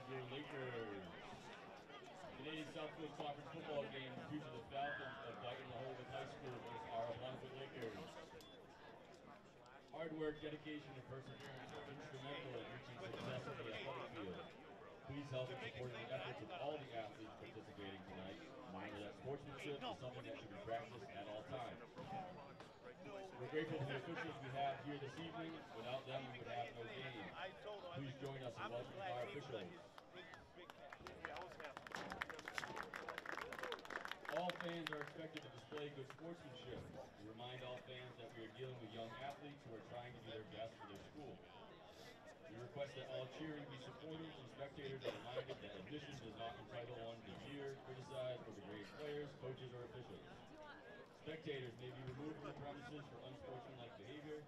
your Lakers. Today's Southfield Conference football game features the Falcons of Dighton-Rehoboth High School versus our Blanford Lakers. Hard work, dedication, and perseverance are instrumental in reaching success in the athletic field. Please help in supporting the efforts of all the athletes participating tonight. Remember that sportsmanship is something that should be practiced at all times. We're grateful for the officials we have here this evening. Without them, we would have no game. Please join us in welcoming our officials. All fans are expected to display good sportsmanship. We remind all fans that we are dealing with young athletes who are trying to do their best for their school. We request that all cheering be supporters and spectators are reminded that admission does not entitle one to cheer, criticize, or degrade players, coaches, or officials. Spectators may be removed from the premises for unsportsmanlike behavior.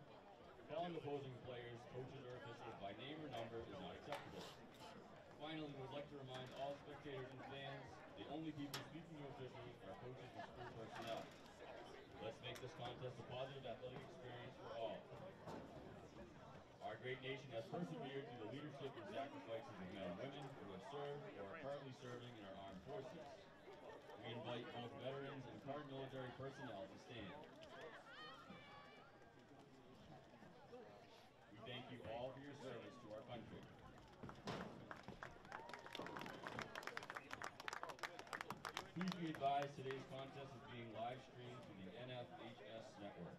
Calling opposing players, coaches, or officials by name or number is not acceptable. Finally, we would like to remind all spectators and fans the only people speaking to officials are coaches and school personnel. Let's make this contest a positive athletic experience for all. Our great nation has persevered through the leadership and sacrifices of men and women who have served or are currently serving in our armed forces. We invite both veterans and current military personnel to stand. We thank you all for your service to our country. Please be advised today's contest is being live streamed through the NFHS network.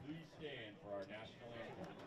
Please stand for our national anthem.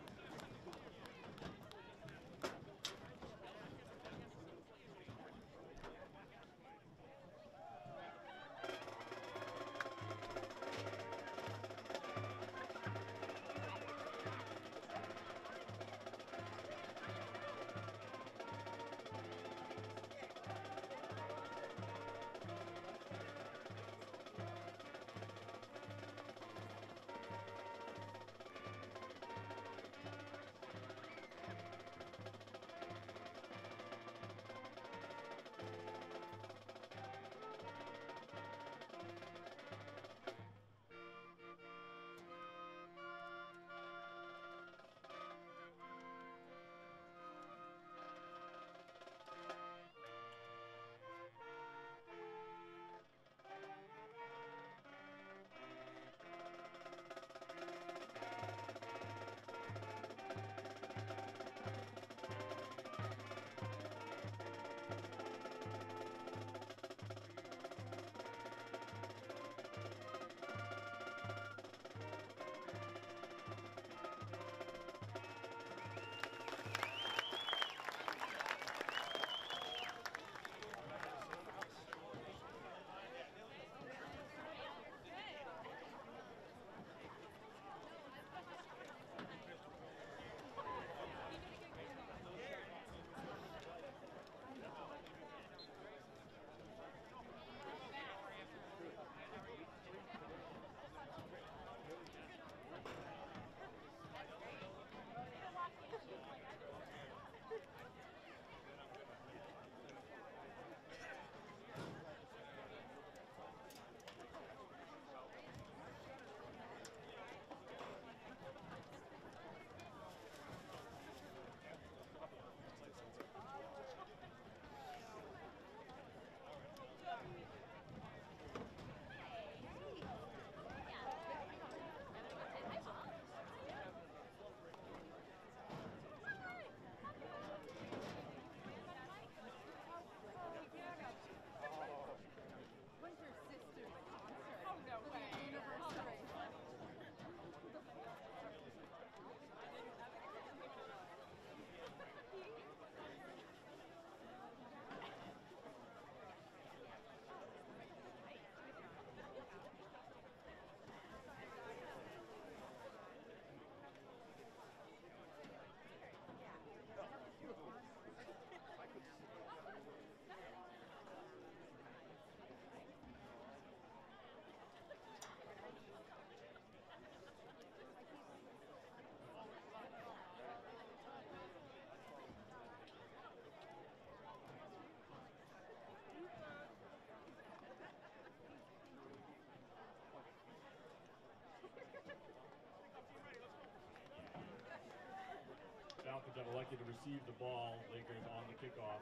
have elected to receive the ball. Lakers on the kickoff.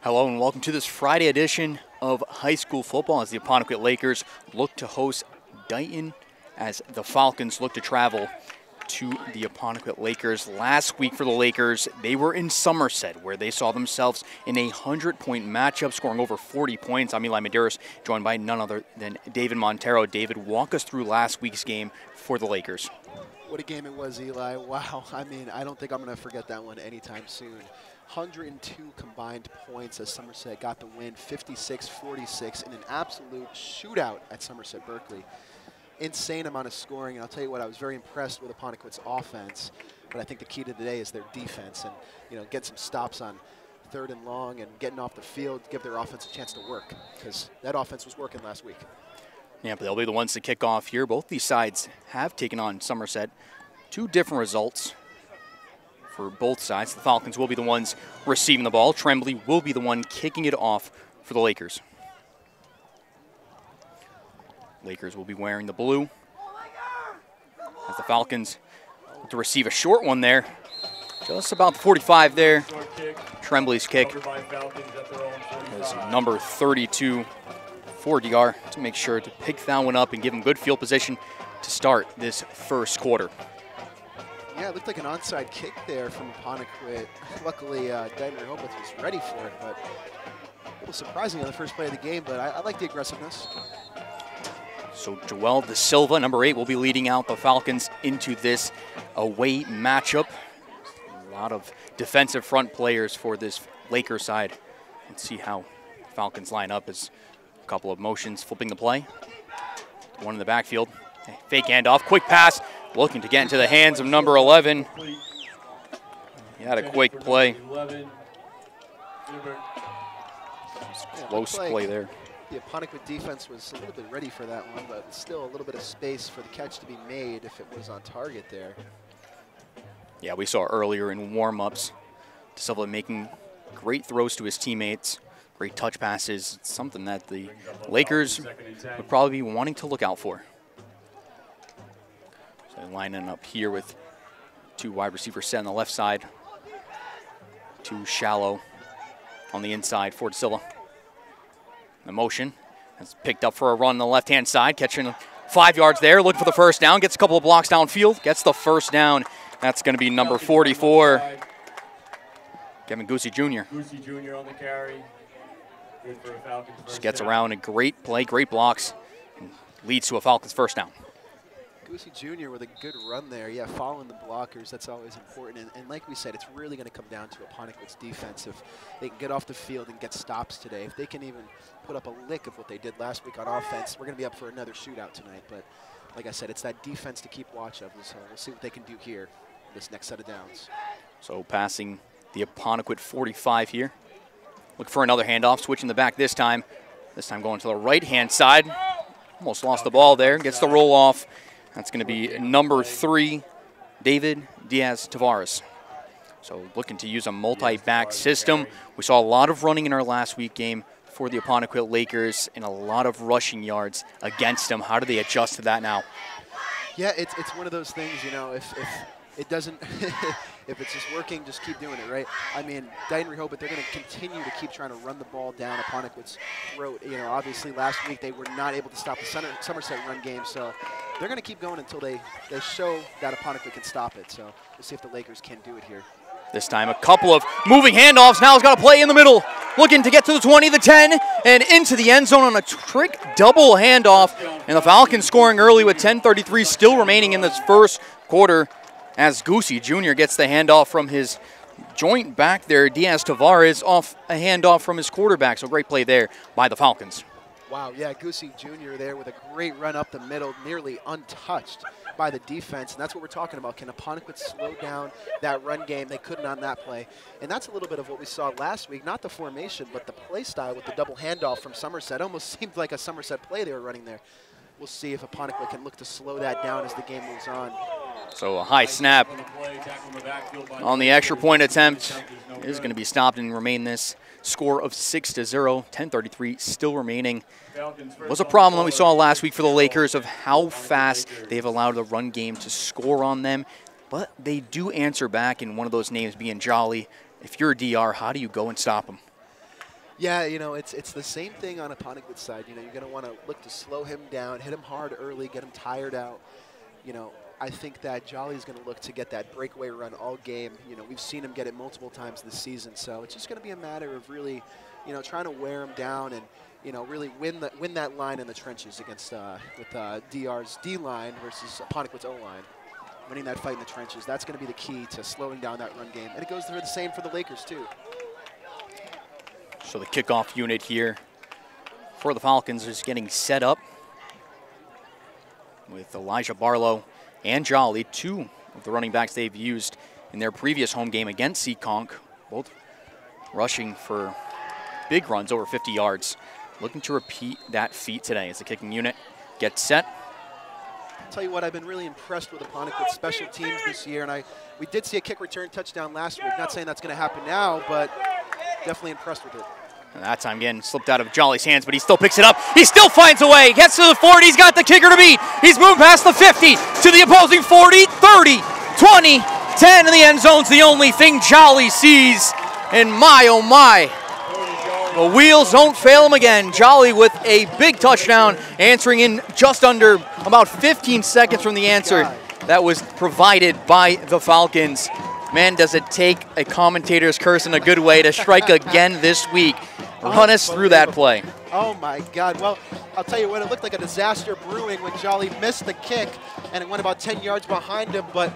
Hello and welcome to this Friday edition of high school football as the Apponequet Lakers look to host Dighton as the Falcons look to travel to the Apponequet Lakers. Last week for the Lakers, they were in Somerset where they saw themselves in a 100-point matchup, scoring over 40 points. I'm Eli Medeiros, joined by none other than David Montero. David, walk us through last week's game for the Lakers. What a game it was, Eli. Wow. I mean, I don't think I'm going to forget that one anytime soon. 102 combined points as Somerset got the win, 56-46 in an absolute shootout at Somerset Berkeley. Insane amount of scoring, and I'll tell you what, I was very impressed with Apponequet's offense, but I think the key to the day is their defense and, you know, get some stops on 3rd and long and getting off the field, give their offense a chance to work, because that offense was working last week. Yeah, but they'll be the ones to kick off here. Both these sides have taken on Somerset. 2 different results for both sides. The Falcons will be the ones receiving the ball. Tremblay will be the one kicking it off for the Lakers. Lakers will be wearing the blue as the Falcons look to receive a short one there. Just about the 45 there. Tremblay's kick is number 32 for DR to make sure to pick that one up and give him good field position to start this first quarter. Yeah, it looked like an onside kick there from Apponequet. Luckily, Dighton-Rehoboth was ready for it, but a little surprising on the first play of the game, but I like the aggressiveness. So Joel De Silva, number 8, will be leading out the Falcons into this away matchup. A lot of defensive front players for this Lakers side. Let's see how Falcons line up as a couple of motions flipping the play. One in the backfield. Fake handoff, quick pass. Looking to get into the hands of number 11. He had a quick play. Close play there. The Apponequet defense was a little bit ready for that one, but still a little bit of space for the catch to be made if it was on target there. Yeah, we saw earlier in warm-ups, De Silva making great throws to his teammates, great touch passes. It's something that the Lakers would probably be wanting to look out for. So lining up here with 2 wide receivers set on the left side, 2 shallow on the inside for De Silva. The motion has picked up for a run on the left-hand side, catching 5 yards there, looking for the first down, gets a couple of blocks downfield, gets the first down. That's going to be number 44, Kevin Goosey Jr. Goosey Jr. on the carry. Good for a Falcons first Just gets down. around a great play, great blocks, and leads to a Falcons first down. Goosey Jr. with a good run there. Yeah, following the blockers, that's always important. And like we said, it's really going to come down to Apponequet's defense. If they can get off the field and get stops today, if they can even put up a lick of what they did last week on offense, we're going to be up for another shootout tonight. But like I said, it's that defense to keep watch of. So we'll see what they can do here, this next set of downs. So passing the Apponequet 45 here. Look for another handoff, switching the back this time. This time going to the right-hand side. Almost lost the ball there, gets the roll off. That's going to be number 3, David Diaz-Tavares. So looking to use a multi-back system. We saw a lot of running in our last week game for the Apponequet Lakers and a lot of rushing yards against them. How do they adjust to that now? Yeah, it's one of those things, you know, if it doesn't, if it's just working, just keep doing it, right? I mean, Dighton-Rehoboth, they're going to continue to keep trying to run the ball down Apponequet's throat. You know, obviously last week they were not able to stop the Somerset run game, so they're going to keep going until they show that Apponequet can stop it. So we'll see if the Lakers can do it here. This time a couple of moving handoffs. Now he's got a play in the middle. Looking to get to the 20, the 10, and into the end zone on a trick double handoff. And the Falcons scoring early with 10:33 still remaining in this first quarter as Goosey Jr. gets the handoff from his joint back there. Diaz-Tavares off a handoff from his quarterback. So great play there by the Falcons. Wow, yeah, Goosey Jr. there with a great run up the middle, nearly untouched by the defense, and that's what we're talking about. Can Apponequet slow down that run game? They couldn't on that play, and that's a little bit of what we saw last week, not the formation, but the play style with the double handoff from Somerset. Almost seemed like a Somerset play they were running there. We'll see if Apponequet can look to slow that down as the game moves on. So a high snap on the extra point attempt is going to be stopped and remain this score of 6-0, 10:33 still remaining. It was a problem that we saw last week for the Lakers of how fast they've allowed the run game to score on them, but they do answer back, and one of those names being Jolly. If you're a DR, how do you go and stop them? Yeah, you know, it's the same thing on Apponequet's side. You know, you're going to want to look to slow him down, hit him hard early, get him tired out. You know, I think that Jolly's going to look to get that breakaway run all game. You know, we've seen him get it multiple times this season, so it's just going to be a matter of really, you know, trying to wear him down and, you know, really win that line in the trenches against with DR's D line versus Apponequet's O line. Winning that fight in the trenches, that's going to be the key to slowing down that run game, and it goes through the same for the Lakers too. So the kickoff unit here for the Falcons is getting set up with Elijah Barlow and Jolly, two of the running backs they've used in their previous home game against Seekonk, both rushing for big runs over 50 yards. Looking to repeat that feat today as the kicking unit gets set. I'll tell you what, I've been really impressed with Apponequet's special teams this year, and we did see a kick return touchdown last week. Not saying that's going to happen now, but definitely impressed with it. And that time again slipped out of Jolly's hands, but he still picks it up. He still finds a way. Gets to the 40. He's got the kicker to beat. He's moved past the 50 to the opposing 40, 30, 20, 10 in the end zone's the only thing Jolly sees. And my, oh my, the wheels don't fail him again. Jolly with a big touchdown, answering in just under about 15 seconds from the answer that was provided by the Falcons. Man, does it take a commentator's curse in a good way to strike again this week. Run us through that play. Oh, my God. Well, I'll tell you what, it looked like a disaster brewing when Jolly missed the kick, and it went about 10 yards behind him, but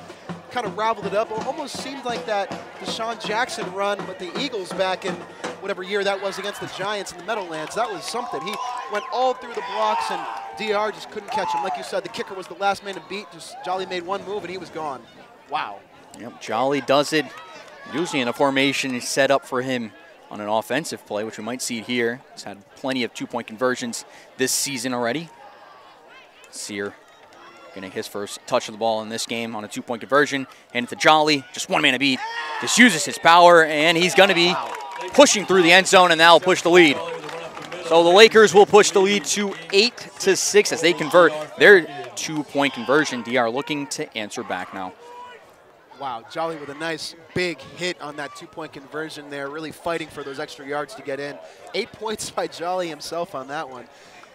kind of raveled it up. It almost seemed like that Deshaun Jackson run with the Eagles back in whatever year that was against the Giants in the Meadowlands. That was something. He went all through the blocks, and DR just couldn't catch him. Like you said, the kicker was the last man to beat. Just Jolly made one move, and he was gone. Wow. Yep, Jolly does it, usually in a formation set up for him on an offensive play, which we might see here. He's had plenty of two-point conversions this season already. Sear getting his first touch of the ball in this game on a two-point conversion. Hand it to Jolly, just one man to beat. Just uses his power, and he's going to be pushing through the end zone, and that'll push the lead. So the Lakers will push the lead to 8-6 as they convert their two-point conversion. DR looking to answer back now. Wow, Jolly with a nice big hit on that two-point conversion there, really fighting for those extra yards to get in. 8 points by Jolly himself on that one.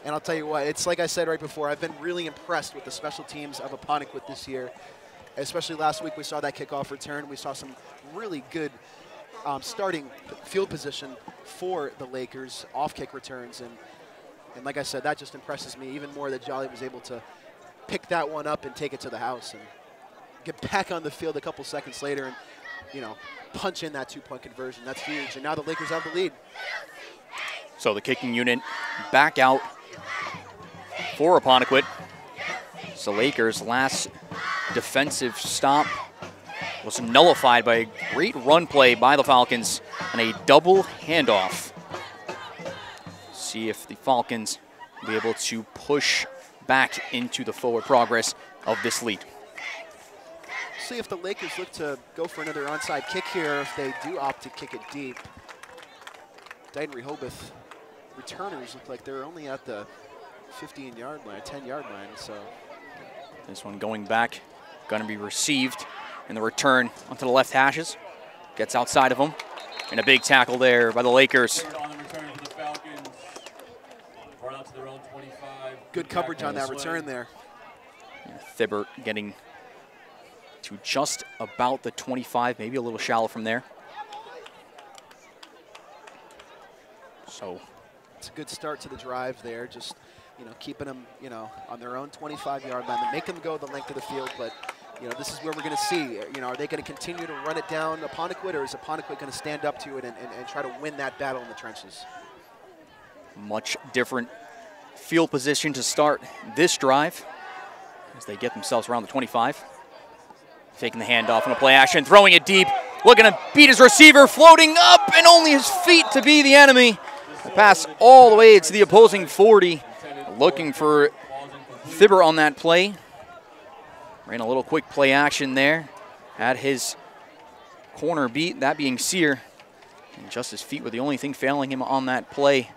And I'll tell you what, it's like I said right before, I've been really impressed with the special teams of Apponequet this year. Especially last week, we saw that kickoff return. We saw some really good starting field position for the Lakers, off-kick returns. And like I said, that just impresses me even more that Jolly was able to pick that one up and take it to the house and get back on the field a couple seconds later and, you know, punch in that two-point conversion. That's huge. And now the Lakers have the lead. So the kicking unit back out for Apponequet. So Lakers' last defensive stop was nullified by a great run play by the Falcons and a double handoff. See if the Falcons will be able to push back into the forward progress of this lead. See if the Lakers look to go for another onside kick here if they do opt to kick it deep. Dighton-Rehoboth returners look like they're only at the 15-yard line, 10-yard line. So this one going back, going to be received in the return onto the left hashes. Gets outside of them. And a big tackle there by the Lakers. Good coverage on that return there. Yeah, Thibbert getting to just about the 25, maybe a little shallow from there. So it's a good start to the drive there, just, you know, keeping them, you know, on their own 25-yard line. They make them go the length of the field, but, you know, this is where we're going to see, you know, are they going to continue to run it down Apponequet, or is Apponequet going to stand up to it and try to win that battle in the trenches? Much different field position to start this drive as they get themselves around the 25. Taking the handoff in a play action, throwing it deep, looking to beat his receiver, floating up, and only his feet to be the enemy. The pass all the way to the opposing 40. Looking for Thibber on that play. Ran a little quick play action there. Had his corner beat, that being Sear. And just his feet were the only thing failing him on that play.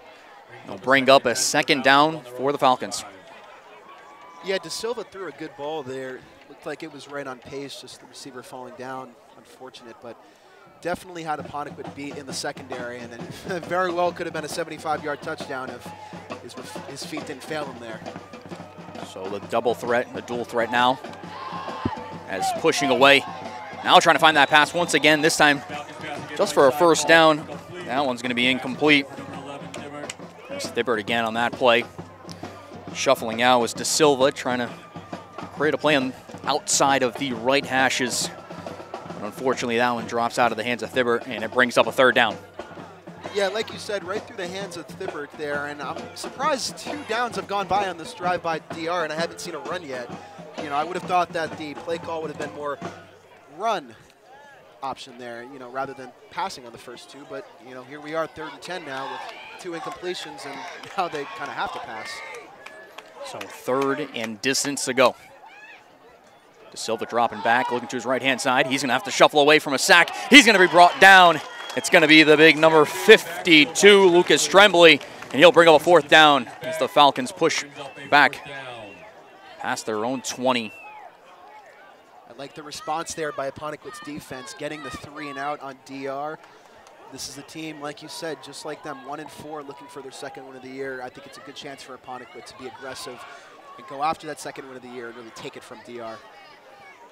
They'll bring up a second down for the Falcons. Yeah, De Silva threw a good ball there. Looked like it was right on pace, just the receiver falling down. Unfortunate, but definitely had Apponequet beat in the secondary, and then very well could have been a 75-yard touchdown if his feet didn't fail him there. So the double threat, the dual threat now, as pushing away. Now trying to find that pass once again, this time just for a first down. That one's going to be incomplete. There's Thibbert again on that play. Shuffling out was De Silva trying to create a play on outside of the right hashes. But unfortunately, that one drops out of the hands of Thibbert, and it brings up a third down. Yeah, like you said, right through the hands of Thibbert there, and I'm surprised 2 downs have gone by on this drive by DR, and I haven't seen a run yet. You know, I would have thought that the play call would have been more run option there, you know, rather than passing on the first 2. But, you know, here we are, 3rd and 10 now with 2 incompletions, and now they kind of have to pass. So 3rd and distance to go. De Silva dropping back, looking to his right-hand side. He's going to have to shuffle away from a sack. He's going to be brought down. It's going to be the big number 52, Lucas Tremblay, and he'll bring up a 4th down as the Falcons push back past their own 20. I like the response there by Apponequet's defense, getting the 3 and out on DR. This is a team, like you said, just like them, 1-4, looking for their 2nd win of the year. I think it's a good chance for Apponequet to be aggressive and go after that 2nd win of the year and really take it from DR.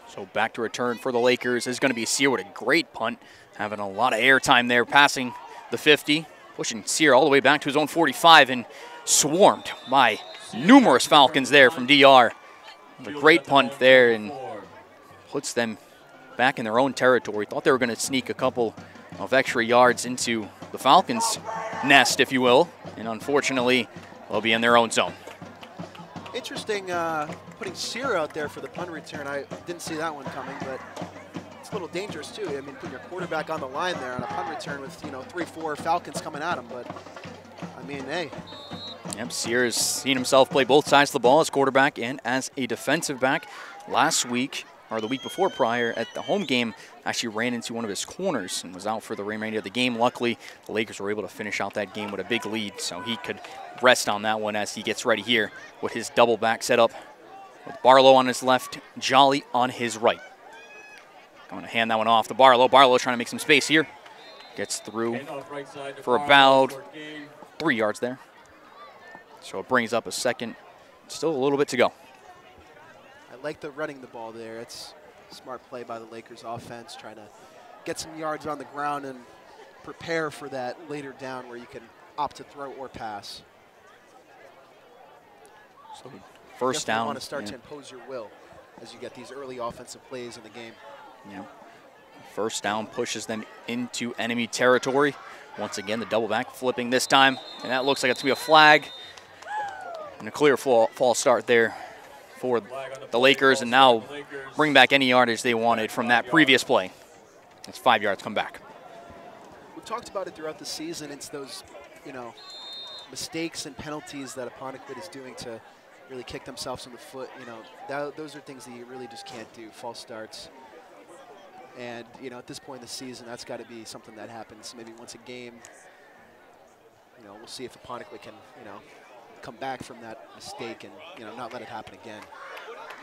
So back to return for the Lakers is going to be Sear with a great punt, having a lot of airtime there, passing the 50, pushing Sear all the way back to his own 45, and swarmed by numerous Falcons there from DR. A great punt there, and puts them back in their own territory. Thought they were going to sneak a couple of extra yards into the Falcons' nest, if you will, and unfortunately, they'll be in their own zone. Interesting putting Sear out there for the punt return. I didn't see that one coming, but it's a little dangerous too. I mean, putting your quarterback on the line there on a punt return with, you know, 3-4 Falcons coming at him, but I mean, hey. Yep, Sear has seen himself play both sides of the ball as quarterback and as a defensive back. Last week, or the week before prior, at the home game, actually ran into one of his corners and was out for the remainder of the game. Luckily, the Lakers were able to finish out that game with a big lead, so he could rest on that one as he gets ready here with his double back setup with Barlow on his left, Jolly on his right. Going to hand that one off to Barlow. Barlow trying to make some space here. Gets through for about 3 yards there. So it brings up a second. Still a little bit to go. I like the running the ball there. It's a smart play by the Lakers offense, trying to get some yards on the ground and prepare for that later down where you can opt to throw or pass. So first down. You want to start to impose your will as you get these early offensive plays in the game. Yeah. First down pushes them into enemy territory. Once again, the double back flipping this time, and that looks like it's going to be a flag. And a clear false start there for the Lakers, and now bring back any yardage they wanted from that previous play. That's 5 yards come back. We've talked about it throughout the season. It's those, you know, mistakes and penalties that Apponequet is doing to really kick themselves in the foot. You know, those are things that you really just can't do, false starts. And, you know, at this point in the season, that's got to be something that happens maybe once a game. You know, we'll see if Apponequet can, you know, come back from that mistake and, you know, not let it happen again.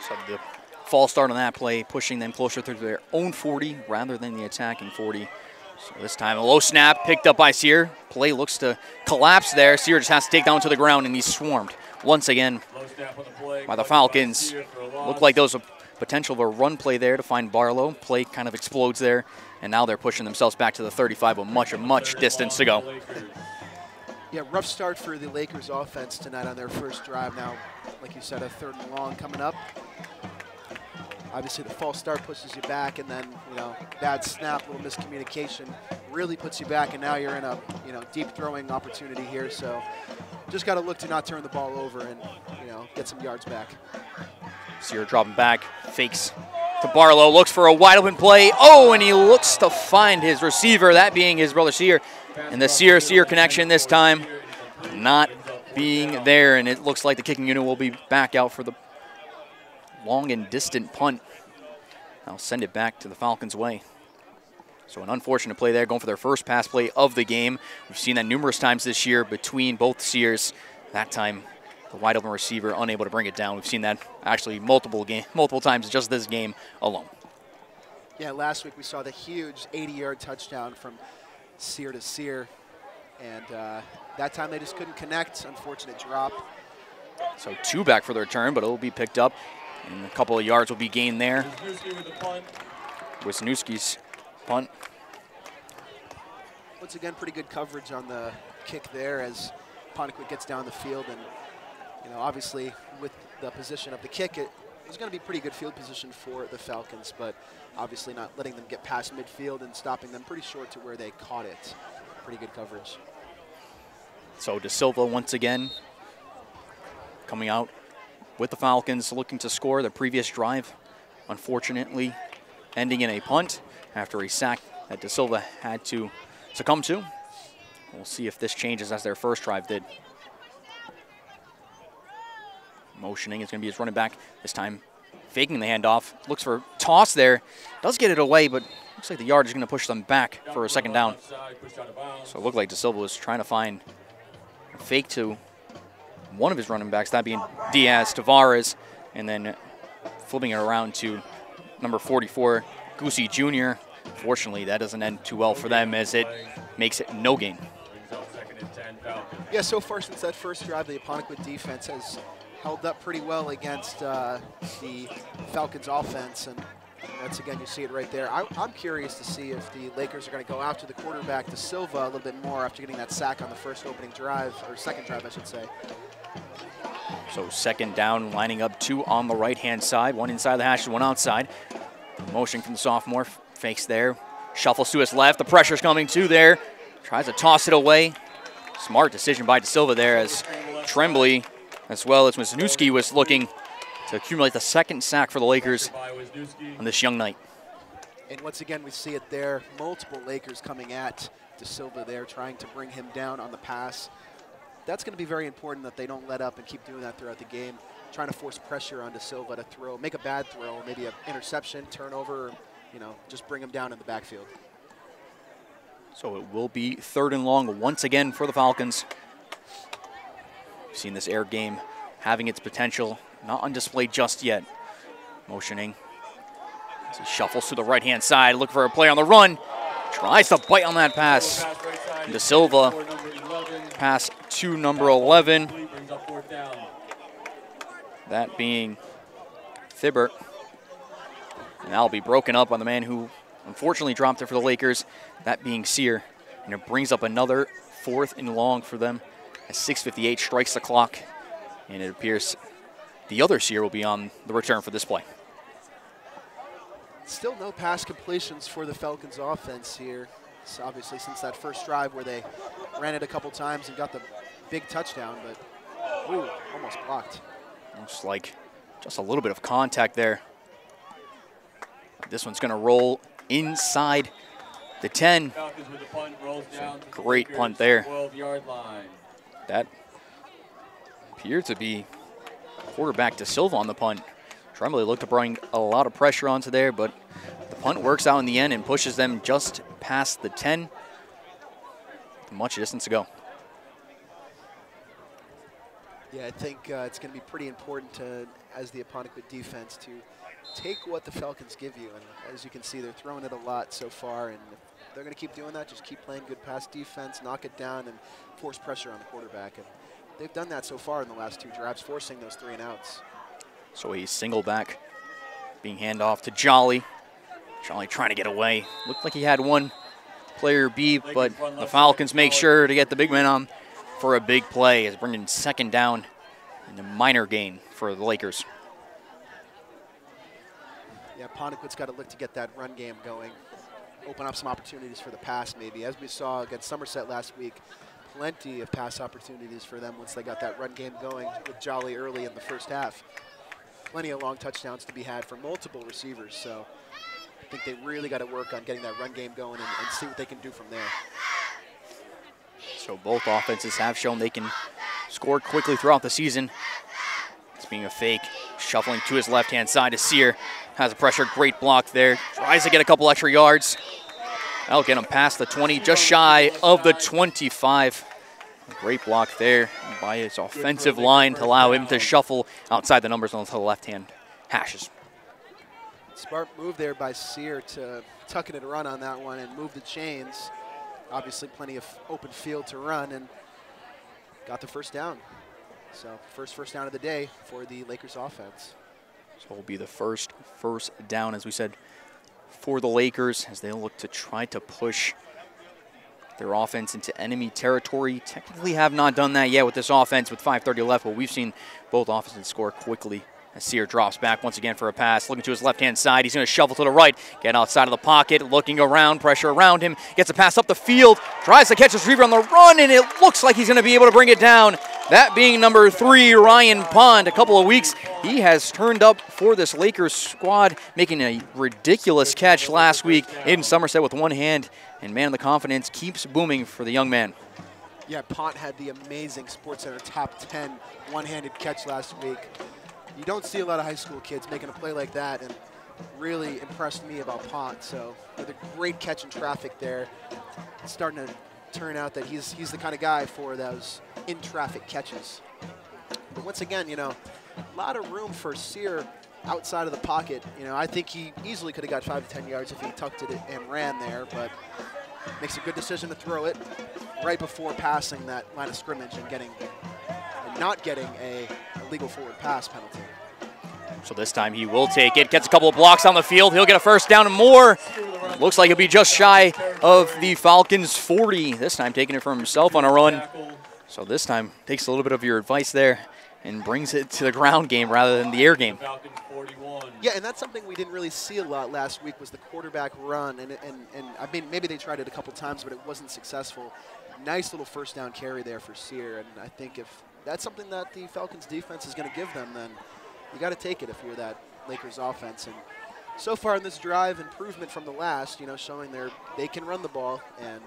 So the false start on that play, pushing them closer to their own 40 rather than the attacking 40. So this time a low snap picked up by Sear. Play looks to collapse there. Sear just has to take down to the ground, and he's swarmed once again by the Falcons. Looked like there was a potential of a run play there to find Barlow. Play kind of explodes there, and now they're pushing themselves back to the 35 with much distance to go. Yeah, rough start for the Lakers offense tonight on their first drive. Now, like you said, a 3rd and long coming up. Obviously, the false start pushes you back, and then, you know, bad snap, little miscommunication really puts you back, and now you're in a, you know, deep throwing opportunity here. So just got to look to not turn the ball over and, get some yards back. Sear dropping back, fakes to Barlow, looks for a wide open play. Oh, and he looks to find his receiver, that being his brother Sear. And the Sear connection this time not being there, and it looks like the kicking unit will be back out for the long and distant punt. I'll send it back to the Falcons' way. So an unfortunate play there, going for their first pass play of the game. We've seen that numerous times this year between both Sears. That time, the wide open receiver unable to bring it down. We've seen that actually multiple times just this game alone. Yeah, last week we saw the huge 80-yard touchdown from Sear to Sear, and that time they just couldn't connect. Unfortunate drop. So 2 back for the return, but it will be picked up, and a couple of yards will be gained there. Wisniewski's punt. Once again, pretty good coverage on the kick there as Apponequet gets down the field, and obviously with the position of the kick, it was going to be pretty good field position for the Falcons, but obviously not letting them get past midfield and stopping them pretty short to where they caught it. Pretty good coverage. So De Silva once again coming out with the Falcons, looking to score. The previous drive, unfortunately, ending in a punt after a sack that De Silva had to succumb to. We'll see if this changes as their first drive did. Motioning is going to be his running back this time, faking the handoff. Looks for a toss there. Does get it away, but looks like the yard is going to push them back for a second down. So it looked like De Silva was trying to find a fake to one of his running backs, that being Diaz Tavares, and then flipping it around to number 44, Goosey Jr. Fortunately, that doesn't end too well for them as it makes it no gain. Yeah, so far since that first drive, the Apponequet defense has held up pretty well against the Falcons offense, and once again, you see it right there. I'm curious to see if the Lakers are going to go after the quarterback, De Silva, a little bit more after getting that sack on the first opening drive, or second drive, I should say. So second down, lining up 2 on the right-hand side, 1 inside the hash and 1 outside. Motion from the sophomore, fakes there, shuffles to his left. The pressure's coming too there. Tries to toss it away. Smart decision by De Silva there as Tremblay, as well as Wisniewski, was looking to accumulate the second sack for the Lakers on this young night. And once again, we see it there. Multiple Lakers coming at De Silva there, trying to bring him down on the pass. That's going to be very important that they don't let up and keep doing that throughout the game, trying to force pressure on De Silva to throw, make a bad throw, maybe an interception, turnover, or, just bring him down in the backfield. So it will be 3rd and long once again for the Falcons. We've seen this air game having its potential, not on display just yet. Motioning as he shuffles to the right-hand side, looking for a play on the run. Tries to bite on that pass. De Silva, pass to number 11. That being Thibbert. And that'll be broken up on the man who unfortunately dropped it for the Lakers, that being Sear. And it brings up another 4th and long for them as 6:58 strikes the clock. And it appears the other Sear will be on the return for this play. Still no pass completions for the Falcons offense here. So obviously since that first drive where they ran it a couple times and got the big touchdown, but ooh, almost blocked. Looks like just a little bit of contact there. This one's going to roll inside the 10. Great punt there. That appeared to be quarterback De Silva on the punt. Tremblay looked to bring a lot of pressure onto there, but the punt works out in the end and pushes them just past the 10. Much distance to go. Yeah, I think it's going to be pretty important to, as the Apponequet defense, to take what the Falcons give you. And as you can see, they're throwing it a lot so far. And if they're going to keep doing that, just keep playing good pass defense, knock it down, and force pressure on the quarterback. And they've done that so far in the last 2 drives, forcing those 3 and outs. So a single back being handed off to Jolly. Jolly trying to get away. Looked like he had one player beat, but the Falcons make sure to get the big man on for a big play, as bringing 2nd down and a minor gain for the Lakers. Yeah, Apponequet's got to look to get that run game going, open up some opportunities for the pass maybe. As we saw against Somerset last week, plenty of pass opportunities for them once they got that run game going with Jolly early in the first half. Plenty of long touchdowns to be had for multiple receivers, so I think they really got to work on getting that run game going and see what they can do from there. So both offenses have shown they can score quickly throughout the season. It's being a fake, shuffling to his left-hand side to Sear. Has a pressure, great block there. Tries to get a couple extra yards. That'll get him past the 20, just shy of the 25. Great block there by his offensive line to allow him to shuffle outside the numbers onto the left-hand hashes. Smart move there by Sear to tuck it and run on that one and move the chains. Obviously plenty of open field to run and got the first down. So first down of the day for the Lakers offense. So it will be the first down, as we said, for the Lakers as they look to try to push their offense into enemy territory. Technically have not done that yet with this offense with 5:30 left, but we've seen both offenses score quickly as Sear drops back once again for a pass. Looking to his left-hand side. He's going to shovel to the right, get outside of the pocket, looking around, pressure around him, gets a pass up the field, tries to catch his receiver on the run, and it looks like he's going to be able to bring it down. That being number 3, Ryan Pond. A couple of weeks, he has turned up for this Lakers squad, making a ridiculous catch last week in Somerset with one hand. And man, the confidence keeps booming for the young man. Yeah, Pont had the amazing SportsCenter top 10 one-handed catch last week. You don't see a lot of high school kids making a play like that, and really impressed me about Pont. So with a great catch in traffic there, it's starting to turn out that he's the kind of guy for those in-traffic catches. But once again, you know, a lot of room for Sear outside of the pocket. You know, I think he easily could have got 5 to 10 yards if he tucked it and ran there, but makes a good decision to throw it right before passing that line of scrimmage and not getting a legal forward pass penalty. So this time he will take it, gets a couple of blocks on the field. He'll get a first down and more. Looks like he'll be just shy of the Falcons' 40. This time taking it for himself on a run. So this time takes a little bit of your advice there and brings it to the ground game rather than the air game. Yeah, and that's something we didn't really see a lot last week was the quarterback run. And I mean, maybe they tried it a couple times, but it wasn't successful. Nice little first down carry there for Sear. And I think if that's something that the Falcons defense is going to give them, then you got to take it if you're that Lakers offense. And so far in this drive, improvement from the last, you know, showing they can run the ball and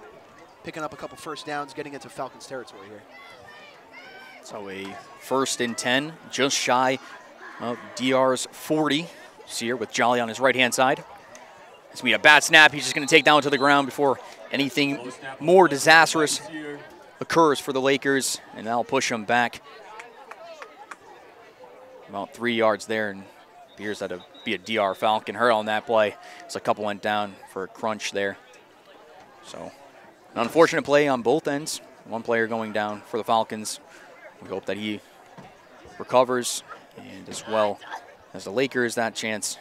picking up a couple first downs, getting into Falcons territory here. So a 1st and 10, just shy of DR's 40. Sear with Jolly on his right-hand side. It's going to be a bad snap. He's just going to take down to the ground before anything more disastrous occurs for the Lakers, and that'll push him back about 3 yards there, and appears that it'll be a DR Falcon hurt on that play. So a couple went down for a crunch there. So an unfortunate play on both ends. One player going down for the Falcons. We hope that he recovers, and as well as the Lakers, that chance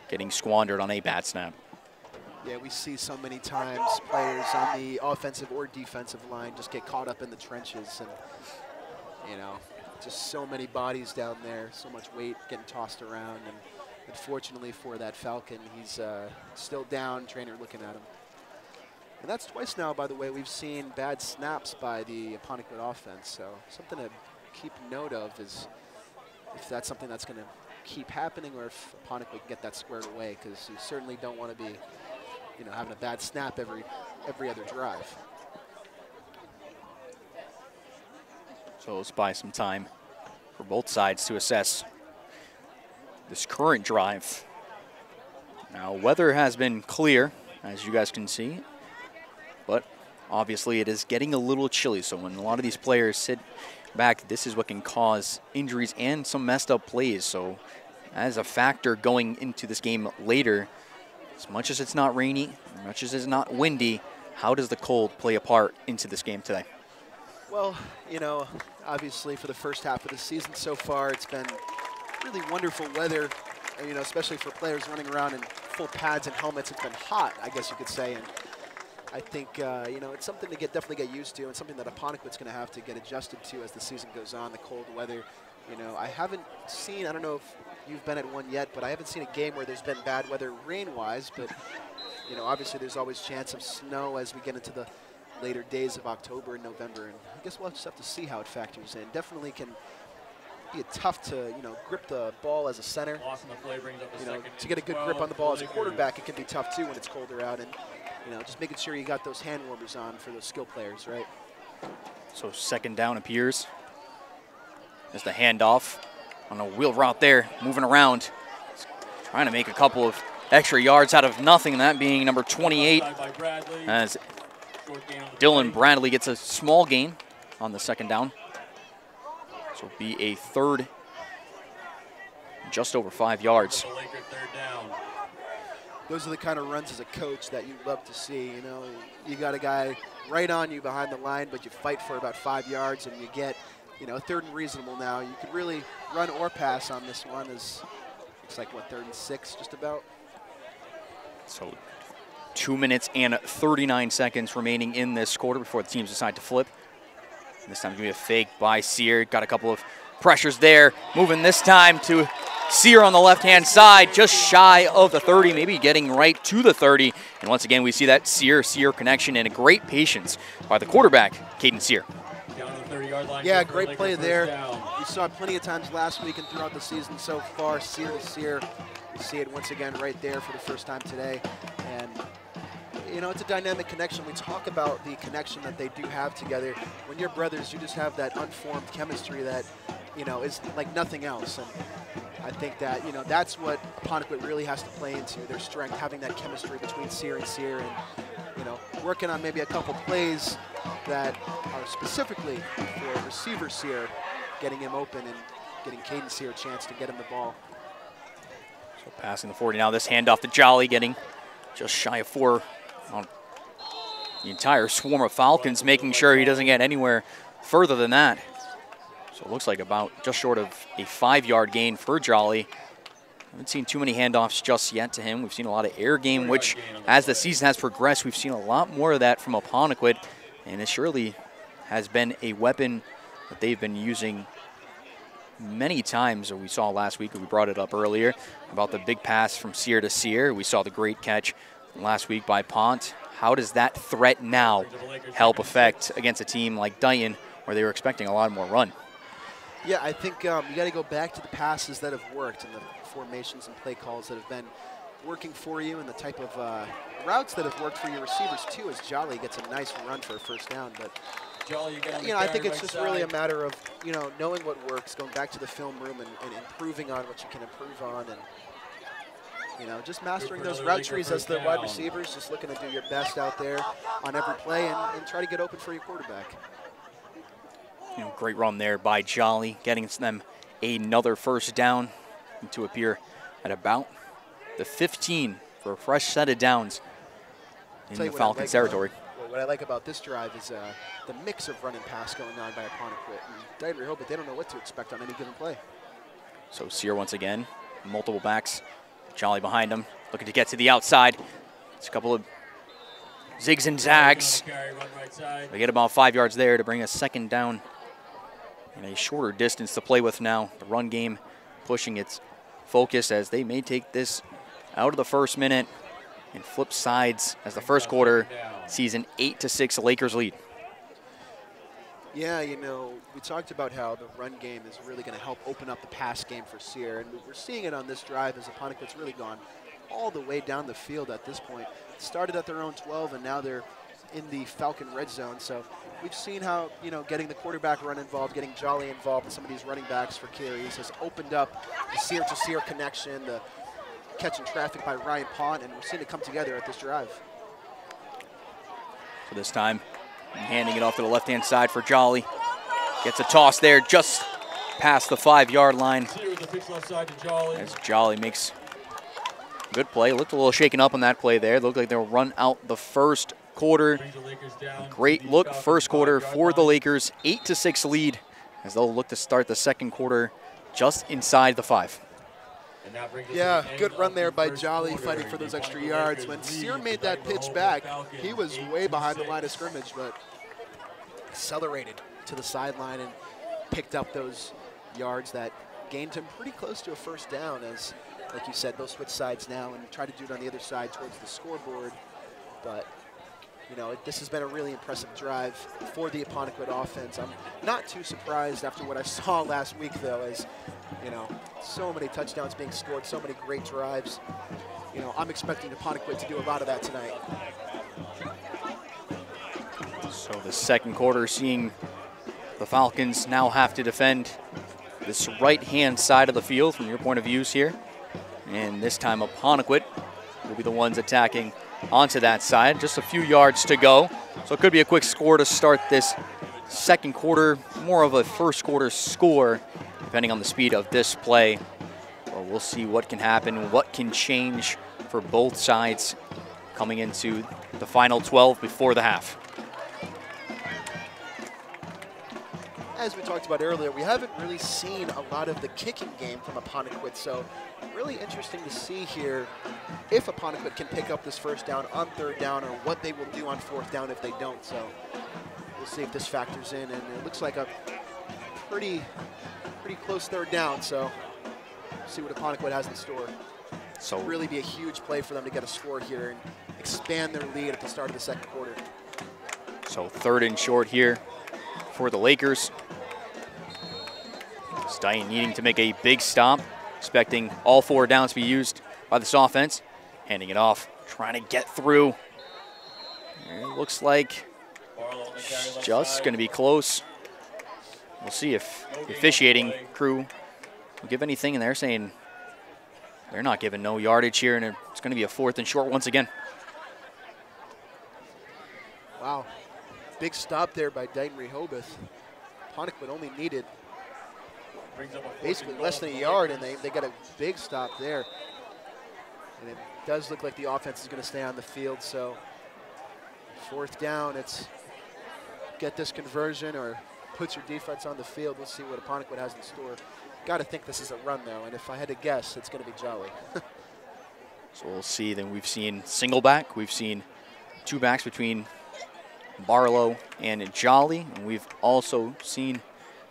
getting squandered on a bad snap. Yeah, we see so many times players on the offensive or defensive line just get caught up in the trenches, and, you know, just so many bodies down there, so much weight getting tossed around, and unfortunately for that Falcon, he's still down, trainer looking at him. And that's twice now, by the way, we've seen bad snaps by the Apponequet offense, so something to keep note of is if that's something that's going to keep happening or if Apponequet can get that squared away, because you certainly don't want to be, you know, having a bad snap every other drive. So let's buy some time for both sides to assess this current drive. Now, weather has been clear, as you guys can see, but obviously it is getting a little chilly. So when a lot of these players sit back, this is what can cause injuries and some messed up plays. So as a factor going into this game later, as much as it's not rainy, as much as it's not windy, how does the cold play a part into this game today? Well, you know, obviously for the first half of the season so far, it's been really wonderful weather, you know, especially for players running around in full pads and helmets. It's been hot, I guess you could say, and I think, you know, it's something to definitely get used to, and something that Apponequet's going to have to get adjusted to as the season goes on, the cold weather. You know, I haven't seen, I don't know if you've been at one yet, but I haven't seen a game where there's been bad weather rain-wise, but, you know, obviously there's always chance of snow as we get into the later days of October and November, and I guess we'll just have to see how it factors in. Definitely can be tough to, grip the ball as a center. To get a good grip on the ball as a quarterback, it can be tough too when it's colder out, and just making sure you got those hand warmers on for those skill players, right? So second down appears. There's the handoff on a wheel route there, moving around, trying to make a couple of extra yards out of nothing, that being number 28, as Dylan Bradley gets a small gain on the second down. So it'll be a third, just over 5 yards. Those are the kind of runs as a coach that you love to see. You got a guy right on you behind the line, but you fight for about 5 yards, and you get, third and reasonable now. You could really run or pass on this one. Looks like, what, 3rd and 6 just about? So 2 minutes and 39 seconds remaining in this quarter before the teams decide to flip. This time, going to be a fake by Sear. Got a couple of pressures there. Moving this time to Sear on the left-hand side, just shy of the 30, maybe getting right to the 30. And once again, we see that Sear connection and a great patience by the quarterback, Caden Sear. Yeah, great play there. We saw it plenty of times last week and throughout the season so far. Sear to Sear. We see it once again right there for the first time today. And it's a dynamic connection. We talk about the connection that they do have together. When you're brothers, you just have that unformed chemistry that, is like nothing else. And I think that, that's what Apponequet really has to play into, their strength, having that chemistry between Sear and Sear, and, working on maybe a couple plays that are specifically for receiver Sear, getting him open and getting Caden Sear a chance to get him the ball. So passing the 40 now, this handoff to Jolly, getting just shy of 4 on the entire swarm of Falcons, making sure he doesn't get anywhere further than that. So it looks like about just short of a 5-yard gain for Jolly. Haven't seen too many handoffs just yet to him. We've seen a lot of air game, which as the season has progressed, we've seen a lot more of that from Apponequet, and it surely has been a weapon that they've been using many times. We saw last week, we brought it up earlier, about the big pass from Sear to Sear. We saw the great catch last week by Pont. How does that threat now help affect against a team like Dighton, where they were expecting a lot more run? Yeah, I think you got to go back to the passes that have worked and the formations and play calls that have been working for you, and the type of routes that have worked for your receivers too, as Jolly gets a nice run for a first down. But I think it's just really a matter of knowing what works, going back to the film room and improving on what you can improve on, and just mastering those route trees as the wide receivers, just looking to do your best out there on every play and try to get open for your quarterback. Great run there by Jolly, getting them another first down to appear at about the 15 for a fresh set of downs in the Falcons territory. What I like about this drive is the mix of run and pass going on by Apponequet. Dighton-Rehoboth, they don't know what to expect on any given play. So Sear once again, multiple backs, Jolly behind him, looking to get to the outside. It's a couple of zigs and zags. They get about 5 yards there to bring a second down and a shorter distance to play with now. The run game pushing its focus as they may take this out of the first minute and flip sides as the first quarter sees an 8-6 Lakers lead. Yeah, we talked about how the run game is really going to help open up the pass game for Sear, and we're seeing it on this drive as Apponequet's really gone all the way down the field at this point. Started at their own 12, and now they're in the Falcon red zone. So we've seen how, getting the quarterback run involved, getting Jolly involved in some of these running backs for carries has opened up the Sear-to-Sear connection, the catching traffic by Ryan Pont, and we're seeing it come together at this drive. So this time, handing it off to the left-hand side for Jolly. Gets a toss there just past the 5-yard line as Jolly makes a good play. Looked a little shaken up on that play there. Looked like they'll run out the first quarter. Great look first quarter for the Lakers. 8-6 lead as they'll look to start the second quarter just inside the 5. Yeah, good run there by Jolly, fighting for those extra yards. When Sear made that pitch back, he was way behind the line of scrimmage, but accelerated to the sideline and picked up those yards that gained him pretty close to a first down, as, like you said, they'll switch sides now and try to do it on the other side towards the scoreboard. But, You know, this has been a really impressive drive for the Apponequet offense. I'm not too surprised after what I saw last week, though, as, you know, so many touchdowns being scored, so many great drives. You know, I'm expecting Apponequet to do a lot of that tonight. So the second quarter, seeing the Falcons now have to defend this right-hand side of the field from your point of views here. And this time Apponequet will be the ones attacking onto that side. Just a few yards to go. So it could be a quick score to start this second quarter, more of a first quarter score, depending on the speed of this play. Well, we'll see what can happen, what can change for both sides coming into the final 12 before the half. As we talked about earlier, we haven't really seen a lot of the kicking game from Apponequet, so really interesting to see here if Apponequet can pick up this first down on third down, or what they will do on fourth down if they don't. So we'll see if this factors in, and it looks like a pretty close third down, so we'll see what Apponequet has in store. So it'll really be a huge play for them to get a score here and expand their lead at the start of the second quarter. So third and short here for the Lakers. Dighton needing to make a big stop, expecting all 4 downs to be used by this offense. Handing it off, trying to get through. And it looks like it's just going to be close. We'll see if the officiating crew will give anything in there, saying they're not giving no yardage here, and it's going to be a 4th and short once again. Wow, big stop there by Dighton-Rehoboth. Apponequet only needed basically less than a yard, and they got a big stop there. And it does look like the offense is going to stay on the field, so fourth down, it's get this conversion or put your defense on the field. We'll see what Apponequet has in store. Got to think this is a run, though, and if I had to guess, it's going to be Jolly. So we'll see. Then we've seen single back. We've seen 2 backs between Barlow and Jolly, and we've also seen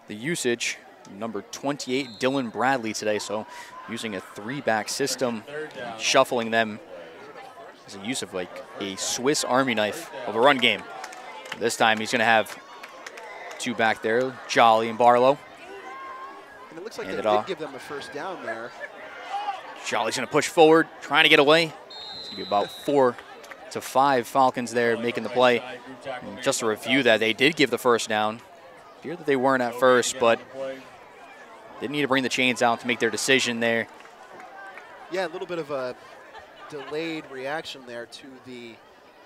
the usage number 28, Dylan Bradley today. So using a 3-back system, shuffling them as a use of like a Swiss Army knife of a run game. This time he's going to have 2 back there, Jolly and Barlow. And it looks like they did give them a first down there. Jolly's going to push forward, trying to get away. It's going to be about 4 to 5 Falcons there making the play. And just to review that, they did give the first down. Fear that they weren't at first, but they need to bring the chains out to make their decision there. Yeah, a little bit of a delayed reaction there to the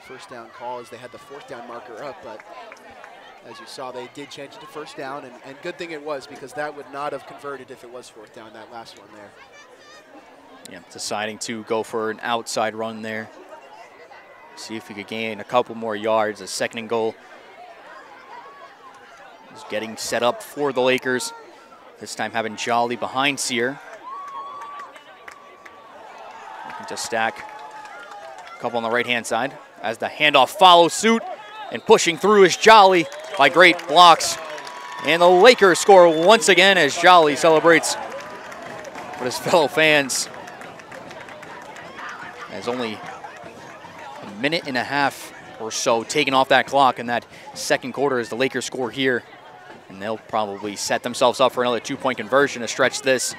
first down call as they had the fourth down marker up, but as you saw, they did change it to first down, and good thing it was, because that would not have converted if it was fourth down, that last one there. Yeah, deciding to go for an outside run there. See if we could gain a couple more yards. A 2nd and goal is getting set up for the Lakers. This time having Jolly behind Sear. Looking to stack a couple on the right-hand side as the handoff follows suit, and pushing through is Jolly by great blocks. And the Lakers score once again as Jolly celebrates with his fellow fans. As only a minute and a half or so taken off that clock in that second quarter as the Lakers score here. And they'll probably set themselves up for another 2-point conversion to stretch this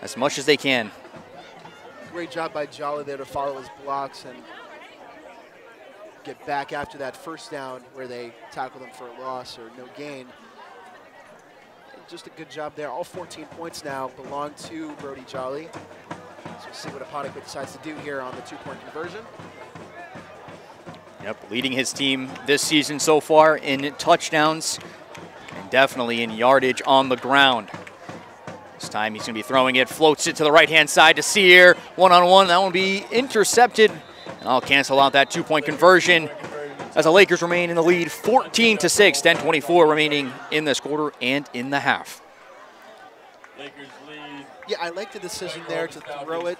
as much as they can. Great job by Jolly there to follow his blocks and get back after that first down where they tackled him for a loss or no gain. Just a good job there. All 14 points now belong to Brody Jolly. So we'll see what Apponequet decides to do here on the 2-point conversion. Yep, leading his team this season so far in touchdowns and definitely in yardage on the ground. This time he's going to be throwing it, floats it to the right-hand side to Sear. One-on-one, that one will be intercepted. And I'll cancel out that 2-point conversion as the Lakers remain in the lead 14-6, 10:24 remaining in this quarter and in the half. Yeah, I like the decision there to throw it.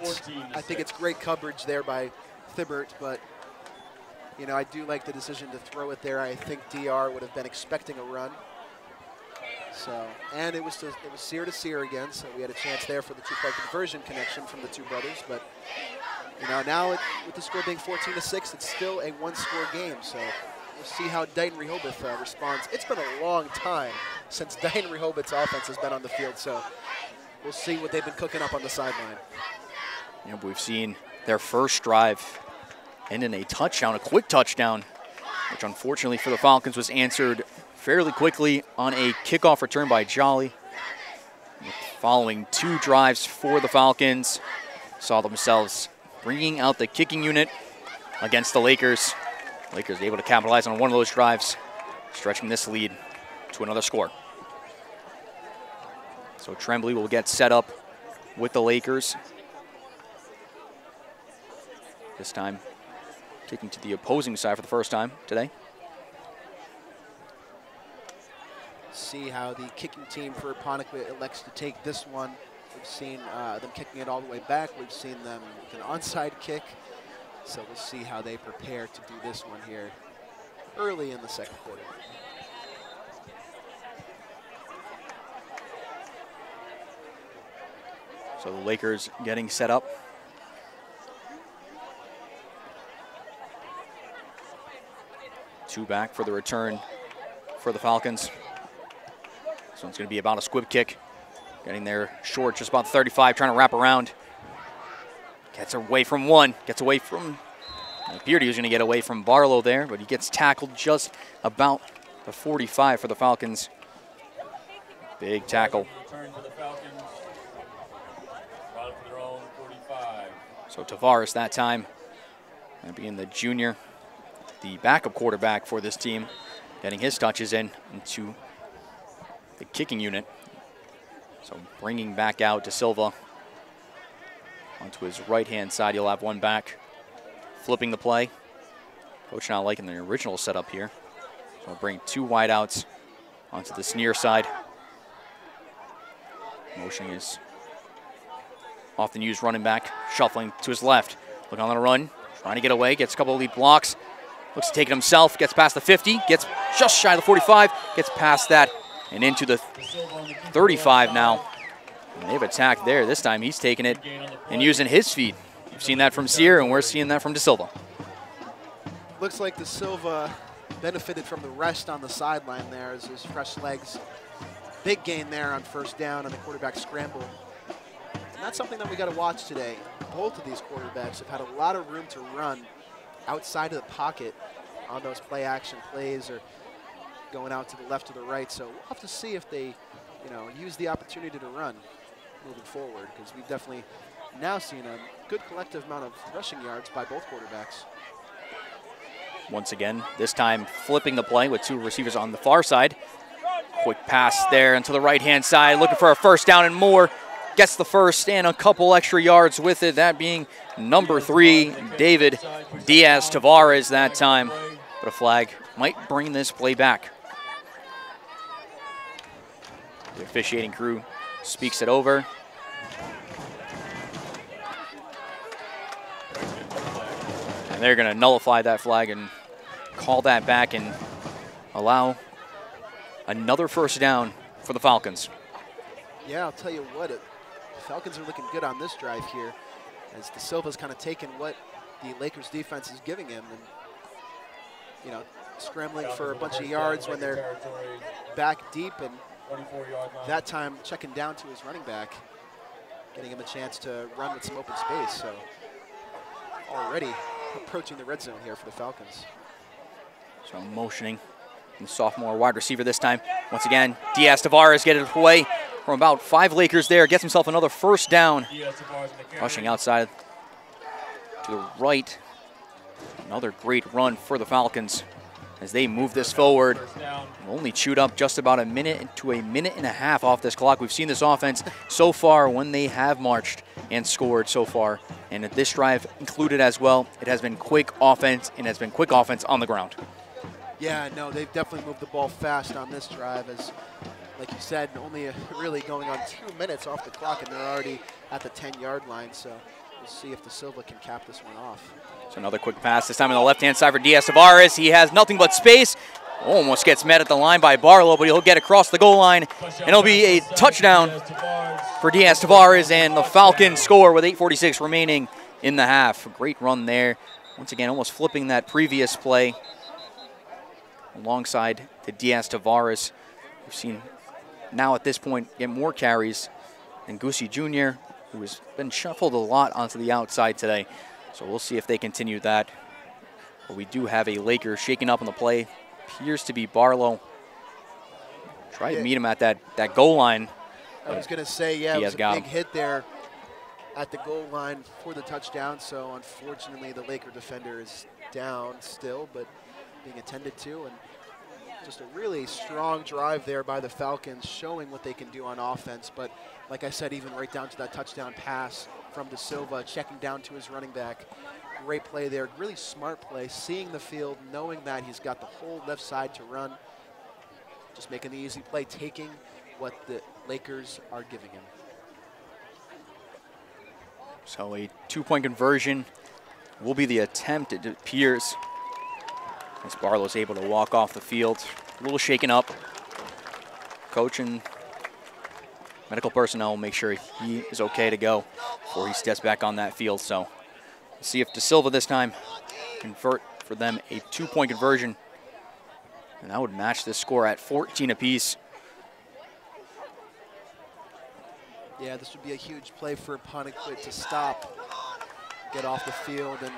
I think it's great coverage there by Thibbert, but you know, I do like the decision to throw it there. I think DR would have been expecting a run. So, and it was Sear to Sear again, so we had a chance there for the 2-point conversion connection from the two brothers, but You know, now with the score being 14-6, it's still a one-score game. So we'll see how Dighton-Rehoboth responds. It's been a long time since Dighton-Rehoboth's offense has been on the field. So we'll see what they've been cooking up on the sideline. Yeah, we've seen their first drive end in a touchdown, a quick touchdown, which unfortunately for the Falcons was answered fairly quickly on a kickoff return by Jolly. Following 2 drives for the Falcons, saw themselves bringing out the kicking unit against the Lakers. Lakers able to capitalize on one of those drives, stretching this lead to another score. So Tremblay will get set up with the Lakers. This time kicking to the opposing side for the first time today. See how the kicking team for Apponequet elects to take this one. We've seen them kicking it all the way back. We've seen them with an onside kick. So we'll see how they prepare to do this one here early in the second quarter. So the Lakers getting set up. Two back for the return for the Falcons. This one's going to be about a squib kick. Getting there short, just about 35, trying to wrap around. Gets away from one, gets away from, it appeared he was going to get away from Barlow there, but he gets tackled just about the 45 for the Falcons. Big tackle. So Tavares that time, and being the junior, the backup quarterback for this team, getting his touches into the kicking unit. So bringing back out De Silva onto his right-hand side. He'll have one back, flipping the play. Coach not liking the original setup here. So we'll bring 2 wideouts onto this near side. Motion is often used running back, shuffling to his left. Looking on the run, trying to get away, gets a couple of lead blocks. Looks to take it himself, gets past the 50, gets just shy of the 45, gets past that and into the 35 now. And they've attacked there. This time he's taking it and using his feet. We've seen that from Sear, and we're seeing that from De Silva. Looks like De Silva benefited from the rest on the sideline there as his fresh legs. Big gain there on first down on the quarterback scramble. And that's something that we got to watch today. Both of these quarterbacks have had a lot of room to run outside of the pocket on those play action plays or going out to the left or the right. So we'll have to see if they, use the opportunity to run moving forward, because we've definitely now seen a good collective amount of rushing yards by both quarterbacks. Once again, this time flipping the play with 2 receivers on the far side. Quick pass there into the right-hand side, looking for a first down and more. Gets the first and a couple extra yards with it, that being number 3, David Diaz-Tavares that time. But a flag might bring this play back. The officiating crew speaks it over. And they're going to nullify that flag and call that back and allow another first down for the Falcons. Yeah, I'll tell you what, the Falcons are looking good on this drive here, as De Silva's kind of taken what the Lakers defense is giving him and, scrambling for a bunch of yards when they're back deep, and that time checking down to his running back, getting him a chance to run with some open space. So already approaching the red zone here for the Falcons. So motioning the sophomore wide receiver this time. Once again, Diaz-Tavares getting it away from about 5 Lakers there. Gets himself another first down. Rushing outside to the right. Another great run for the Falcons as they move this forward. Only chewed up just about a minute to a minute and a half off this clock. We've seen this offense so far when they have marched and scored so far. And at this drive included as well, it has been quick offense, and has been quick offense on the ground. Yeah, no, they've definitely moved the ball fast on this drive, as, like you said, only really going on 2 minutes off the clock, and they're already at the 10-yard line. So we'll see if De Silva can cap this one off. So another quick pass, this time on the left-hand side for Diaz-Tavares. He has nothing but space. Almost gets met at the line by Barlow, but he'll get across the goal line, and it'll be a touchdown for Diaz-Tavares, and the Falcons score with 8:46 remaining in the half. A great run there. Once again, almost flipping that previous play alongside the Diaz-Tavares. We've seen now at this point get more carries than Goosey Jr., who has been shuffled a lot onto the outside today. So we'll see if they continue that. But we do have a Laker shaking up on the play. Appears to be Barlow. Try to meet him at that goal line. I was going to say, yeah, it was a big him. hit there at the goal line for the touchdown. So unfortunately, the Laker defender is down still, but being attended to. And just a really strong drive there by the Falcons, showing what they can do on offense. But like I said, even right down to that touchdown pass from De Silva, checking down to his running back. Great play there, really smart play, seeing the field, knowing that he's got the whole left side to run. Just making the easy play, taking what the Lakers are giving him. So a 2-point conversion will be the attempt, it appears, as Barlow's able to walk off the field. A little shaken up. Coach and medical personnel will make sure he is okay to go before he steps back on that field. So we'll see if De Silva this time convert for them a 2-point conversion. And that would match the score at 14 apiece. Yeah, this would be a huge play for Aponiquit to stop, get off the field, and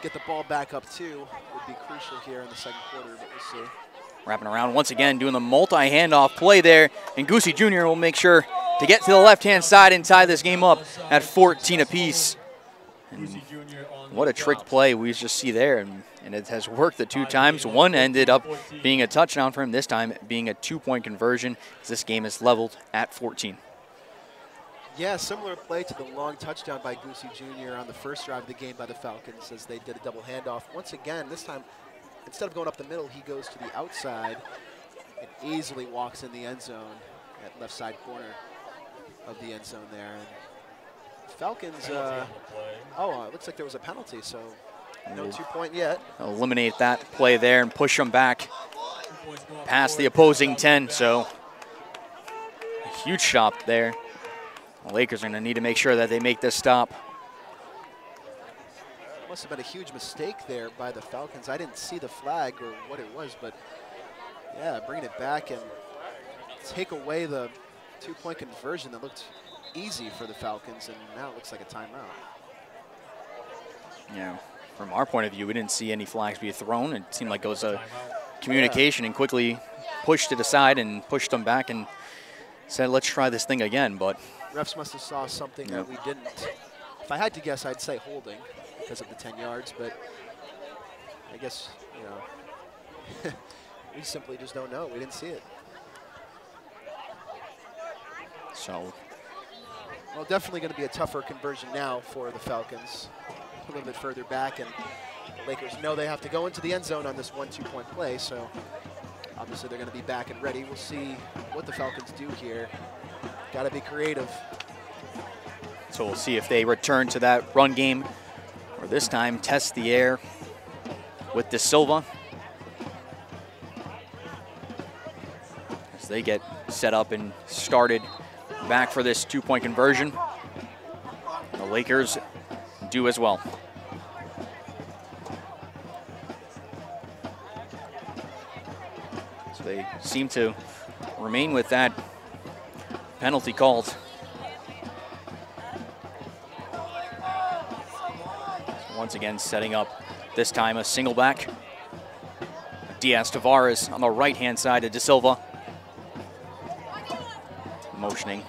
get the ball back up too. Would be crucial here in the second quarter, but we'll see. Wrapping around once again, doing the multi-handoff play there. And Goosey Jr. will make sure to get to the left-hand side and tie this game up at 14 apiece. And what a trick play we just see there. And it has worked the 2 times. One ended up being a touchdown for him, this time being a 2-point conversion, as this game is leveled at 14. Yeah, similar play to the long touchdown by Goosey Jr. on the first drive of the game by the Falcons, as they did a double handoff. Once again, this time, instead of going up the middle, he goes to the outside and easily walks in the end zone at left side corner of the end zone there. And Falcons, it looks like there was a penalty, so no 2-point yet. Eliminate that play there and push them back past the opposing 10. So a huge shot there. The Lakers are going to need to make sure that they make this stop. Must have been a huge mistake there by the Falcons. I didn't see the flag or what it was, but yeah, bring it back and take away the 2-point conversion that looked easy for the Falcons, and now it looks like a timeout. Yeah, from our point of view, we didn't see any flags be thrown. It seemed like it was a communication, and quickly pushed it aside and pushed them back and said, let's try this thing again. But refs must have saw something that we didn't. If I had to guess, I'd say holding because of the 10 yards, but I guess, you know, we simply just don't know. We didn't see it. So, well, definitely going to be a tougher conversion now for the Falcons. A little bit further back, and the Lakers know they have to go into the end zone on this 1-2-point play, so obviously they're going to be back and ready. We'll see what the Falcons do here. Got to be creative. So we'll see if they return to that run game, or this time test the air with De Silva as they get set up and started back for this 2-point conversion. The Lakers do as well. So they seem to remain with that penalty called. Once again, setting up this time a single back. Diaz-Tavares on the right-hand side of De Silva. Motioning.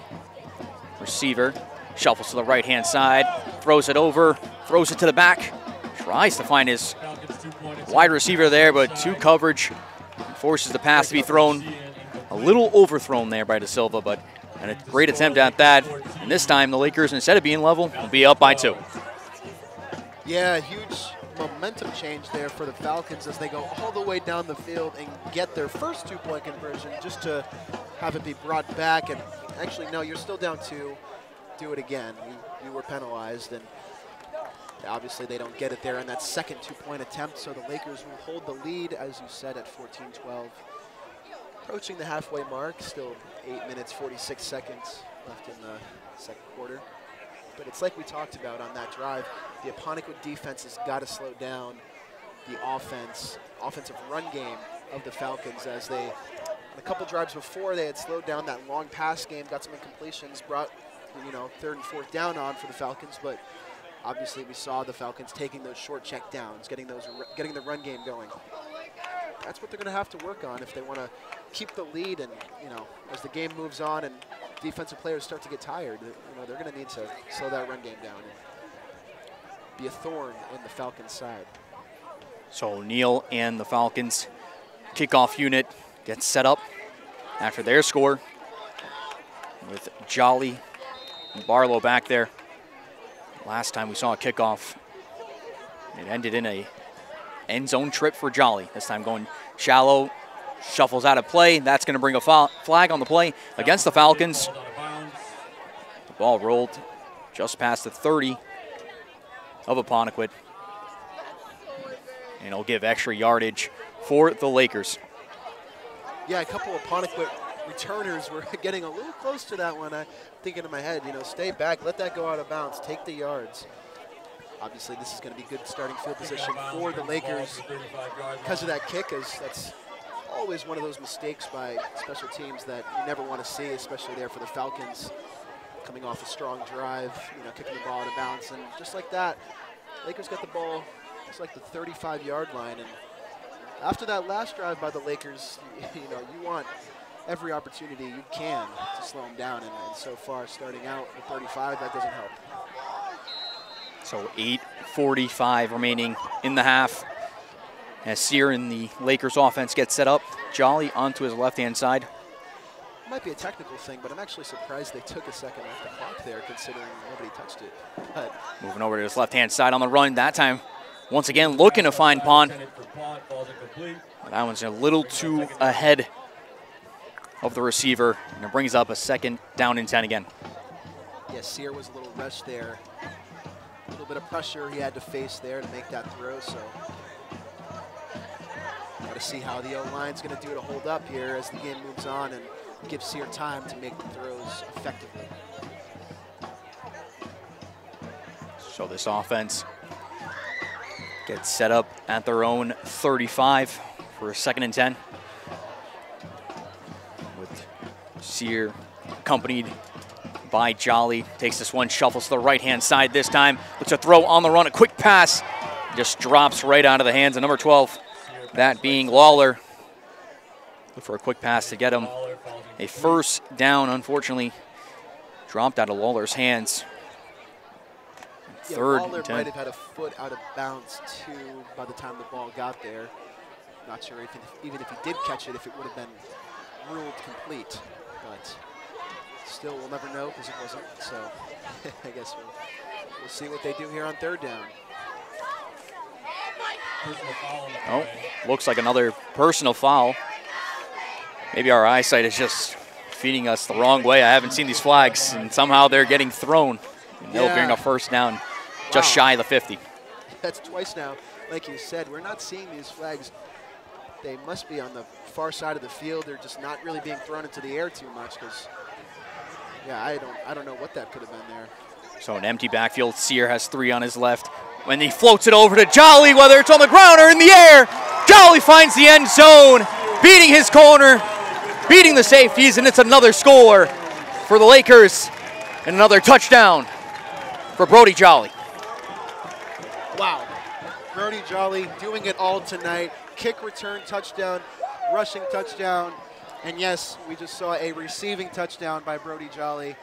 Receiver shuffles to the right-hand side, throws it over, throws it to the back, tries to find his wide receiver there, but 2 coverage forces the pass to be thrown. A little overthrown there by De Silva, but a great attempt at that. And this time, the Lakers, instead of being level, will be up by 2. Yeah, huge momentum change there for the Falcons as they go all the way down the field and get their first 2-point conversion, just to have it be brought back. And actually, no, you're still down 2. Do it again. You were penalized, and obviously they don't get it there in that second 2-point attempt, so the Lakers will hold the lead, as you said, at 14-12. Approaching the halfway mark, still 8 minutes, 46 seconds left in the second quarter. but it's like we talked about on that drive. The Apponequet defense has got to slow down the offensive run game of the Falcons, as they, on a couple drives before, they had slowed down that long pass game, got some incompletions, brought, you know, 3rd and 4th down on for the Falcons, but obviously we saw the Falcons taking those short check downs, getting the run game going. That's what they're going to have to work on if they want to keep the lead, and, you know, as the game moves on and defensive players start to get tired, you know, they're going to need to slow that run game down and be a thorn in the Falcons' side. So O'Neill and the Falcons kickoff unit gets set up after their score with Jolly and Barlow back there. Last time we saw a kickoff, it ended in a end zone trip for Jolly. This time going shallow, shuffles out of play. That's going to bring a flag on the play against the Falcons. The ball rolled just past the 30 of Apponequet. And it'll give extra yardage for the Lakers. Yeah, a couple of Apponequet returners were getting a little close to that one. I'm thinking in my head, you know, stay back, let that go out of bounds, take the yards. Obviously, this is going to be good starting field position for the Lakers because of that kick. That's always one of those mistakes by special teams that you never want to see, especially there for the Falcons, coming off a strong drive, you know, kicking the ball out of bounds. And just like that, Lakers got the ball just like the 35-yard line. And after that last drive by the Lakers, you know, you want every opportunity you can to slow them down. And so far, starting out with 35, that doesn't help. So 8:45 remaining in the half. As Sear in the Lakers offense gets set up, Jolly onto his left-hand side. It might be a technical thing, but I'm actually surprised they took a second off the clock there, considering nobody touched it. But moving over to his left-hand side on the run. That time, once again, looking to find Pond. That one's a little too ahead of the receiver, and it brings up a 2nd down and 10 again. Yeah, Sear was a little rushed there. A little bit of pressure he had to face there to make that throw, so got to see how the O-line's going to do to hold up here as the game moves on and give Sear time to make the throws effectively. So this offense gets set up at their own 35 for a 2nd and 10. With Sear accompanied by Jolly. Takes this one, shuffles to the right-hand side this time. Looks to throw on the run, a quick pass. Just drops right out of the hands of number 12, that being Lawler. Look for a quick pass to get him a 1st down. Unfortunately, dropped out of Lawler's hands. Yeah, 3rd Lawler and 10. might have had a foot out of bounds, too, by the time the ball got there. Not sure if even if he did catch it, if it would have been ruled complete. But still, we'll never know because it wasn't. So I guess we'll see what they do here on 3rd down. Oh, looks like another personal foul. Maybe our eyesight is just feeding us the wrong way. I haven't seen these flags, and somehow they're getting thrown. And they'll bring a 1st down just shy of the 50. That's twice now. Like you said, we're not seeing these flags. They must be on the far side of the field. They're just not really being thrown into the air too much because, yeah, I don't know what that could have been there. So an empty backfield. Sear has 3 on his left. When he floats it over to Jolly, whether it's on the ground or in the air, Jolly finds the end zone, beating his corner, beating the safeties, and it's another score for the Lakers and another touchdown for Brody Jolly. Wow. Brody Jolly doing it all tonight. Kick return touchdown, rushing touchdown, and yes, we just saw a receiving touchdown by Brody Jolly.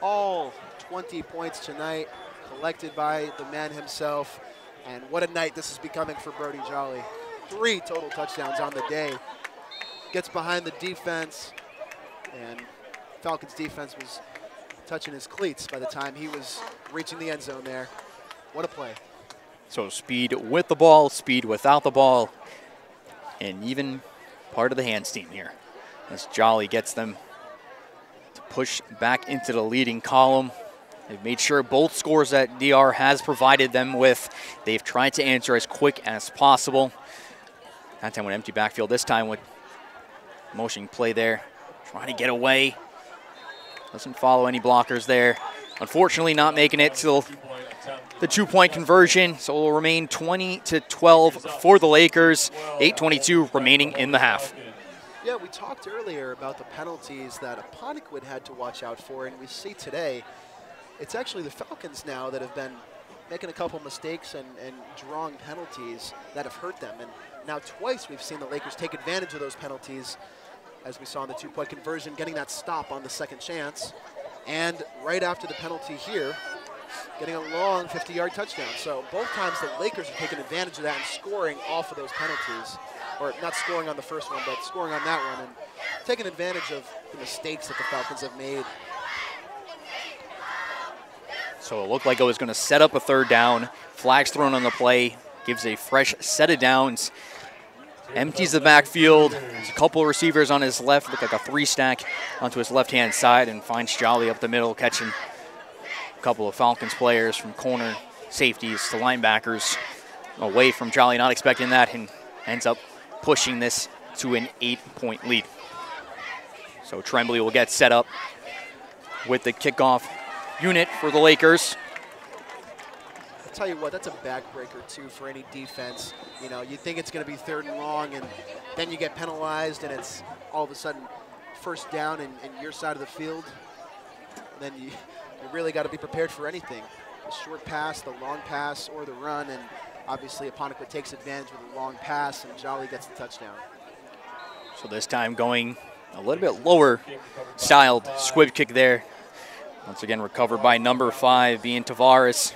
All 20 points tonight, collected by the man himself. And what a night this is becoming for Brody Jolly. 3 total touchdowns on the day. Gets behind the defense, and Falcons defense was touching his cleats by the time he was reaching the end zone there. What a play. So speed with the ball, speed without the ball, and even part of the hands team here. As Jolly gets them to push back into the leading column. They've made sure both scores that DR has provided them with, they've tried to answer as quick as possible. That time with empty backfield, this time with motion play there. Trying to get away. Doesn't follow any blockers there. Unfortunately, not making it till the two-point conversion, so it will remain 20-12 for the Lakers. 8:22 remaining in the half. Yeah, we talked earlier about the penalties that Apponequid had to watch out for, and we see today it's actually the Falcons now that have been making a couple mistakes and drawing penalties that have hurt them. And now twice we've seen the Lakers take advantage of those penalties, as we saw in the two-point conversion, getting that stop on the second chance. And right after the penalty here, getting a long 50-yard touchdown. So both times the Lakers have taken advantage of that and scoring off of those penalties. Or not scoring on the first one, but scoring on that one and taking advantage of the mistakes that the Falcons have made. So it looked like it was going to set up a third down. Flags thrown on the play, gives a fresh set of downs. Empties the backfield. There's a couple of receivers on his left, look like a three-stack onto his left-hand side, and finds Jolly up the middle, catching a couple of Falcons players from corner safeties to linebackers away from Jolly, not expecting that, and ends up pushing this to an 8-point lead. So Tremblay will get set up with the kickoff unit for the Lakers. I'll tell you what, that's a backbreaker too for any defense. You know, you think it's going to be 3rd and long, and then you get penalized, and it's all of a sudden first down in your side of the field. And then you really got to be prepared for anything. The short pass, the long pass, or the run, and obviously Apponequid takes advantage with a long pass, and Jolly gets the touchdown. So this time going a little bit lower styled squib kick there. Once again recovered by number 5, being Tavares.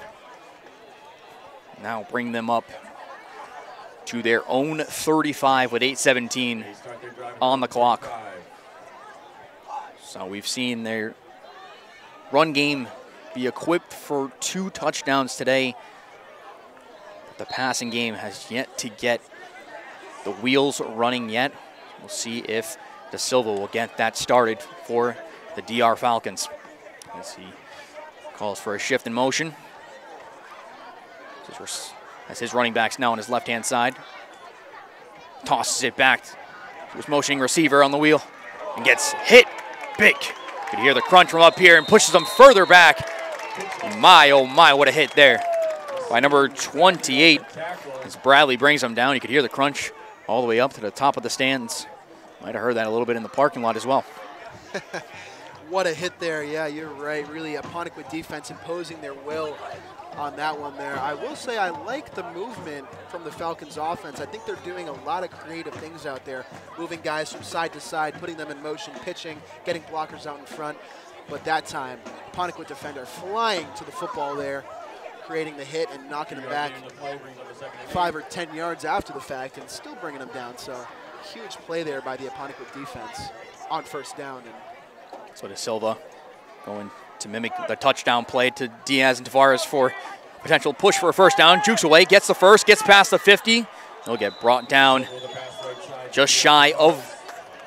Now bring them up to their own 35 with 8:17 on the clock. So we've seen their run game be equipped for 2 touchdowns today. But the passing game has yet to get the wheels running yet. We'll see if De Silva will get that started for the DR Falcons. As he calls for a shift in motion. As his running back's now on his left-hand side. Tosses it back to his motioning receiver on the wheel and gets hit big. You can hear the crunch from up here and pushes them further back. And my, oh my, what a hit there by number 28. As Bradley brings him down, you could hear the crunch all the way up to the top of the stands. Might have heard that a little bit in the parking lot as well. What a hit there. Yeah, you're right. Really, Apponequid defense imposing their will on that one there. I will say I like the movement from the Falcons offense. I think they're doing a lot of creative things out there, moving guys from side to side, putting them in motion, pitching, getting blockers out in front. But that time, Apponequid defender flying to the football there, creating the hit and knocking him back 5 or 10 yards after the fact and still bringing him down. So huge play there by the Apponequid defense on first down. And so De Silva going to mimic the touchdown play to Diaz and Tavares for potential push for a first down. Jukes away, gets the first, gets past the 50. He'll get brought down just shy of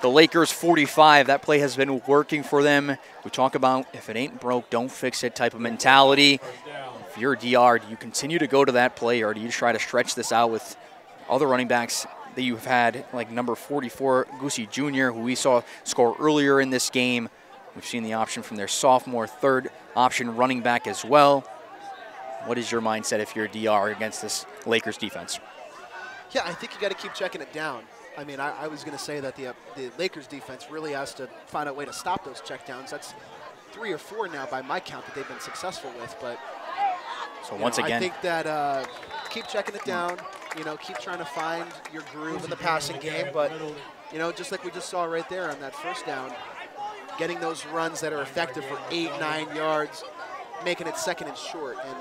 the Lakers 45. That play has been working for them. We talk about if it ain't broke, don't fix it type of mentality. If you're a DR, do you continue to go to that play, or do you try to stretch this out with other running backs that you've had, like number 44, Goosey Jr., who we saw score earlier in this game? We've seen the option from their sophomore 3rd option running back as well. What is your mindset if you're a DR against this Lakers defense? Yeah, I think you got to keep checking it down. I mean, I was going to say that the Lakers defense really has to find a way to stop those checkdowns. That's 3 or 4 now by my count that they've been successful with. But so once again, I think that keep checking it down. You know, keep trying to find your groove in the passing game. But you know, just like we just saw right there on that first down, getting those runs that are effective for 8, 9 yards, making it 2nd and short. And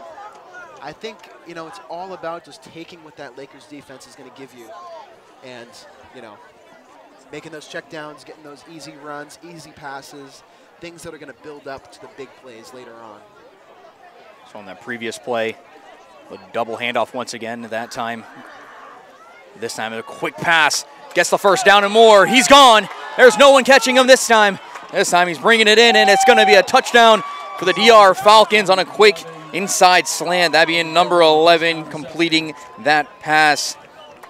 I think, you know, it's all about just taking what that Lakers defense is going to give you and, you know, making those checkdowns, getting those easy runs, easy passes, things that are going to build up to the big plays later on. So on that previous play, a double handoff once again that time. This time a quick pass, gets the first down and more. He's gone. There's no one catching him this time. This time he's bringing it in, and it's going to be a touchdown for the DR Falcons on a quick inside slant. That being number 11 completing that pass.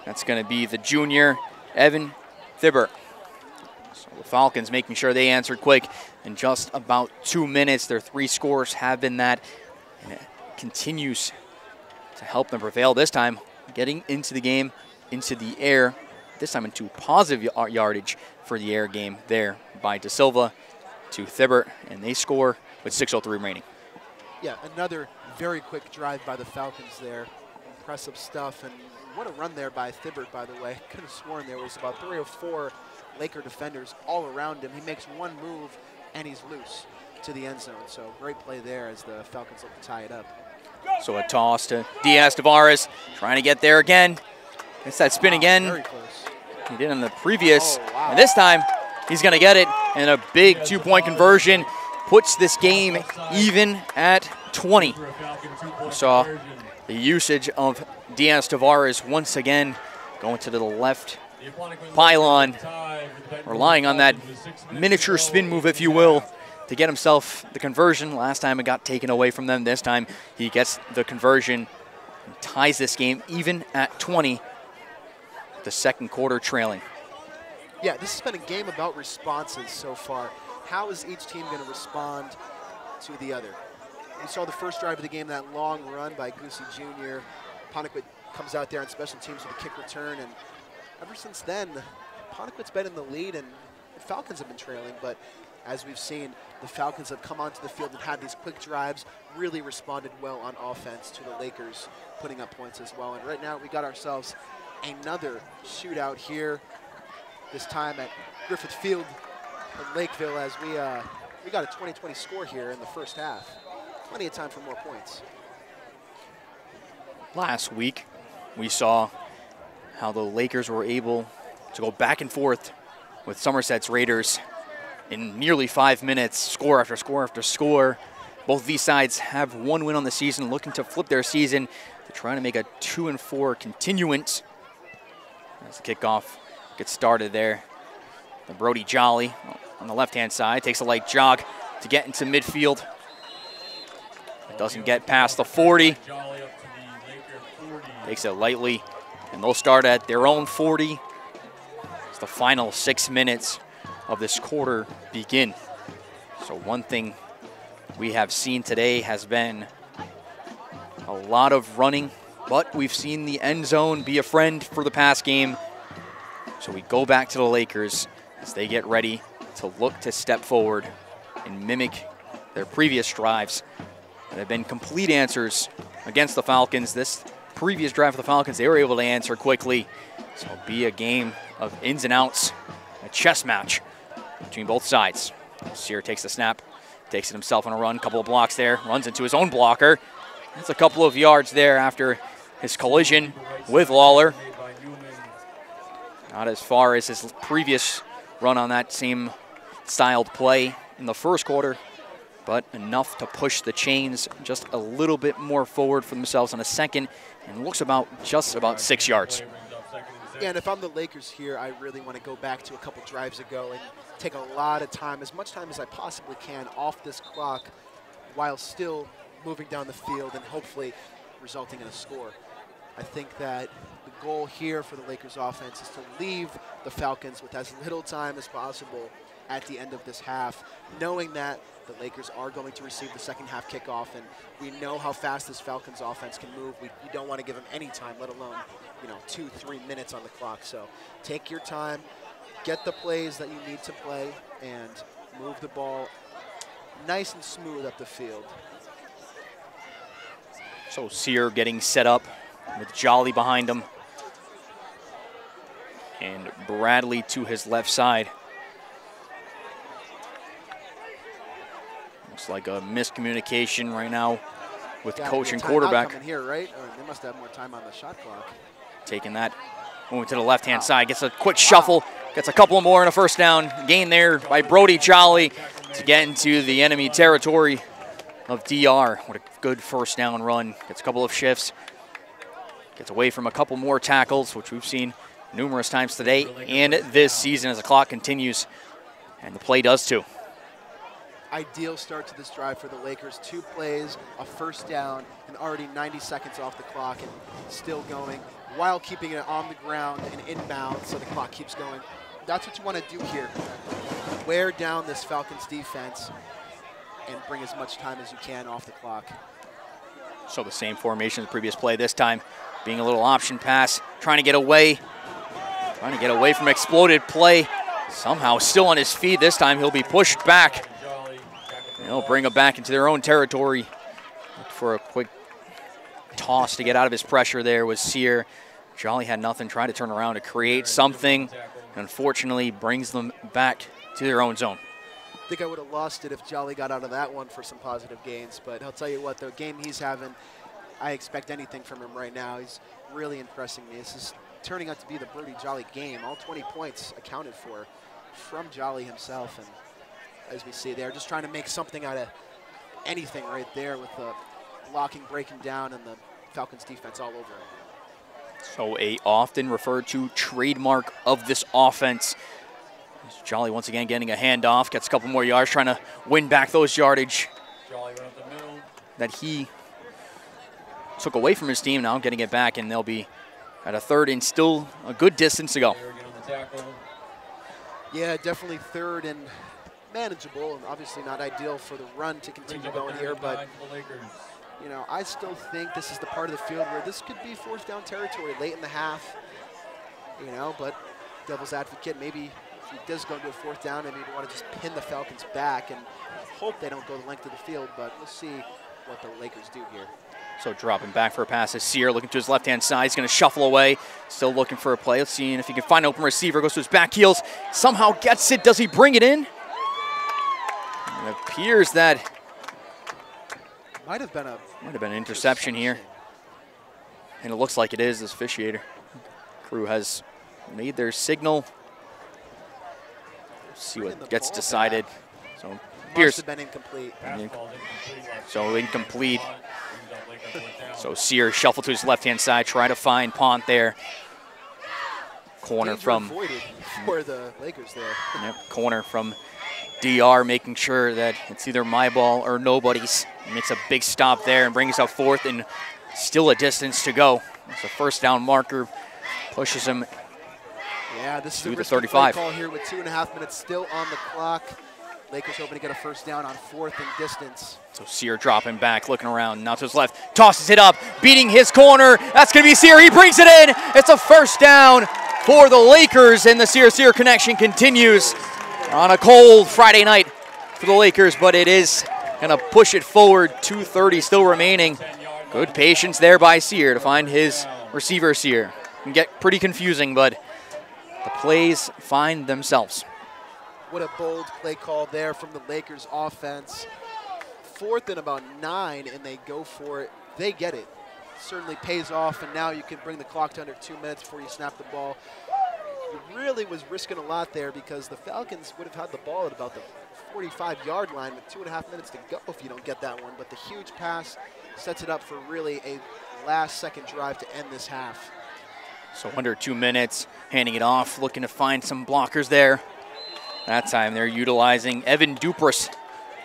That's going to be the junior, Evan Thibber. So The Falcons making sure they answered quick in just about 2 minutes. Their 3 scores have been that, and it continues to help them prevail. This time, getting into the game, into the air, this time into positive yardage for the air game there by De Silva to Thibbert, and they score with 6:03 remaining. Yeah, another very quick drive by the Falcons there. Impressive stuff, and what a run there by Thibbert, by the way. Could have sworn there was about 3 or 4 Laker defenders all around him. He makes one move, and he's loose to the end zone. So great play there as the Falcons look to tie it up. So a toss to Diaz-Tavares, trying to get there again. It's that spin again. Very close. He did in the previous, and this time he's going to get it, and a big 2-point conversion puts this game even at 20. We saw the usage of Diaz-Tavares once again going to the left pylon, relying on that miniature spin move, if you will, to get himself the conversion. Last time it got taken away from them. This time he gets the conversion and ties this game even at 20, the second quarter trailing. Yeah, this has been a game about responses so far. How is each team going to respond to the other? We saw the first drive of the game, that long run by Goosey Jr. Ponequid comes out there on special teams with a kick return, and ever since then, Ponequid's been in the lead, and the Falcons have been trailing, but as we've seen, the Falcons have come onto the field and had these quick drives, really responded well on offense to the Lakers putting up points as well. And right now, we got ourselves another shootout here, this time at Griffith Field in Lakeville, as we got a 20-20 score here in the first half. Plenty of time for more points. Last week, we saw how the Lakers were able to go back and forth with Somerset's Raiders in nearly 5 minutes, score after score after score. Both these sides have one win on the season, looking to flip their season. They're trying to make a 2-4 continuance. As the kickoff gets started there, the Brody Jolly on the left-hand side takes a light jog to get into midfield. It doesn't get past the 40. Takes it lightly, and they'll start at their own 40 as the final 6 minutes of this quarter begin. So one thing we have seen today has been a lot of running, but we've seen the end zone be a friend for the pass game. So we go back to the Lakers as they get ready to look to step forward and mimic their previous drives that have been complete answers against the Falcons. This previous drive for the Falcons, they were able to answer quickly. So it'll be a game of ins and outs, a chess match between both sides. Sear takes the snap, takes it himself on a run, couple of blocks there, runs into his own blocker. That's a couple of yards there after his collision with Lawler. Not as far as his previous run on that same styled play in the first quarter, but enough to push the chains just a little bit more forward for themselves on a second, and looks just about 6 yards. Yeah, and if I'm the Lakers here, I really want to go back to a couple drives ago and take a lot of time, as much time as I possibly can, off this clock while still moving down the field and hopefully resulting in a score. I think that the goal here for the Lakers offense is to leave the Falcons with as little time as possible at the end of this half, knowing that the Lakers are going to receive the second half kickoff, and we know how fast this Falcons offense can move. You don't want to give them any time, let alone 2-3 minutes on the clock. So take your time, get the plays that you need to play, and move the ball nice and smooth up the field. So Sear getting set up with Jolly behind him, and Bradley to his left side. Looks like a miscommunication right now with coach and quarterback. Coming here, right? They must have more time on the shot clock. Taking that, moving to the left-hand side, gets a quick shuffle, gets a couple more and a first down gain there by Brody Jolly to get into the enemy territory of DR. What a good first down run. Gets a couple of shifts, gets away from a couple more tackles, which we've seen numerous times today and this season as the clock continues, and the play does too. Ideal start to this drive for the Lakers. 2 plays, a first down, and already 90 seconds off the clock and still going while keeping it on the ground and inbound, so the clock keeps going. That's what you want to do here. Wear down this Falcons defense and bring as much time as you can off the clock. So the same formation as the previous play this time, being a little option pass, trying to get away from exploded play. Somehow still on his feet this time. He'll be pushed back. They'll bring him back into their own territory. Look for a quick toss to get out of his pressure there was Sear. Jolly had nothing, tried to turn around to create something. Unfortunately, brings them back to their own zone. I think I would have lost it if Jolly got out of that one for some positive gains, but I'll tell you what, the game he's having, I expect anything from him right now. He's really impressing me. This is turning out to be the Brody Jolly game. All 20 points accounted for from Jolly himself, and as we see there, just trying to make something out of anything right there with the blocking, breaking down, and the Falcons defense all over him. So a often referred to trademark of this offense. Jolly once again getting a handoff, gets a couple more yards, trying to win back those yardage that he took away from his team. Now getting it back, and they'll be at a 3rd and still a good distance to go. Yeah, definitely 3rd and manageable, and obviously not ideal for the run to continue going here, but you know, I still think this is the part of the field where this could be 4th down territory late in the half, you know, but devil's advocate, maybe if he does go to a 4th down, maybe you want to just pin the Falcons back and hope they don't go the length of the field, but we'll see what the Lakers do here. So dropping back for a pass is Sear, looking to his left-hand side. He's going to shuffle away, still looking for a play. Let's see if he can find an open receiver. Goes to his back heels, somehow gets it. Does he bring it in? It appears that might have been an interception here. And it looks like it is. This officiator crew has made their signal. Let's see what gets decided. So Pierce have been incomplete. So incomplete. So Sear shuffle to his left-hand side, try to find Pont there. Corner from for the Lakers there. Yep, corner from DR, making sure that it's either my ball or nobody's. He makes a big stop there and brings up 4th and still a distance to go. It's a 1st down marker, pushes him. Yeah, this is the 35 call here with 2.5 minutes still on the clock. Lakers hoping to get a 1st down on 4th and distance. So Sear dropping back, looking around, now to his left, tosses it up, beating his corner. That's going to be Sear. He brings it in. It's a 1st down for the Lakers, and the Sear connection continues on a cold Friday night for the Lakers, but it is going to push it forward. 2:30 still remaining. Good patience there by Sear to find his receiver Sear. Can get pretty confusing, but the plays find themselves. What a bold play call there from the Lakers offense. 4th and about 9, and they go for it. They get it. Certainly pays off, and now you can bring the clock to under 2 minutes before you snap the ball. He really was risking a lot there because the Falcons would have had the ball at about the 45-yard line with 2.5 minutes to go if you don't get that one. But the huge pass sets it up for really a last-second drive to end this half. So under 2 minutes, handing it off, looking to find some blockers there. That time they're utilizing Evan Dupras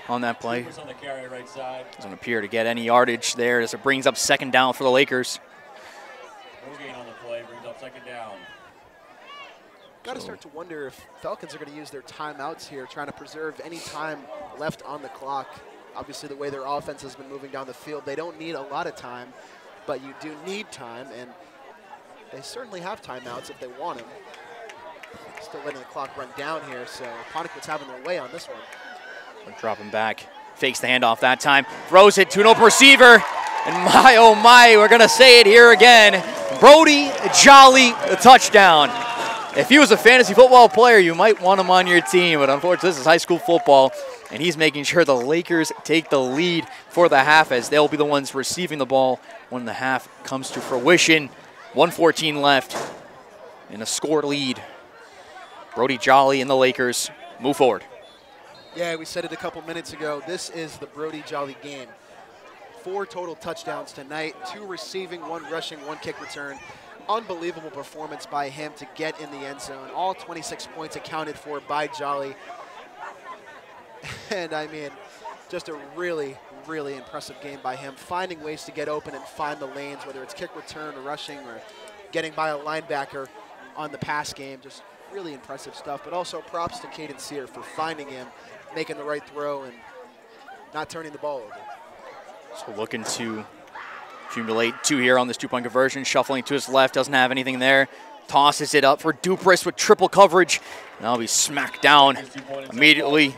on that play. On the carry right side. Doesn't appear to get any yardage there as it brings up 2nd down for the Lakers. No gain on the play, brings up 2nd down. Got to start to wonder if Falcons are going to use their timeouts here, trying to preserve any time left on the clock. Obviously, the way their offense has been moving down the field, they don't need a lot of time, but you do need time, and they certainly have timeouts if they want them. Still letting the clock run down here, so Ponticut's having their way on this one. Dropping back, fakes the handoff that time, throws it to an open receiver, and my, oh my, we're going to say it here again. Brody Jolly, the touchdown. If he was a fantasy football player, you might want him on your team, but unfortunately, this is high school football, and he's making sure the Lakers take the lead for the half as they'll be the ones receiving the ball when the half comes to fruition. 1:14 left in a score lead. Brody Jolly and the Lakers move forward. Yeah, we said it a couple minutes ago. This is the Brody Jolly game. 4 total touchdowns tonight, 2 receiving, 1 rushing, 1 kick return. Unbelievable performance by him to get in the end zone. All 26 points accounted for by Jolly. And I mean, just a really, really impressive game by him, finding ways to get open and find the lanes, whether it's kick return or rushing or getting by a linebacker on the pass game. Just really impressive stuff. But also props to Caden Sear for finding him, making the right throw, and not turning the ball over. So looking to accumulate 2 here on this 2-point conversion. Shuffling to his left, doesn't have anything there. Tosses it up for Dupress with triple coverage. And that'll be smacked down immediately.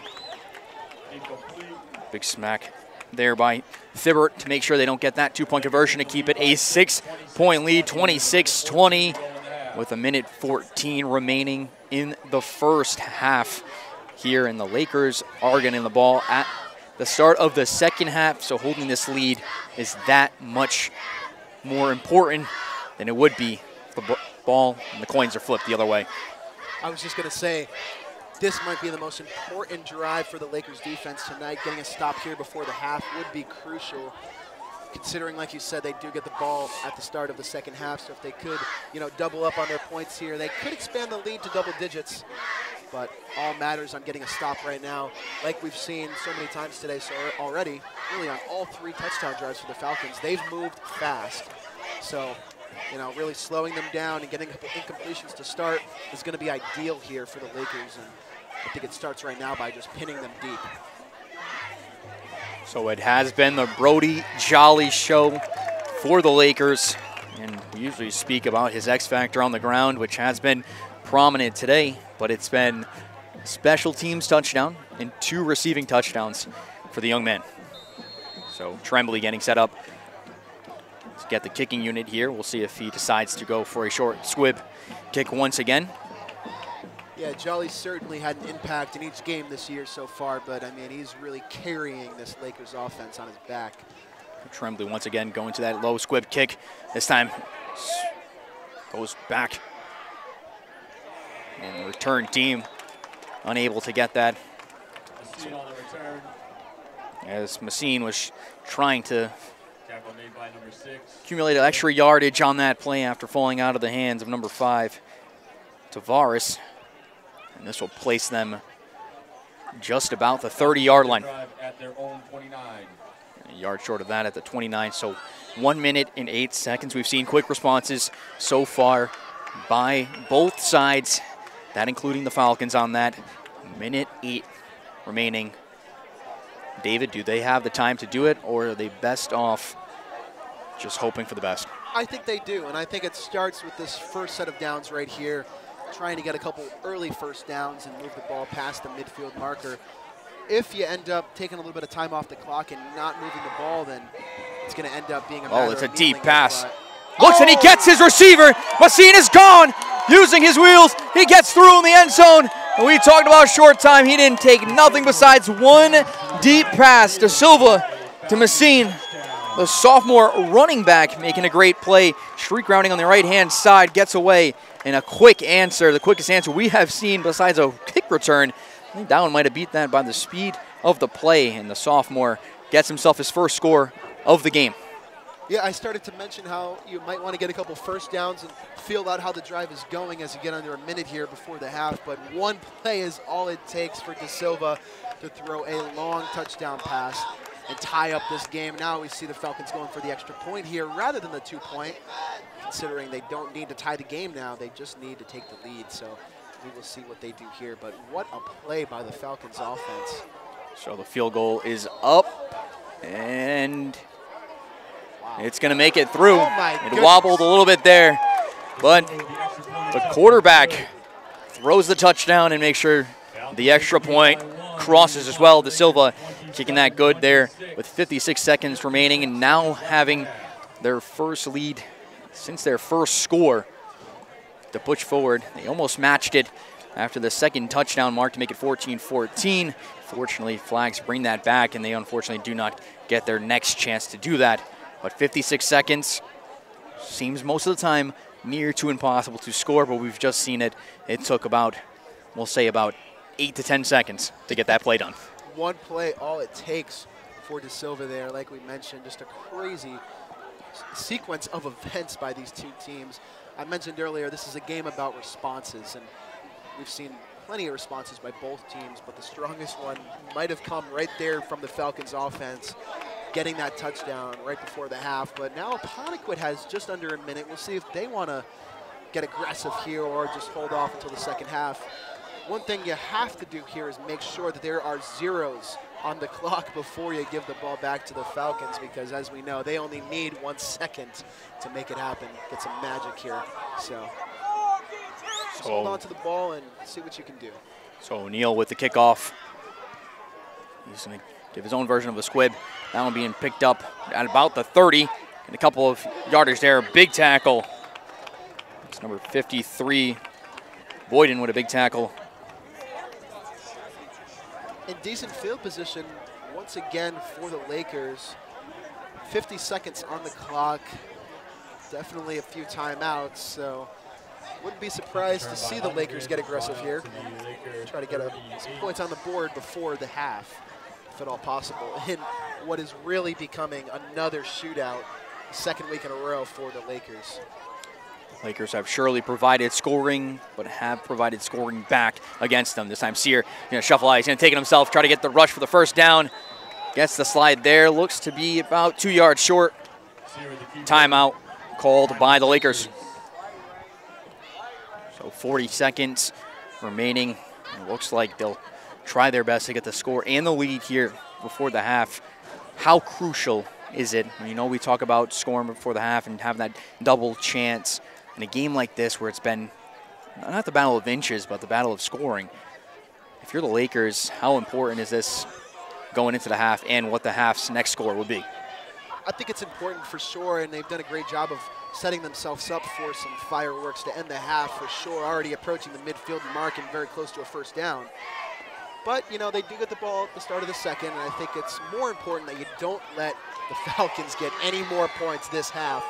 Big smack there by Thibbert to make sure they don't get that 2-point conversion to keep it a 6-point lead, 26-20, with 1:14 remaining in the first half here. And the Lakers are getting the ball at the start of the second half, so holding this lead is that much more important than it would be if the ball and the coins are flipped the other way. I was just going to say, this might be the most important drive for the Lakers defense tonight. Getting a stop here before the half would be crucial, considering, like you said, they do get the ball at the start of the second half. So if they could, double up on their points here, they could expand the lead to double digits. But all matters on getting a stop right now, like we've seen so many times today already, really on all 3 touchdown drives for the Falcons. They've moved fast. So, really slowing them down and getting incompletions to start is going to be ideal here for the Lakers. And I think it starts right now by just pinning them deep. So it has been the Brody Jolly show for the Lakers. And we usually speak about his X factor on the ground, which has been prominent today, but it's been special teams touchdown and 2 receiving touchdowns for the young man. So Tremblay getting set up to get the kicking unit here. We'll see if he decides to go for a short squib kick once again. Yeah, Jolly certainly had an impact in each game this year so far, but I mean, he's really carrying this Lakers offense on his back. Tremblay once again going to that low squib kick. This time goes back. And the return team unable to get that. Messine on the return. As Messine was trying to Tackle made by number 6. accumulate extra yardage on that play after falling out of the hands of number 5, Tavares. And this will place them just about the 30-yard line. At their own 29. A yard short of that at the 29. So 1 minute and 8 seconds. We've seen quick responses so far by both sides, that including the Falcons on that. 1:08 remaining. David, do they have the time to do it, or are they best off just hoping for the best? I think they do, and I think it starts with this first set of downs right here, trying to get a couple early first downs and move the ball past the midfield marker. If you end up taking a little bit of time off the clock and not moving the ball, then it's going to end up being a matter Oh, it's a of deep kneeling pass. it, Looks and he gets his receiver. Messine is gone. Using his wheels, he gets through in the end zone. And we talked about short time. He didn't take nothing besides 1 deep pass to Silva to Messine. The sophomore running back making a great play. Streak rounding on the right-hand side, gets away. And a quick answer, the quickest answer we have seen besides a kick return. I think that one might have beat that by the speed of the play. And the sophomore gets himself his first score of the game. Yeah, I started to mention how you might want to get a couple first downs and feel out how the drive is going as you get under a minute here before the half. But one play is all it takes for De Silva to throw a long touchdown pass and tie up this game. Now we see the Falcons going for the extra point here rather than the 2-point, considering they don't need to tie the game now. They just need to take the lead. So we will see what they do here. But what a play by the Falcons offense. So the field goal is up, and it's going to make it through. It wobbled a little bit there, but the quarterback throws the touchdown and makes sure the extra point crosses as well. De Silva kicking that good there with 56 seconds remaining, and now having their first lead since their first score to push forward. They almost matched it after the second touchdown mark to make it 14-14. Fortunately, flags bring that back, and they unfortunately do not get their next chance to do that. But 56 seconds seems most of the time near to impossible to score, but we've just seen it. It took about, we'll say about 8 to 10 seconds to get that play done. One play, all it takes for De Silva there. Like we mentioned, just a crazy sequence of events by these two teams. I mentioned earlier, this is a game about responses, and we've seen plenty of responses by both teams, but the strongest one might have come right there from the Falcons offense, getting that touchdown right before the half. But now Apponequet has just under a minute. We'll see if they want to get aggressive here or just hold off until the second half. One thing you have to do here is make sure that there are zeros on the clock before you give the ball back to the Falcons, because as we know, they only need 1 second to make it happen, get some magic here. So just hold on to the ball and see what you can do. So O'Neal with the kickoff. He's going to give his own version of a squib. That one being picked up at about the 30. And a couple of yardage there. Big tackle. It's number 53. Boyden with a big tackle. In decent field position, once again, for the Lakers. 50 seconds on the clock. Definitely a few timeouts, so wouldn't be surprised to see the Lakers get aggressive here. Try to get some points on the board before the half, if at all possible, in what is really becoming another shootout, second week in a row for the Lakers. Lakers have surely provided scoring, but have provided scoring back against them. This time Sear going to shuffle out. He's going to take it himself, try to get the rush for the first down. Gets the slide there. Looks to be about 2 yards short. Timeout called by the Lakers. So 40 seconds remaining. It looks like they'll try their best to get the score and the lead here before the half. How crucial is it? You know, we talk about scoring before the half and having that double chance. In a game like this where it's been not the battle of inches, but the battle of scoring, if you're the Lakers, how important is this going into the half and what the half's next score will be? I think it's important for sure, and they've done a great job of setting themselves up for some fireworks to end the half for sure, already approaching the midfield mark and very close to a first down. But, you know, they do get the ball at the start of the second, and I think it's more important that you don't let the Falcons get any more points this half.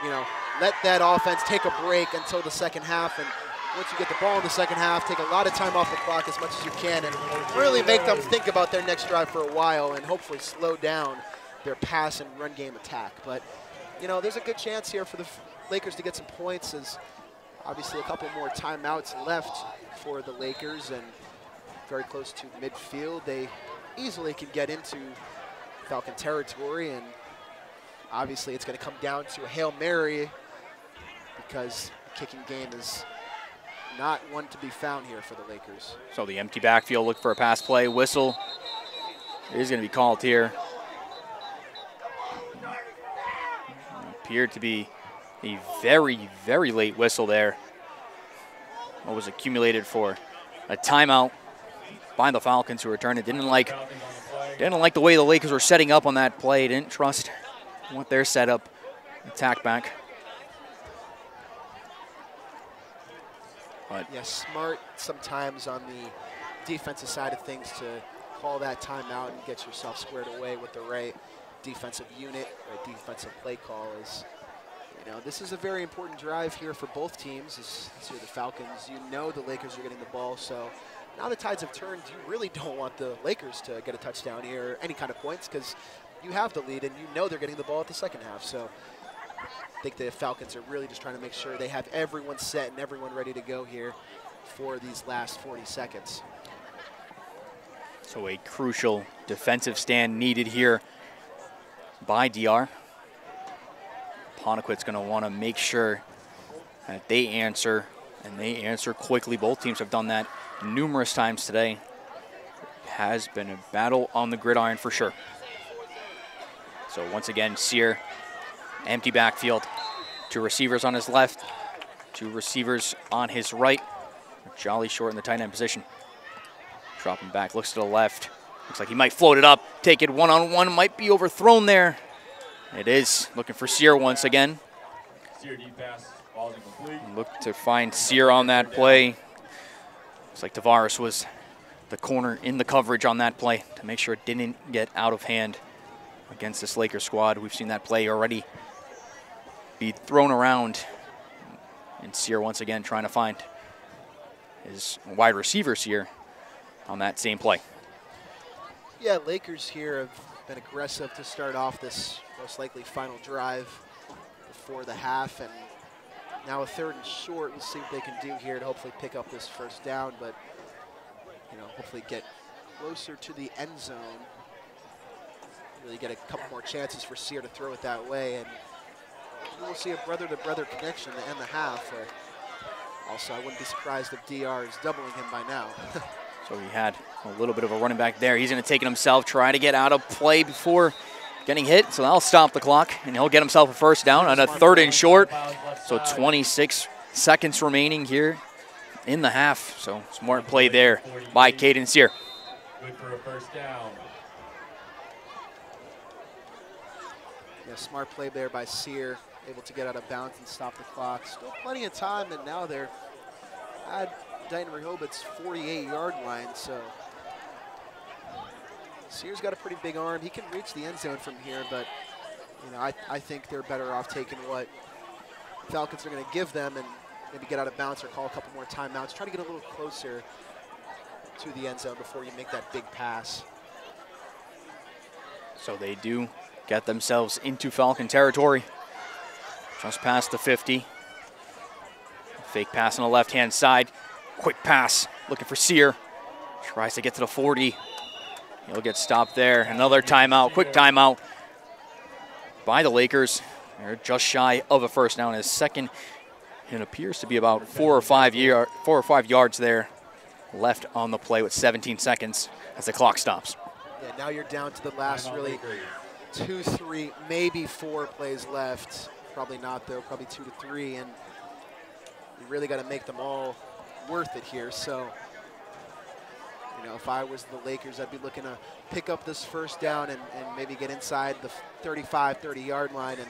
You know, let that offense take a break until the second half, and once you get the ball in the second half, take a lot of time off the clock as much as you can and really make them think about their next drive for a while and hopefully slow down their pass and run game attack. But, you know, there's a good chance here for the Lakers to get some points, as obviously a couple more timeouts left for the Lakers and very close to midfield. They easily can get into Falcon territory, and obviously it's going to come down to a Hail Mary because the kicking game is not one to be found here for the Lakers. So the empty backfield, look for a pass play. Whistle is going to be called here. Appeared to be a very, very late whistle there. What was accumulated for a timeout by the Falcons, who returned it. Didn't like the way the Lakers were setting up on that play. Didn't trust what their setup, attack back. But yeah, smart sometimes on the defensive side of things to call that timeout and get yourself squared away with the right defensive unit, right defensive play call. Is, you know, this is a very important drive here for both teams. This here the Falcons, you know the Lakers are getting the ball, so now the tides have turned. You really don't want the Lakers to get a touchdown here, or any kind of points, because you have the lead and you know they're getting the ball at the second half. So I think the Falcons are really just trying to make sure they have everyone set and everyone ready to go here for these last 40 seconds. So a crucial defensive stand needed here by DR. Ponequid's going to want to make sure that they answer, and they answer quickly. Both teams have done that numerous times today. It has been a battle on the gridiron for sure. So once again, Sear, empty backfield. Two receivers on his left, two receivers on his right. Jolly short in the tight end position. Dropping back, looks to the left. Looks like he might float it up, take it one-on-one, might be overthrown there. It is, looking for Sear once again. Sear deep pass, ball incomplete. Look to find Sear on that play. Looks like Tavares was the corner in the coverage on that play to make sure it didn't get out of hand against this Lakers squad. We've seen that play already be thrown around. And Sear once again trying to find his wide receivers here on that same play. Yeah, Lakers here have been aggressive to start off this most likely final drive before the half, and now a 3rd and short. We'll see what they can do here to hopefully pick up this first down, but you know, hopefully get closer to the end zone. Really get a couple more chances for Sear to throw it that way, and we'll see a brother-to-brother connection to end the half, where Also, I wouldn't be surprised if DR is doubling him by now. So he had a little bit of a running back there. He's going to take it himself, try to get out of play before getting hit. So that'll stop the clock, and he'll get himself a first down on a 3rd and short. So 26 seconds remaining here in the half. So smart play there by Caden Sear. Good for a first down. Yeah, smart play there by Sear, able to get out of bounds and stop the clock. Still plenty of time, and now they're at Dighton-Rehoboth's 48-yard line, so Sear's got a pretty big arm. He can reach the end zone from here, but you know, I think they're better off taking what Falcons are going to give them and maybe get out of bounds or call a couple more timeouts. Try to get a little closer to the end zone before you make that big pass. So they do get themselves into Falcon territory. Just past the 50. Fake pass on the left-hand side. Quick pass, looking for Sear. Tries to get to the 40. He'll get stopped there. Another timeout, quick timeout by the Lakers. They're just shy of a first down. His second, it appears to be about 4 or 5 yards there left on the play with 17 seconds as the clock stops. Yeah, now you're down to the last really 2, 3, maybe 4 plays left. Probably not though, probably 2 to 3, and you really got to make them all worth it here. So, you know, if I was the Lakers, I'd be looking to pick up this first down and maybe get inside the 35, 30-yard line and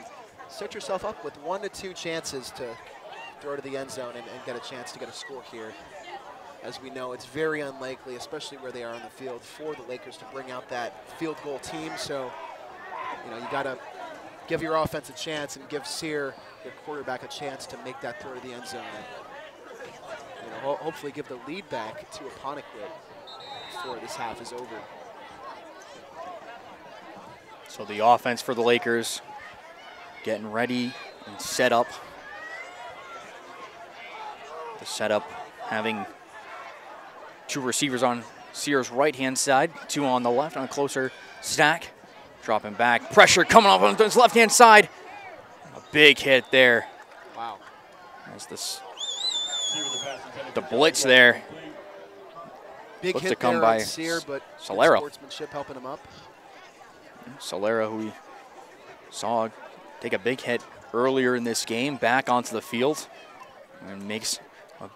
set yourself up with 1 to 2 chances to throw to the end zone and get a chance to get a score here. As we know, it's very unlikely, especially where they are on the field, for the Lakers to bring out that field goal team. So, you know, you got to give your offense a chance and give Sear, your quarterback, a chance to make that throw to the end zone. And, you know, hopefully give the lead back to Apponequet before this half is over. So the offense for the Lakers getting ready and set up. The setup having 2 receivers on Sear's right-hand side, 2 on the left on a closer stack. Dropping back, pressure coming off on his left-hand side. A big hit there. Wow. There's this, the blitz there. Big Looks hit to come there by on Sear, but Solero. Sportsmanship helping him up. Solero, who we saw take a big hit earlier in this game, back onto the field and makes a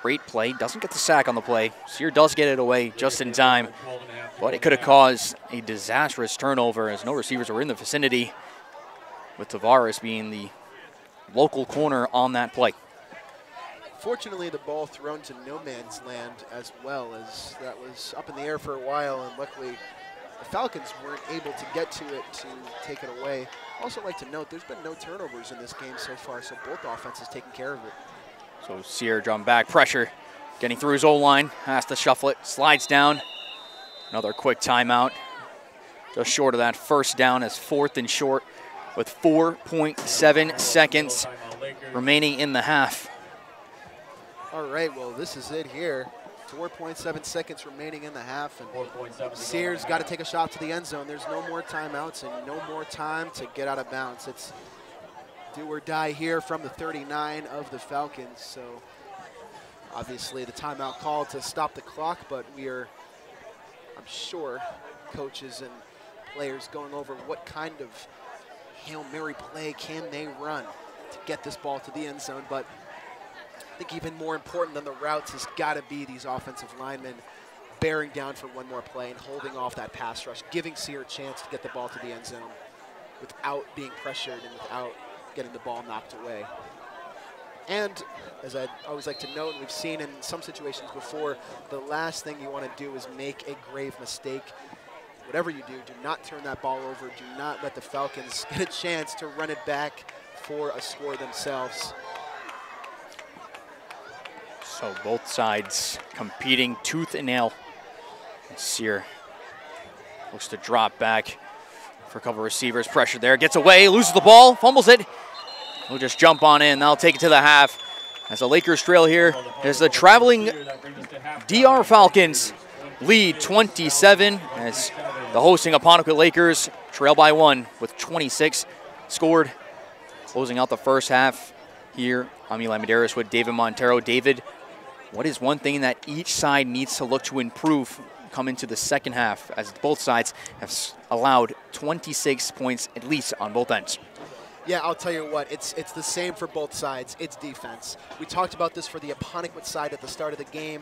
great play. Doesn't get the sack on the play. Sear does get it away just in time, but it could have caused a disastrous turnover as no receivers were in the vicinity, with Tavares being the local corner on that play. Fortunately, the ball thrown to no man's land as well, as that was up in the air for a while, and luckily the Falcons weren't able to get to it to take it away. Also like to note, there's been no turnovers in this game so far, so both offenses taking care of it. So Sear dropping back, pressure, getting through his O-line, has to shuffle it, slides down. Another quick timeout, just short of that first down as 4th and short with 4.7 seconds remaining in the half. All right, well, this is it here. 4.7 seconds remaining in the half, and Sear's got to take a shot to the end zone. There's no more timeouts and no more time to get out of bounds. It's do or die here from the 39 of the Falcons. So obviously the timeout called to stop the clock, but we are, I'm sure, coaches and players going over what kind of Hail Mary play can they run to get this ball to the end zone. But I think even more important than the routes has got to be these offensive linemen bearing down for one more play and holding off that pass rush, giving Sear a chance to get the ball to the end zone without being pressured and without getting the ball knocked away. And as I always like to note, and we've seen in some situations before, the last thing you want to do is make a grave mistake. Whatever you do not turn that ball over. Do not let the Falcons get a chance to run it back for a score themselves. So both sides competing tooth and nail. Sear looks to drop back for a couple of receivers. Pressure there, gets away, loses the ball, fumbles it. We'll just jump on in. They'll take it to the half. As the Lakers trail here, as the traveling DR Falcons lead 27 as the hosting Apponequet Lakers trail by 1 with 26 scored. Closing out the first half here I'm Eli Medeiros with David Montero. David, what is one thing that each side needs to look to improve come into the second half, as both sides have allowed 26 points at least on both ends? Yeah, I'll tell you what, it's the same for both sides. It's defense. We talked about this for the Apponequet side at the start of the game.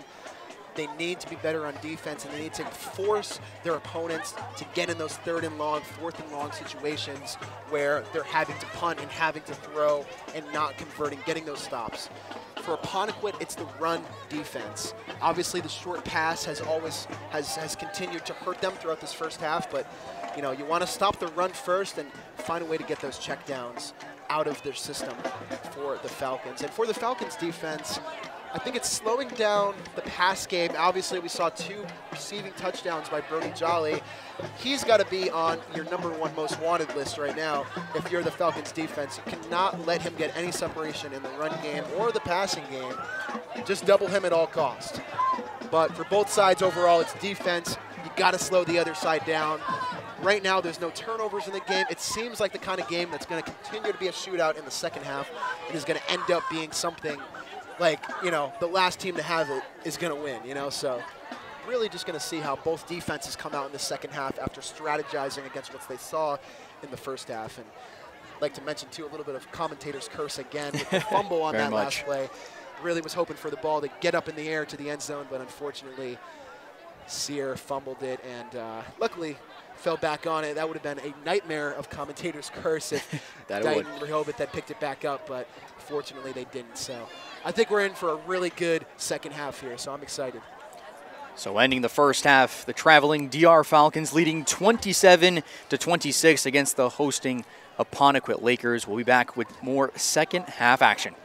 They need to be better on defense, and they need to force their opponents to get in those 3rd and long, 4th and long situations where they're having to punt and having to throw and not converting, getting those stops. For Apponequet, it's the run defense. Obviously, the short pass has continued to hurt them throughout this first half, but you know, you want to stop the run first and find a way to get those checkdowns out of their system for the Falcons. And for the Falcons defense, I think it's slowing down the pass game. Obviously, we saw 2 receiving touchdowns by Brody Jolly. He's got to be on your #1 most wanted list right now if you're the Falcons defense. You cannot let him get any separation in the run game or the passing game. Just double him at all costs. But for both sides overall, it's defense. You got to slow the other side down. Right now, there's no turnovers in the game. It seems like the kind of game that's going to continue to be a shootout in the second half. It is going to end up being something like, you know, the last team to have it is going to win, you know. So really just going to see how both defenses come out in the second half after strategizing against what they saw in the first half. And I'd like to mention, too, a little bit of commentator's curse again with the fumble on that last play. Really was hoping for the ball to get up in the air to the end zone, but unfortunately, Sear fumbled it and luckily fell back on it. That would have been a nightmare of commentator's curse if Dighton-Rehoboth had picked it back up, but fortunately they didn't. So I think we're in for a really good second half here, so I'm excited. So ending the first half, the traveling DR Falcons leading 27-26 against the hosting Apponequet Lakers. We'll be back with more second half action.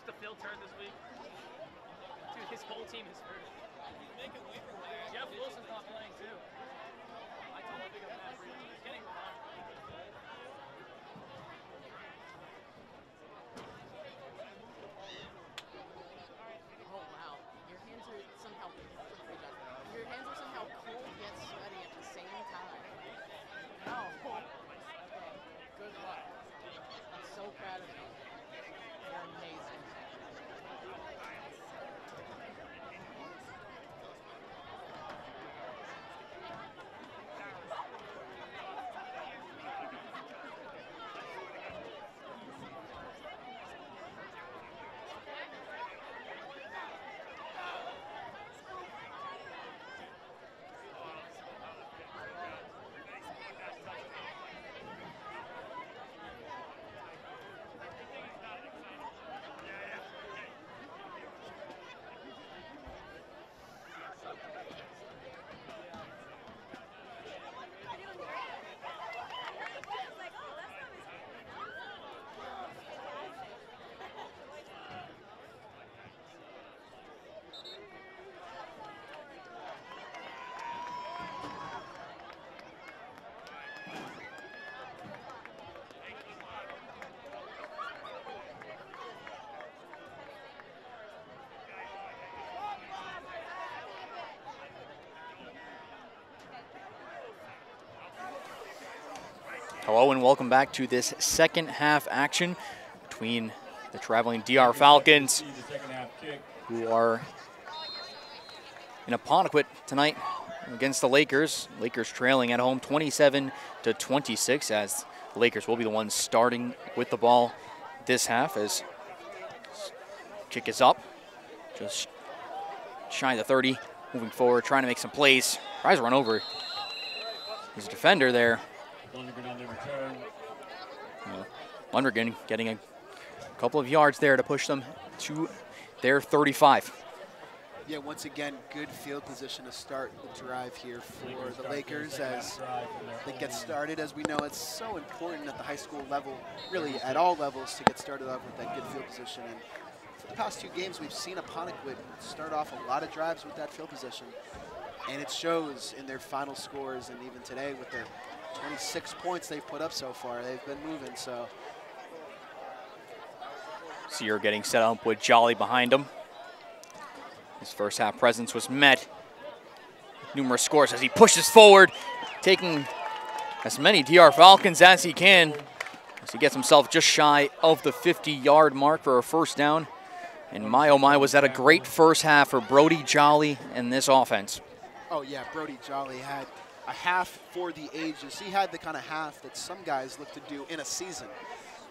the field turd this week? Dude, his whole team is hurt. Jeff Wilson's not playing too. I told him to pick up Matt Breeden. He's getting behind. Oh wow, your hands are somehow cold yet sweaty at the same time. Oh, okay. Good luck. I'm so proud of you. You're amazing. Hello and welcome back to this second half action between the traveling DR Falcons, who are in Apponequet tonight against the Lakers. Lakers trailing at home 27-26, as the Lakers will be the ones starting with the ball this half, as kick is up, just shy of the 30, moving forward, trying to make some plays. Tries to run over his defender there. Lundergan getting a couple of yards there to push them to their 35. Yeah, once again, good field position to start the drive here for the Lakers as they get started. As we know, it's so important at the high school level, really at all levels, to get started off with that good field position. And for the past two games, we've seen Apponequet start off a lot of drives with that field position. And it shows in their final scores, and even today with the 26 points they've put up so far. They've been moving, so. Sear getting set up with Jolly behind him. His first half presence was met with numerous scores as he pushes forward, taking as many DR Falcons as he can, as he gets himself just shy of the 50-yard mark for a first down. And my, oh my, was that a great first half for Brody Jolly and this offense. Oh yeah, Brody Jolly had a half for the ages. He had the kind of half that some guys look to do in a season.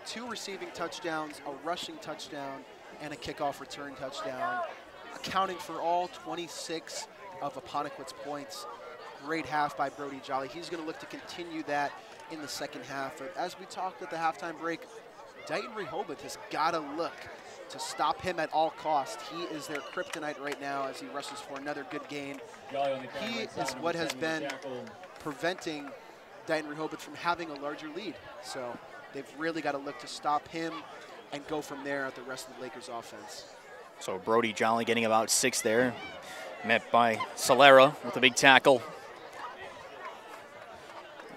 2 receiving touchdowns, a rushing touchdown, and a kickoff return touchdown, accounting for all 26 of Apponequet's points. Great half by Brody Jolly. He's going to look to continue that in the second half. But as we talked at the halftime break, Dighton-Rehoboth has got to look to stop him at all costs. He is their kryptonite right now as he rushes for another good gain. He is what has been preventing Dighton-Rehoboth from having a larger lead. So they've really got to look to stop him and go from there at the rest of the Lakers offense. So Brody Jolly getting about 6 there, met by Solera with a big tackle.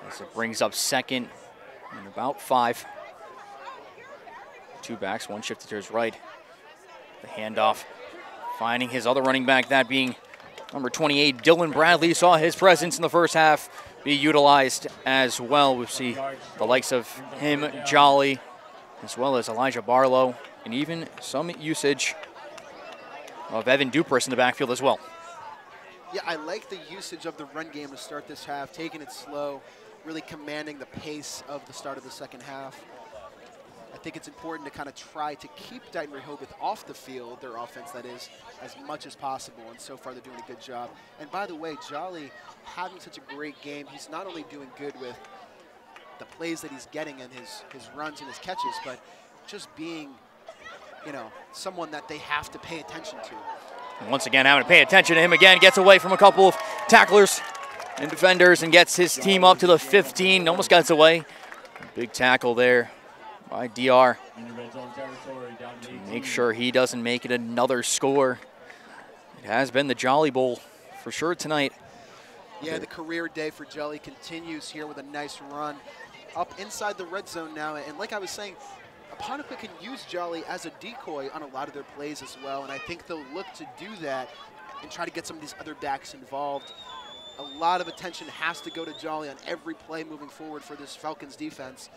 As it brings up second and about 5. 2 backs, one shifted to his right. The handoff, finding his other running back, that being number 28, Dylan Bradley. Saw his presence in the first half be utilized as well. We see the likes of him, Jolly, as well as Elijah Barlow, and even some usage of Evan Dupress in the backfield as well. Yeah, I like the usage of the run game to start this half, taking it slow, really commanding the pace of the start of the second half. I think it's important to kind of try to keep Dighton-Rehoboth off the field, their offense that is, as much as possible, and so far they're doing a good job. And by the way, Jolly having such a great game, he's not only doing good with the plays that he's getting and his runs and his catches, but just being, you know, someone that they have to pay attention to. And once again, having to pay attention to him again, gets away from a couple of tacklers and defenders and gets his team up to the 15, almost gets away. Big tackle there by DR In the red zone territory, down to to 18. make sure he doesn't make it another score. It has been the Jolly Bowl for sure tonight. Yeah, the career day for Jolly continues here with a nice run up inside the red zone now. And like I was saying, Apponequet can use Jolly as a decoy on a lot of their plays as well. And I think they'll look to do that and try to get some of these other backs involved. A lot of attention has to go to Jolly on every play moving forward for this Falcons defense.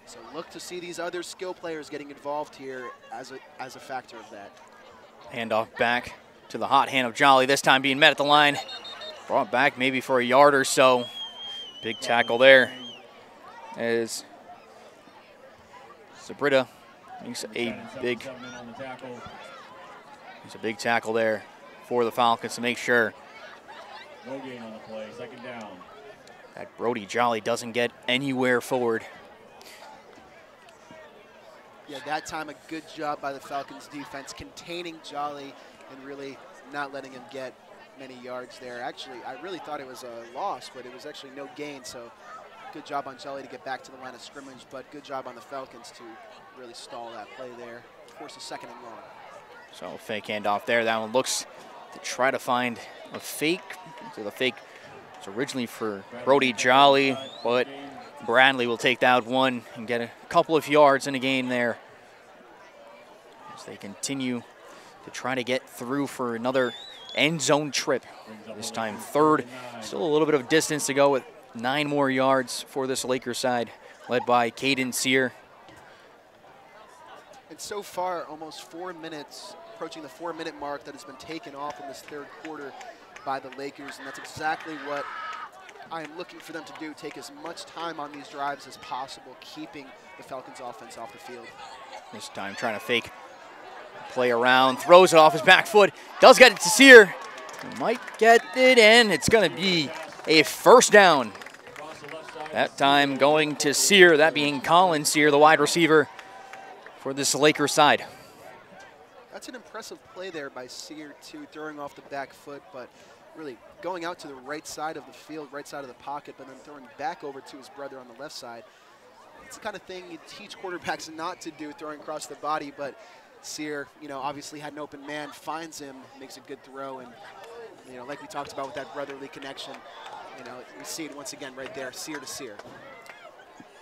So look to see these other skill players getting involved here as a factor of that. Handoff back to the hot hand of Jolly, this time being met at the line. Brought back maybe for a yard or so. Big tackle there as Zabrita makes a big tackle there for the Falcons to make sure No gain on the play, second down. that Brody Jolly doesn't get anywhere forward. Yeah, that time a good job by the Falcons defense containing Jolly and really not letting him get many yards there. Actually, I really thought it was a loss, but it was actually no gain, so good job on Jolly to get back to the line of scrimmage, but good job on the Falcons to really stall that play there. Force a second and long. So fake handoff there. That one looks to try to find a fake. So the fake was originally for Brody Jolly, but Bradley will take that one and get a couple of yards in a gain there as they continue to try to get through for another end zone trip. This time third, still a little bit of distance to go with 9 more yards for this Lakers side, led by Caden Sear. And so far, almost 4 minutes, approaching the 4-minute mark that has been taken off in this third quarter by the Lakers, and that's exactly what I am looking for them to do, take as much time on these drives as possible, keeping the Falcons offense off the field. This time trying to fake play around, throws it off his back foot, does get it to Sear. Might get it in. It's going to be a first down. That time going to Sear, that being Colin Sear, the wide receiver for this Lakers side. That's an impressive play there by Sear, too, throwing off the back foot, but really going out to the right side of the field, right side of the pocket, but then throwing back over to his brother on the left side. It's the kind of thing you teach quarterbacks not to do, throwing across the body, but Sear, you know, obviously had an open man, finds him, makes a good throw, and, you know, like we talked about with that brotherly connection, you know, we see it once again right there, Sear to Sear.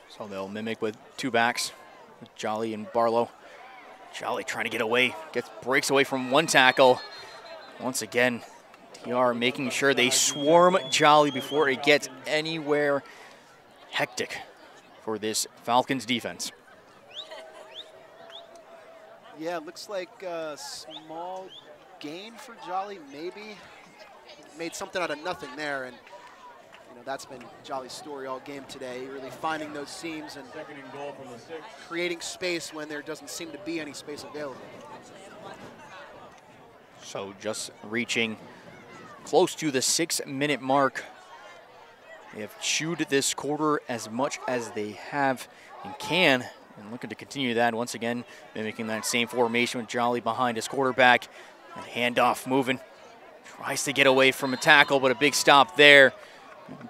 So they'll mimic with 2 backs, with Jolly and Barlow. Jolly trying to get away, breaks away from 1 tackle. Once again, TR making sure they swarm Jolly before it gets anywhere hectic for this Falcons defense. Yeah, looks like a small gain for Jolly, maybe. Made something out of nothing there, and you know that's been Jolly's story all game today, really finding those seams and Second and goal from the 6. creating space when there doesn't seem to be any space available. So just reaching close to the 6-minute mark. They have chewed this quarter as much as they have and can, and looking to continue that once again, mimicking that same formation with Jolly behind his quarterback. And handoff moving, tries to get away from a tackle, but a big stop there,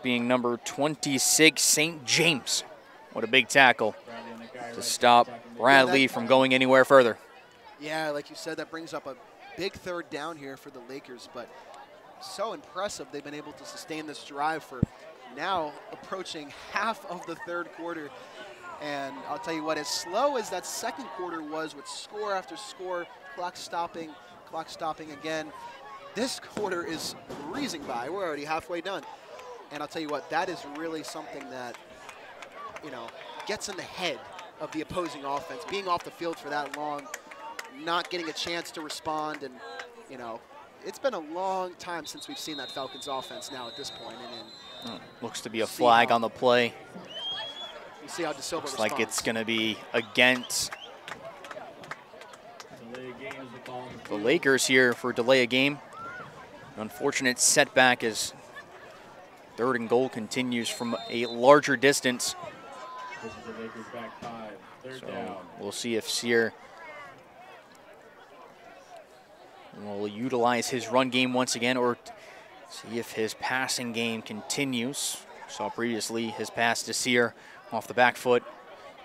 being number 26, St. James. What a big tackle to stop Bradley from going anywhere further. Yeah, like you said, that brings up a big third down here for the Lakers, but so impressive they've been able to sustain this drive for now approaching half of the third quarter. And I'll tell you what, as slow as that second quarter was with score after score, clock stopping again, this quarter is breezing by. We're already halfway done. And I'll tell you what, that is really something that, you know, gets in the head of the opposing offense. Being off the field for that long, not getting a chance to respond, and, you know, it's been a long time since we've seen that Falcons offense now at this point. And looks to be a flag on the play. You see how De Silva Looks responds. like it's going to be against the Lakers here for delay a game. An unfortunate setback as 3rd and goal continues from a larger distance. This is the Lakers back 5. Third down. We'll see if Sear will utilize his run game once again, or see if his passing game continues. Saw previously his pass to Sear off the back foot.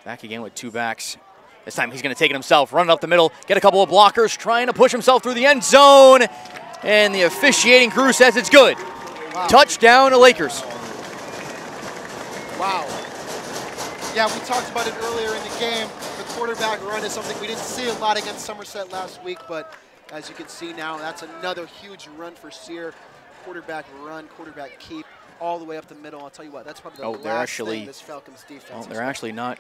Back again with 2 backs. This time he's going to take it himself, run it up the middle, get a couple of blockers, trying to push himself through the end zone. And the officiating crew says it's good. Wow. Touchdown to Lakers. Wow. Yeah, we talked about it earlier in the game. The quarterback run is something we didn't see a lot against Somerset last week, but as you can see now, that's another huge run for Sear. Quarterback run, quarterback keep, all the way up the middle. I'll tell you what, that's probably the last thing this Falcons defense. Oh, they're actually not.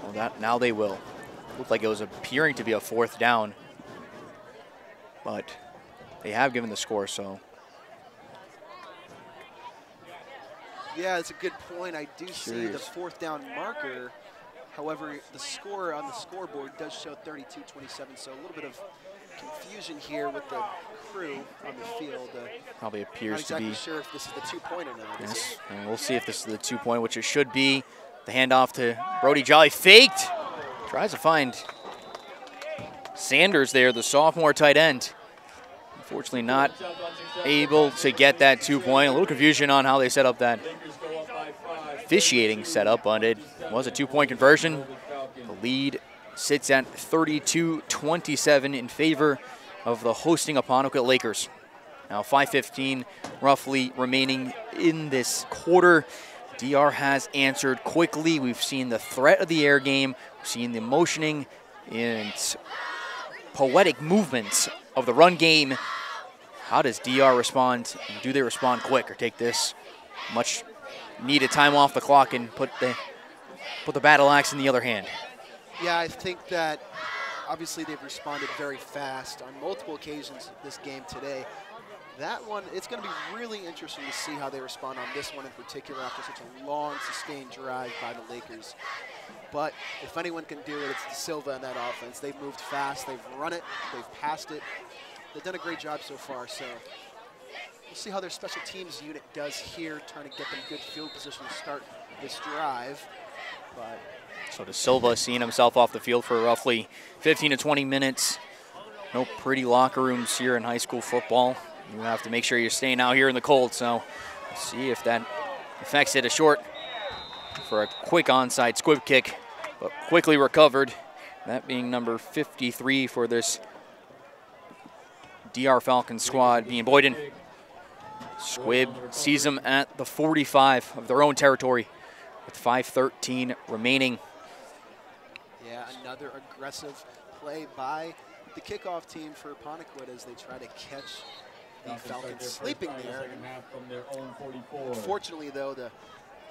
Well, now they will. Looked like it was appearing to be a 4th down, but they have given the score, so. Yeah, it's a good point. I do see the 4th down marker. However, the score on the scoreboard does show 32-27, so a little bit of confusion here with the crew on the field. Probably appears not exactly to be. Sure if this is the 2-point or not. Yes, and we'll see if this is the 2-point, which it should be. The handoff to Brody Jolly, faked. Tries to find Sanders there, the sophomore tight end. Unfortunately not able to get that 2-point. A little confusion on how they set up that officiating setup, but it was a 2-point conversion. The lead sits at 32-27 in favor of the hosting Apponequet Lakers. Now 5:15 roughly remaining in this quarter. DR has answered quickly. We've seen the threat of the air game. We've seen the motioning and poetic movements of the run game. How does DR respond? Do they respond quick or take this much needed time off the clock and put the battle axe in the other hand? Yeah, I think that obviously they've responded very fast on multiple occasions this game today. That one, it's going to be really interesting to see how they respond on this one in particular after such a long, sustained drive by the Lakers. But if anyone can do it, it's De Silva in that offense. They've moved fast, they've run it, they've passed it. They've done a great job so far, so we'll see how their special teams unit does here, trying to get them good field position to start this drive. But so De Silva seeing himself off the field for roughly 15 to 20 minutes. No pretty locker rooms here in high school football. You have to make sure you're staying out here in the cold, so we'll see if that affects it. A short for a quick onside squib kick, but quickly recovered. That being number 53 for this DR Falcons squad, being Boyden. Squib sees them at the 45 of their own territory with 5:13 remaining. Yeah, another aggressive play by the kickoff team for Apponequet as they try to catch the Falcons sleeping there. Unfortunately, though, the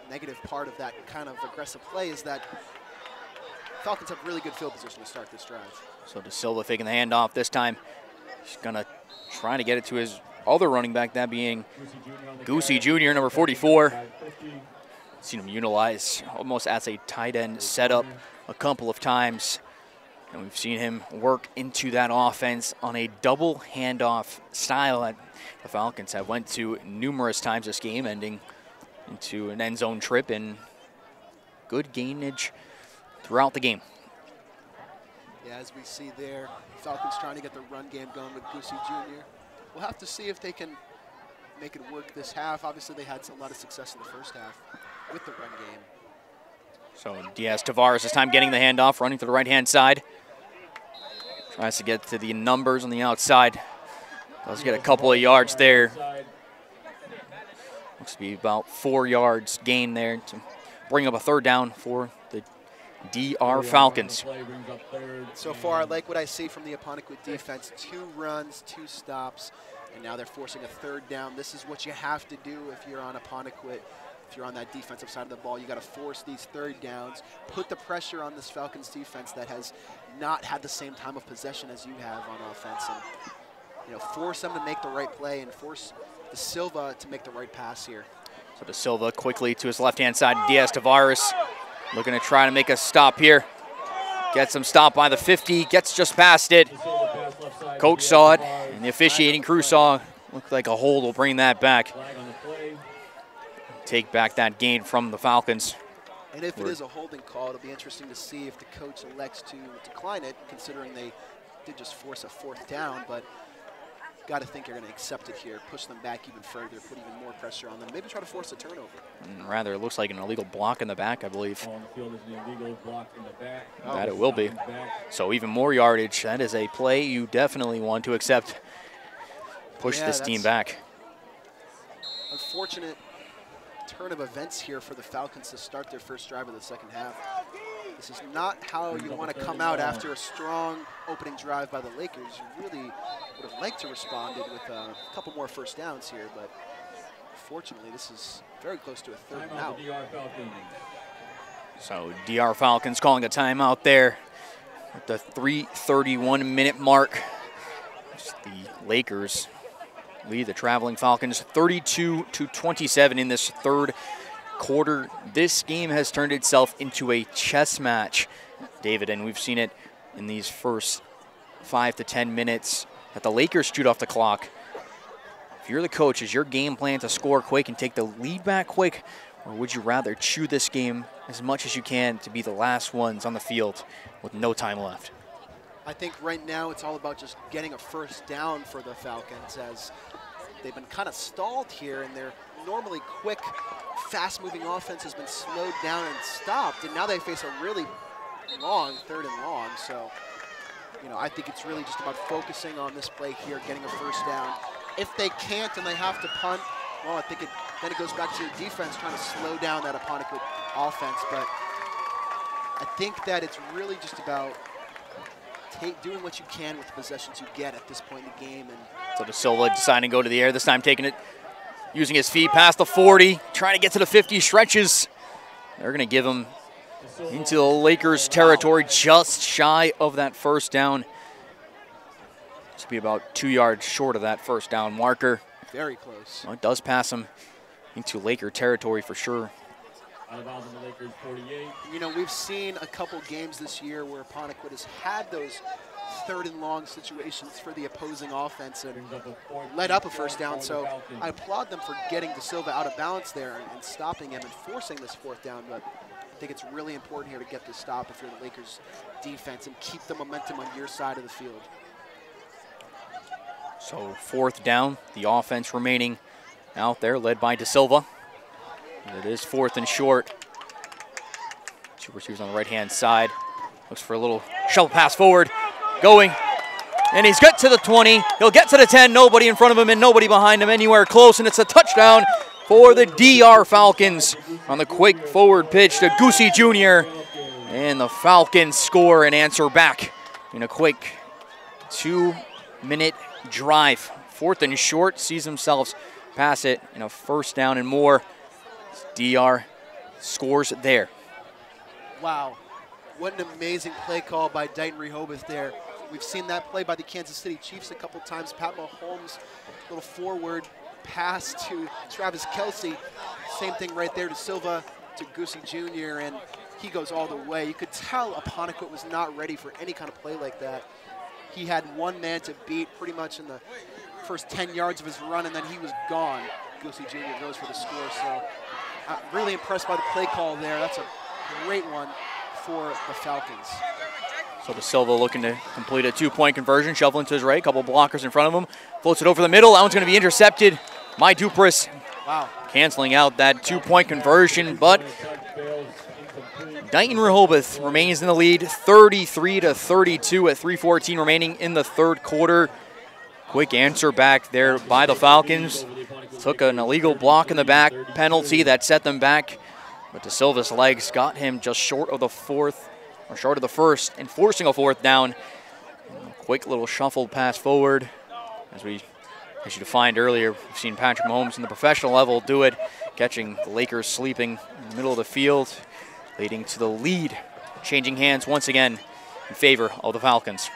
negative part of that kind of aggressive play is that Falcons have really good field position to start this drive. So De Silva faking the handoff this time. He's gonna try to get it to his other running back, that being Goosey Jr., number 44. Seen him utilize almost as a tight end setup a couple of times. And we've seen him work into that offense on a double handoff style that the Falcons have went to numerous times this game, ending into an end zone trip and good gainage throughout the game. Yeah, as we see there, Falcons trying to get the run game going with Goosey Jr. We'll have to see if they can make it work this half. Obviously, they had a lot of success in the first half with the run game. So Diaz Tavares this time getting the handoff, running to the right-hand side. Tries to get to the numbers on the outside. Does get a couple of yards there. Looks to be about 4 yards gain there to bring up a 3rd down for the DR Falcons. So far, I like what I see from the Apponequet defense. 2 runs, 2 stops, and now they're forcing a 3rd down. This is what you have to do if you're on Apponequet. If you're on that defensive side of the ball, you got to force these 3rd downs, put the pressure on this Falcons defense that has not had the same time of possession as you have on offense, and force them to make the right play and force De Silva to make the right pass here. So De Silva quickly to his left-hand side. Diaz Tavares looking to try to make a stop here. Gets him stopped by the 50, gets just past it. Coach saw it, and the officiating crew saw. Looked like a hold will bring that back. Take back that gain from the Falcons. And if it is a holding call, it'll be interesting to see if the coach elects to decline it, considering they did just force a 4th down. But got to think you're going to accept it here, push them back even further, put even more pressure on them, maybe try to force a turnover. Rather, it looks like an illegal block in the back, I believe. On the field is an illegal block in the back. That it will be. So even more yardage. That is a play you definitely want to accept. Push this team back. Unfortunate turn of events here for the Falcons to start their first drive of the second half. This is not how you want to come out after a strong opening drive by the Lakers. You really would have liked to responded with a couple more first downs here, but fortunately this is very close to a third and out. So DR Falcons calling a timeout there at the 3:31-minute mark. The Lakers lead the traveling Falcons 32-27 in this third quarter. This game has turned itself into a chess match, David, and we've seen it in these first 5 to 10 minutes that the Lakers shoot off the clock. If you're the coach, is your game plan to score quick and take the lead back quick, or would you rather chew this game as much as you can to be the last ones on the field with no time left? I think right now it's all about just getting a first down for the Falcons, as they've been kind of stalled here, and their normally quick, fast-moving offense has been slowed down and stopped, and now they face a really long third and long. So, you know, I think it's really just about focusing on this play here, getting a first down. If they can't and they have to punt, well, I think then it goes back to the defense trying to slow down that Apponequet offense. But I think that it's really just about doing what you can with the possessions you get at this point in the game. And so De Silva deciding to go to the air, this time taking it, using his feet past the 40, trying to get to the 50, stretches. They're going to give him into the Lakers' territory, just shy of that first down. This will be about 2 yards short of that first down marker. Very close. Well, it does pass him into Laker territory for sure. Out of bounds on the Lakers 48. You know, we've seen a couple games this year where Apponequet has had those third and long situations for the opposing offense and led up a first down. So I applaud them for getting De Silva out of balance there and stopping him and forcing this fourth down. But I think it's really important here to get this stop if you're the Lakers defense and keep the momentum on your side of the field. So fourth down, the offense remaining out there, led by De Silva. It is fourth and short. Two receivers on the right-hand side. Looks for a little shovel pass forward. Going. And he's got to the 20. He'll get to the 10. Nobody in front of him and nobody behind him anywhere close. And it's a touchdown for the DR Falcons on the quick forward pitch to Goosey Jr. And the Falcons score and answer back in a quick 2-minute drive. Fourth and short, sees themselves pass it in a first down and more. DR scores there. Wow, what an amazing play call by Dighton-Rehoboth there. We've seen that play by the Kansas City Chiefs a couple times. Pat Mahomes, little forward pass to Travis Kelce. Same thing right there to Silva, to Goosey Jr., and he goes all the way. You could tell Apponequet was not ready for any kind of play like that. He had one man to beat pretty much in the first 10 yards of his run, and then he was gone. Goosey Jr. goes for the score. So I'm really impressed by the play call there. That's a great one for the Falcons. So De Silva looking to complete a 2-point conversion, shoveling to his right, couple blockers in front of him, floats it over the middle. That one's going to be intercepted. My Dupris canceling out that 2-point conversion, but Dighton-Rehoboth remains in the lead, 33-32 at 3:14 remaining in the third quarter. Quick answer back there by the Falcons. Took an illegal block in the back penalty that set them back, but De Silva's legs got him just short of the first, and forcing a fourth down. Quick little shuffled pass forward. As you defined earlier, we've seen Patrick Mahomes in the professional level do it, catching the Lakers sleeping in the middle of the field, leading to the lead, changing hands once again in favor of the Falcons.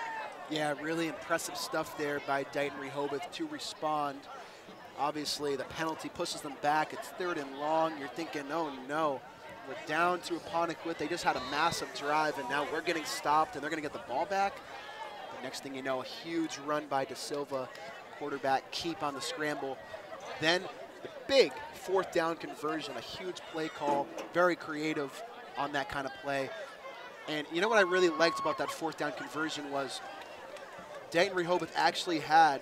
Yeah, really impressive stuff there by Dighton-Rehoboth to respond. Obviously, the penalty pushes them back. It's third and long. You're thinking, oh no, we're down to Apponequet. They just had a massive drive, and now we're getting stopped, and they're going to get the ball back. The next thing you know, a huge run by De Silva, quarterback keep on the scramble. Then the big fourth down conversion, a huge play call, very creative on that kind of play. And you know what I really liked about that fourth down conversion was Dighton-Rehoboth actually had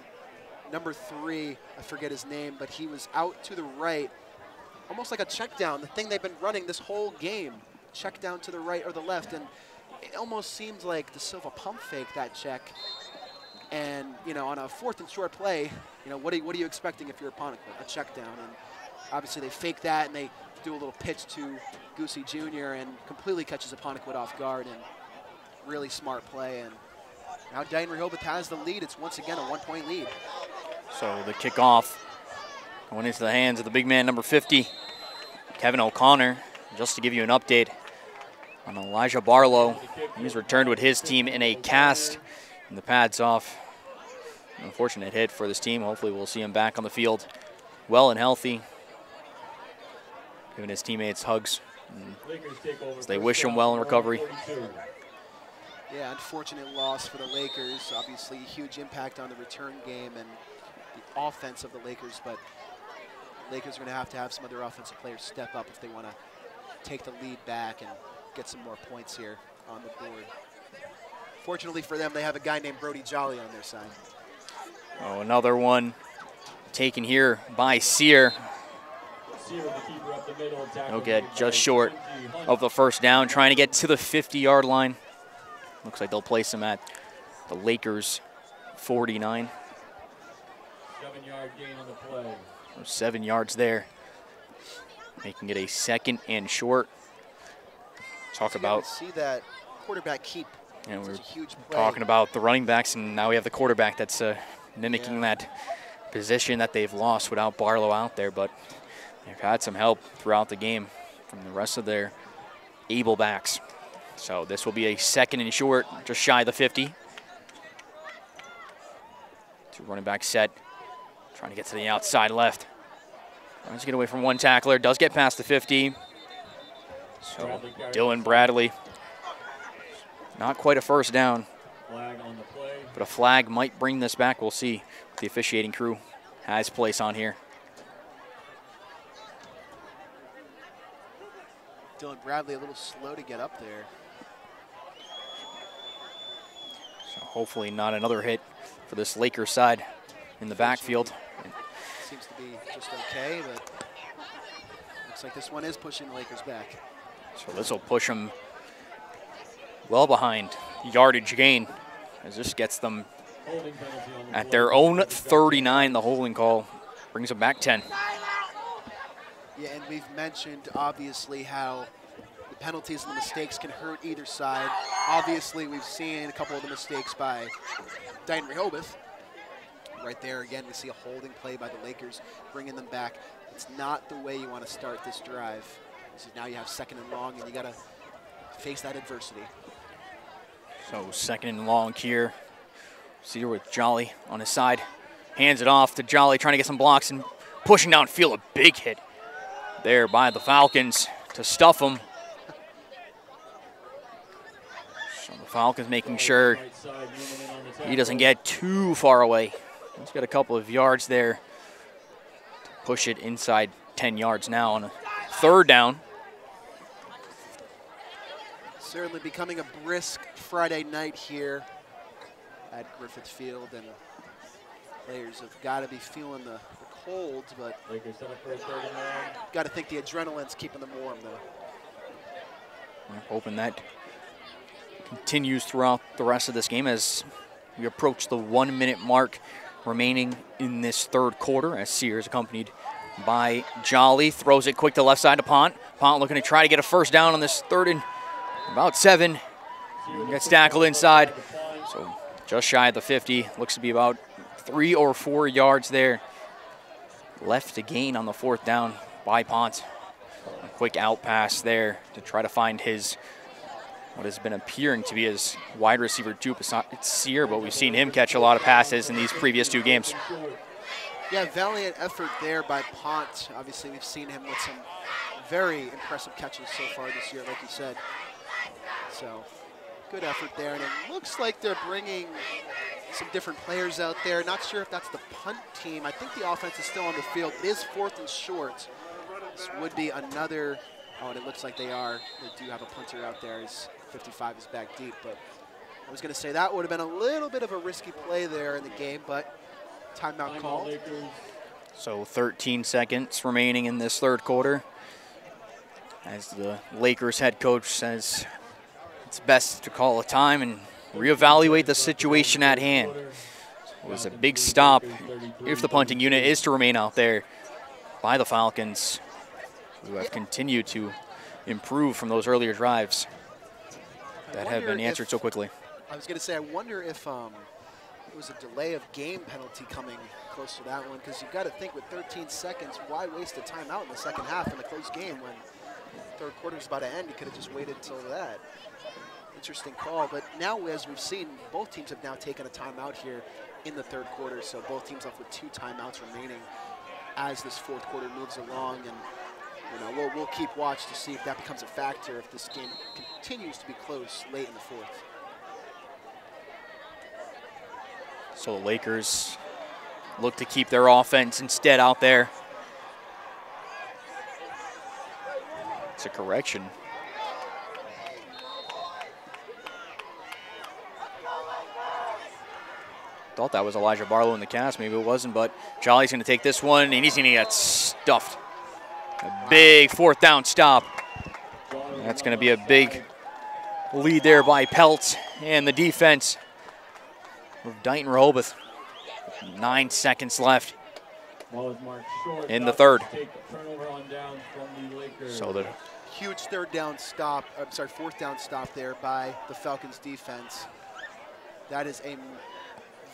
number 3, I forget his name, but he was out to the right, almost like a check down, the thing they've been running this whole game, check down to the right or the left, and it almost seems like De Silva pump faked that check. And, you know, on a 4th and short play, you know, what are you expecting if you're Aponic? A check down. And obviously they fake that and they do a little pitch to Goosey Jr. and completely catches Aponic off guard, and really smart play. And now Dighton-Rehoboth has the lead. It's once again a 1-point lead. So the kickoff going into the hands of the big man, number 50, Kevin O'Connor. Just to give you an update on Elijah Barlow, he's returned with his team in a cast, and the pad's off. Unfortunate hit for this team. Hopefully we'll see him back on the field well and healthy, giving his teammates hugs as they wish him well in recovery. Yeah, unfortunate loss for the Lakers. Obviously, huge impact on the return game and the offense of the Lakers, but Lakers are going to have some other offensive players step up if they want to take the lead back and get some more points here on the board. Fortunately for them, they have a guy named Brody Jolly on their side. Oh, another one taken here by Sear. He'll get just short of the first down, trying to get to the 50-yard line. Looks like they'll place him at the Lakers' 49. 7-yard gain on the play. 7 yards there, making it a 2nd and short. Talk about see that quarterback keep. And we're a huge play. Talking about the running backs, and now we have the quarterback that's mimicking that position that they've lost without Barlow out there. But they've had some help throughout the game from the rest of their able backs. So this will be a 2nd and short, just shy of the 50. 2 running back set, trying to get to the outside left. Trying to get away from one tackler, does get past the 50. So Dylan Bradley, not quite a first down, Flag on the play. but a flag might bring this back. We'll see what the officiating crew has place on here. Dylan Bradley a little slow to get up there. So hopefully not another hit for this Lakers side in the backfield. Seems to be just okay, but looks like this one is pushing the Lakers back. So this will push them well behind yardage gain, as this gets them at their own 39. The holding call brings them back 10. Yeah, and we've mentioned obviously how the penalties and the mistakes can hurt either side. Obviously, we've seen a couple of the mistakes by Dighton-Rehoboth. Right there, again, we see a holding play by the Lakers, bringing them back. It's not the way you want to start this drive. So now you have 2nd and long, and you got to face that adversity. So 2nd and long here. Cedar with Jolly on his side. Hands it off to Jolly, trying to get some blocks and pushing downfield. A big hit there by the Falcons to stuff him. So the Falcons making sure he doesn't get too far away. He's got a couple of yards there to push it inside 10 yards now on a 3rd down. Certainly becoming a brisk Friday night here at Griffith Field, and players have got to be feeling the cold, but got to think the adrenaline's keeping them warm, though. We're hoping that continues throughout the rest of this game as we approach the 1-minute mark remaining in this 3rd quarter, as Sears, accompanied by Jolly, throws it quick to the left side to Pont. Pont looking to try to get a first down on this 3rd and about 7. Gets tackled inside, so just shy of the 50. Looks to be about 3 or 4 yards there left to gain on the 4th down by Pont. A quick out pass there to try to find his, what has been appearing to be his wide receiver 2. It's Sear, but we've seen him catch a lot of passes in these previous 2 games. Yeah, valiant effort there by Pont. Obviously, we've seen him with some very impressive catches so far this year, like you said. So, good effort there. And it looks like they're bringing some different players out there. Not sure if that's the punt team. I think the offense is still on the field. It is 4th and short. This would be another, oh, and it looks like they are. They do have a punter out there. His 55 is back deep. But I was going to say that would have been a little bit of a risky play there in the game, but Timeout called. Lakers. So 13 seconds remaining in this third quarter. As the Lakers head coach says it's best to call a time and reevaluate the situation at hand. It was a big stop if the punting unit is to remain out there by the Falcons, who have continued to improve from those earlier drives that have been answered so quickly. I was going to say, I wonder if it was a delay of game penalty coming close to that one, because you've got to think with 13 seconds, why waste a timeout in the second half in a close game when the third quarter was about to end? You could have just waited until that. Interesting call, but now as we've seen, both teams have now taken a timeout here in the third quarter, so both teams left with 2 timeouts remaining as this fourth quarter moves along, and you know, we'll keep watch to see if that becomes a factor if this game continues to be close late in the fourth. So the Lakers look to keep their offense instead out there. It's a correction. Thought that was Elijah Barlow in the cast. Maybe it wasn't, but Jolly's going to take this one, and he's going to get stuffed. A big fourth down stop. That's going to be a big lead there by Pelt and the defense of Dighton-Rehoboth. 9 seconds left in the third. So the huge fourth down stop there by the Falcons defense. That is a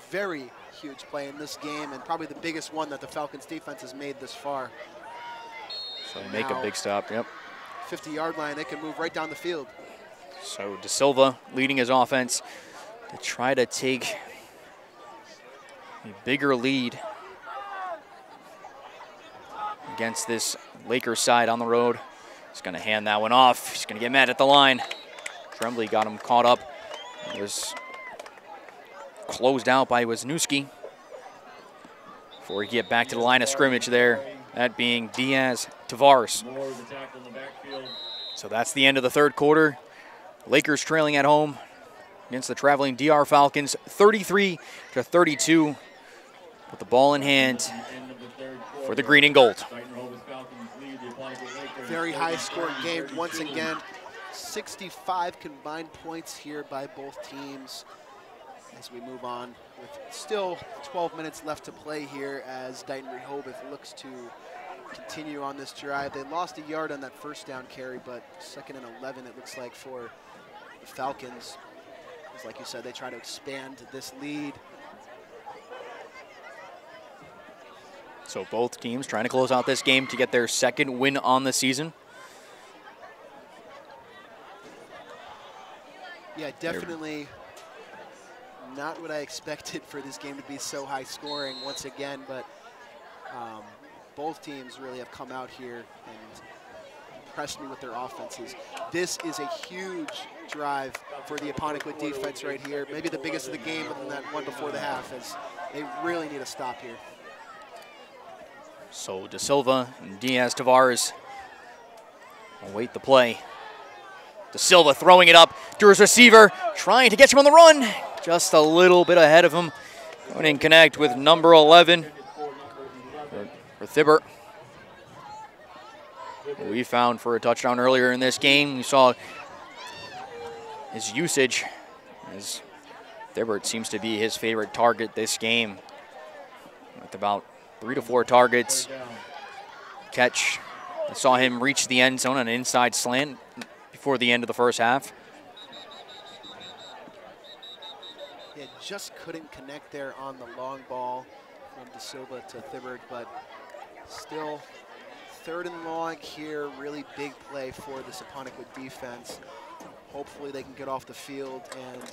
very huge play in this game, and probably the biggest one that the Falcons defense has made this far. So make a big stop, yep. 50-yard line, they can move right down the field. So De Silva leading his offense to try to take a bigger lead against this Lakers side on the road. He's going to hand that one off. He's going to get mad at the line. Tremblay got him caught up. It was closed out by Wisniewski before he get back to the line of scrimmage there, that being Diaz Tavares. So that's the end of the third quarter. Lakers trailing at home against the traveling DR Falcons 33-32 with the ball in hand for the green and gold. Very high scoring game once again. 65 combined points here by both teams. As we move on with still 12 minutes left to play here as Dighton-Rehoboth looks to continue on this drive. They lost a yard on that first down carry, but 2nd and 11 it looks like for the Falcons. As like you said, they try to expand this lead. So both teams trying to close out this game to get their 2nd win on the season. Yeah, definitely not what I expected for this game to be so high scoring once again, but both teams really have come out here and impressed me with their offenses. This is a huge drive for the Apponequet defense right here. Maybe the biggest of the game, other than that one before the half, as they really need a stop here. So De Silva and Diaz Tavares await the play. De Silva throwing it up to his receiver, trying to catch him on the run. Just a little bit ahead of him. Going in connect with number 11 for Thibbert. We found for a touchdown earlier in this game. We saw his usage as Thibbert seems to be his favorite target this game, with about 3 to 4 targets. Catch. I saw him reach the end zone on an inside slant before the end of the first half. Yeah, just couldn't connect there on the long ball from De Silva to Thibbert, but still 3rd and long here. Really big play for this Apponequet defense. Hopefully they can get off the field and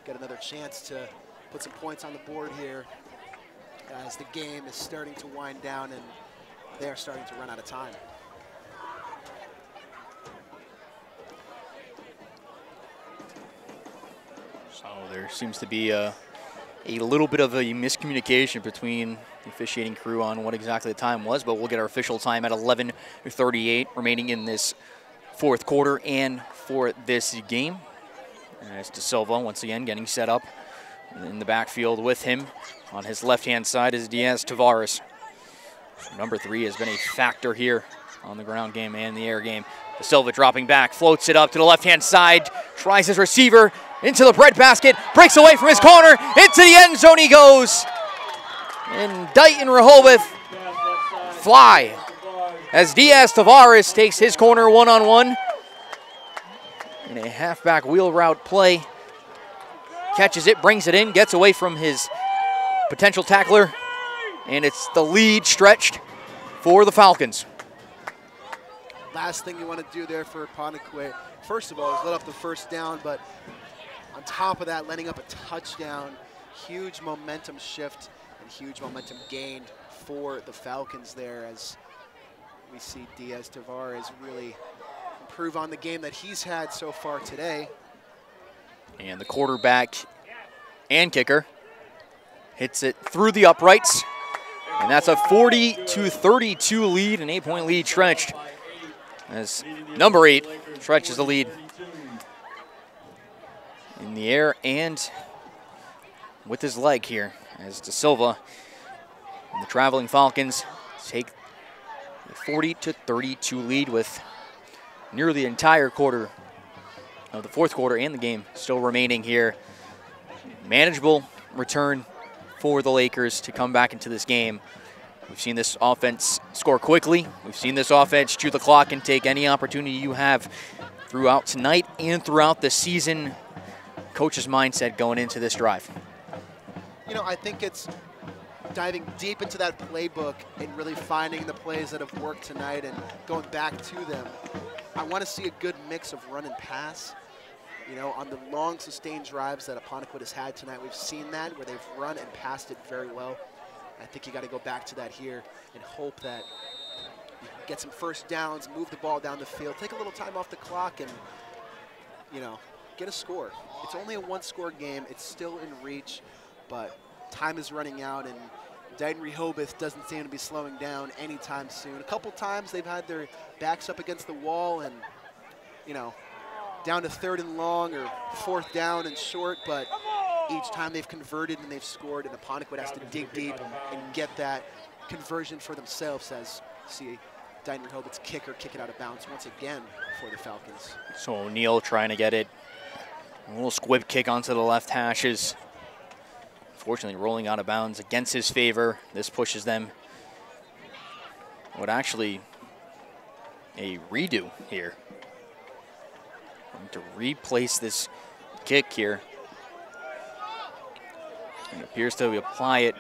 get another chance to put some points on the board here as the game is starting to wind down and they're starting to run out of time. So there seems to be a little bit of a miscommunication between the officiating crew on what exactly the time was, but we'll get our official time at 11:38 remaining in this fourth quarter and for this game. As De Silva once again getting set up In the backfield with him on his left-hand side is Diaz Tavares. Number 3 has been a factor here on the ground game and the air game. Da Silva dropping back, floats it up to the left-hand side, tries his receiver into the breadbasket, breaks away from his corner, into the end zone he goes. And Dighton-Rehoboth fly as Diaz Tavares takes his corner one-on-one in a halfback wheel route play. Catches it, brings it in, gets away from his potential tackler, and it's the lead stretched for the Falcons. Last thing you want to do there for Apponequet, first of all, is let up the first down, but on top of that, letting up a touchdown, huge momentum shift and huge momentum gained for the Falcons there, as we see Diaz Tavares really improve on the game that he's had so far today. And the quarterback and kicker hits it through the uprights. And that's a 40-32 lead, an 8-point lead stretched as number 8 stretches the lead in the air and with his leg here as Da Silva and the traveling Falcons take a 40-32 lead with nearly the entire quarter of the fourth quarter and the game still remaining here. Manageable return for the Lakers to come back into this game. We've seen this offense score quickly. We've seen this offense chew the clock and take any opportunity you have throughout tonight and throughout the season. Coach's mindset going into this drive. You know, I think it's diving deep into that playbook and really finding the plays that have worked tonight and going back to them. I want to see a good mix of run and pass. You know, on the long sustained drives that Apponequet has had tonight, we've seen that where they've run and passed it very well. I think you got to go back to that here and hope that you get some first downs, move the ball down the field, take a little time off the clock, and, you know, get a score. It's only a one-score game. It's still in reach, but time is running out, and Dighton-Rehoboth doesn't seem to be slowing down anytime soon. A couple times they've had their backs up against the wall and, you know, down to 3rd and long or 4th down and short, but each time they've converted and they've scored, and Apponequet has to dig deep and get that conversion for themselves, as see Dighton-Rehoboth's kicker kick it out of bounds once again for the Falcons. So O'Neal trying to get it. A little squib kick onto the left hashes. Fortunately, rolling out of bounds against his favor. This pushes them. What actually a redo here. Going to replace this kick here. And it appears to apply it.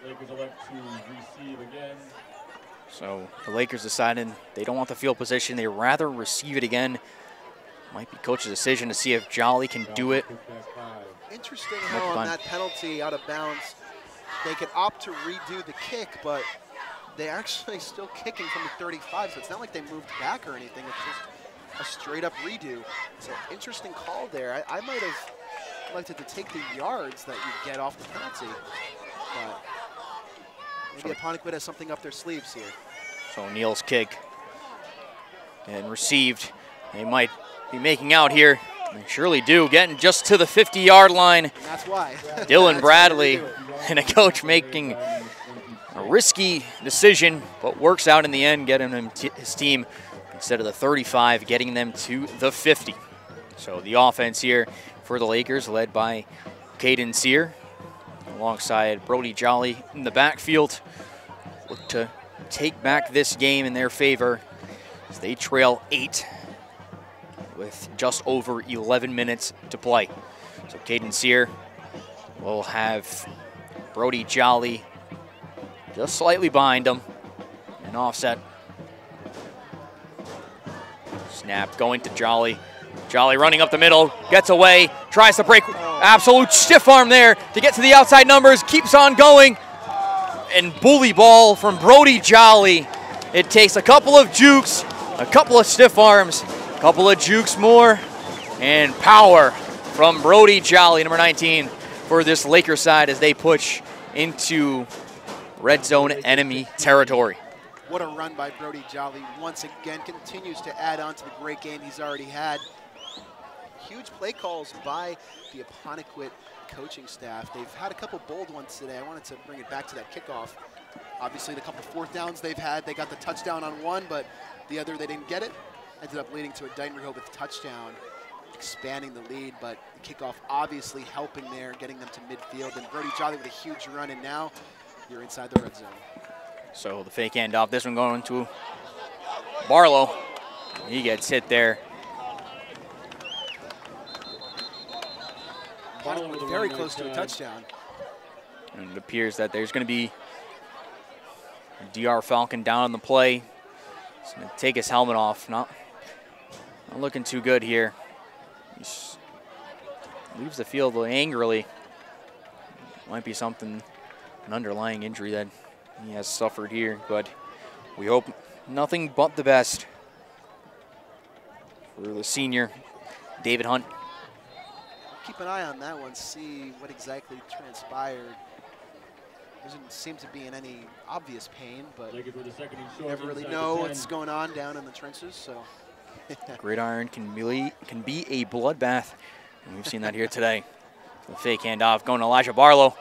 Lakers elect to receive again. So the Lakers decided they don't want the field position. They rather receive it again. Might be coach's decision to see if Jolly can do it. Interesting how on that penalty out of bounds, they could opt to redo the kick, but they actually still kicking from the 35, so it's not like they moved back or anything. It's just a straight up redo. So interesting call there. I might have liked it to take the yards that you get off the penalty, but maybe Apponequet has something up their sleeves here. So O'Neal's kick and received. They might be making out here. They surely do, getting just to the 50-yard line. And that's why. Dylan Bradley and a coach making a risky decision, but works out in the end, getting him his team instead of the 35, getting them to the 50. So the offense here for the Lakers, led by Caden Sear, alongside Brody Jolly in the backfield, look to take back this game in their favor as they trail 8 with just over 11 minutes to play. So Caden Sear will have Brody Jolly just slightly behind him. An offset. Snap going to Jolly. Jolly running up the middle, gets away, tries to break. Absolute stiff arm there to get to the outside numbers, keeps on going. And bully ball from Brody Jolly. It takes a couple of jukes, a couple of stiff arms, a couple of jukes more, and power from Brody Jolly, number 19, for this Lakers side as they push into red zone enemy territory. What a run by Brody Jolly. Once again, continues to add on to the great game he's already had. huge play calls by the Apponequet coaching staff. They've had a couple bold ones today. I wanted to bring it back to that kickoff. Obviously, the couple fourth downs they've had, they got the touchdown on one, but the other they didn't get it. Ended up leading to a Dighton-Rehoboth touchdown, expanding the lead, but the kickoff obviously helping there, getting them to midfield. And Brody Jolly with a huge run, and now you're inside the red zone. So the fake handoff, this one going to Barlow. He gets hit there. Apponequet very close to a touchdown. And it appears that there's going to be a DR Falcon down on the play. He's going to take his helmet off. Not looking too good here. He leaves the field angrily. Might be something, an underlying injury that he has suffered here, but we hope nothing but the best for the senior, David Hunt. Keep an eye on that one, see what exactly transpired. Doesn't seem to be in any obvious pain, but you never really know what's going on down in the trenches. So, Gridiron can be a bloodbath, and we've seen that here today. The fake handoff going to Elijah Barlow.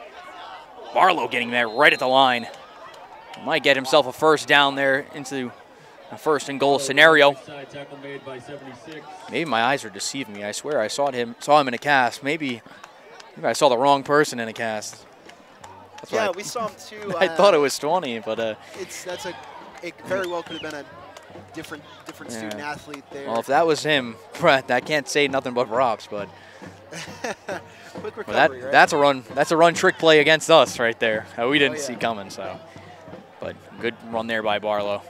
Barlow getting there right at the line. Might get himself a first down there into a first and goal scenario. Maybe my eyes are deceiving me. I swear I saw him in a cast. Maybe I saw the wrong person in a cast. Yeah, we saw him too. I thought it was 20, but it very well could have been a different student athlete there. Well, if that was him, I can't say nothing but props. But quick recovery, right? That's a run trick play against us right there. We didn't see coming. So, but good run there by Barlow.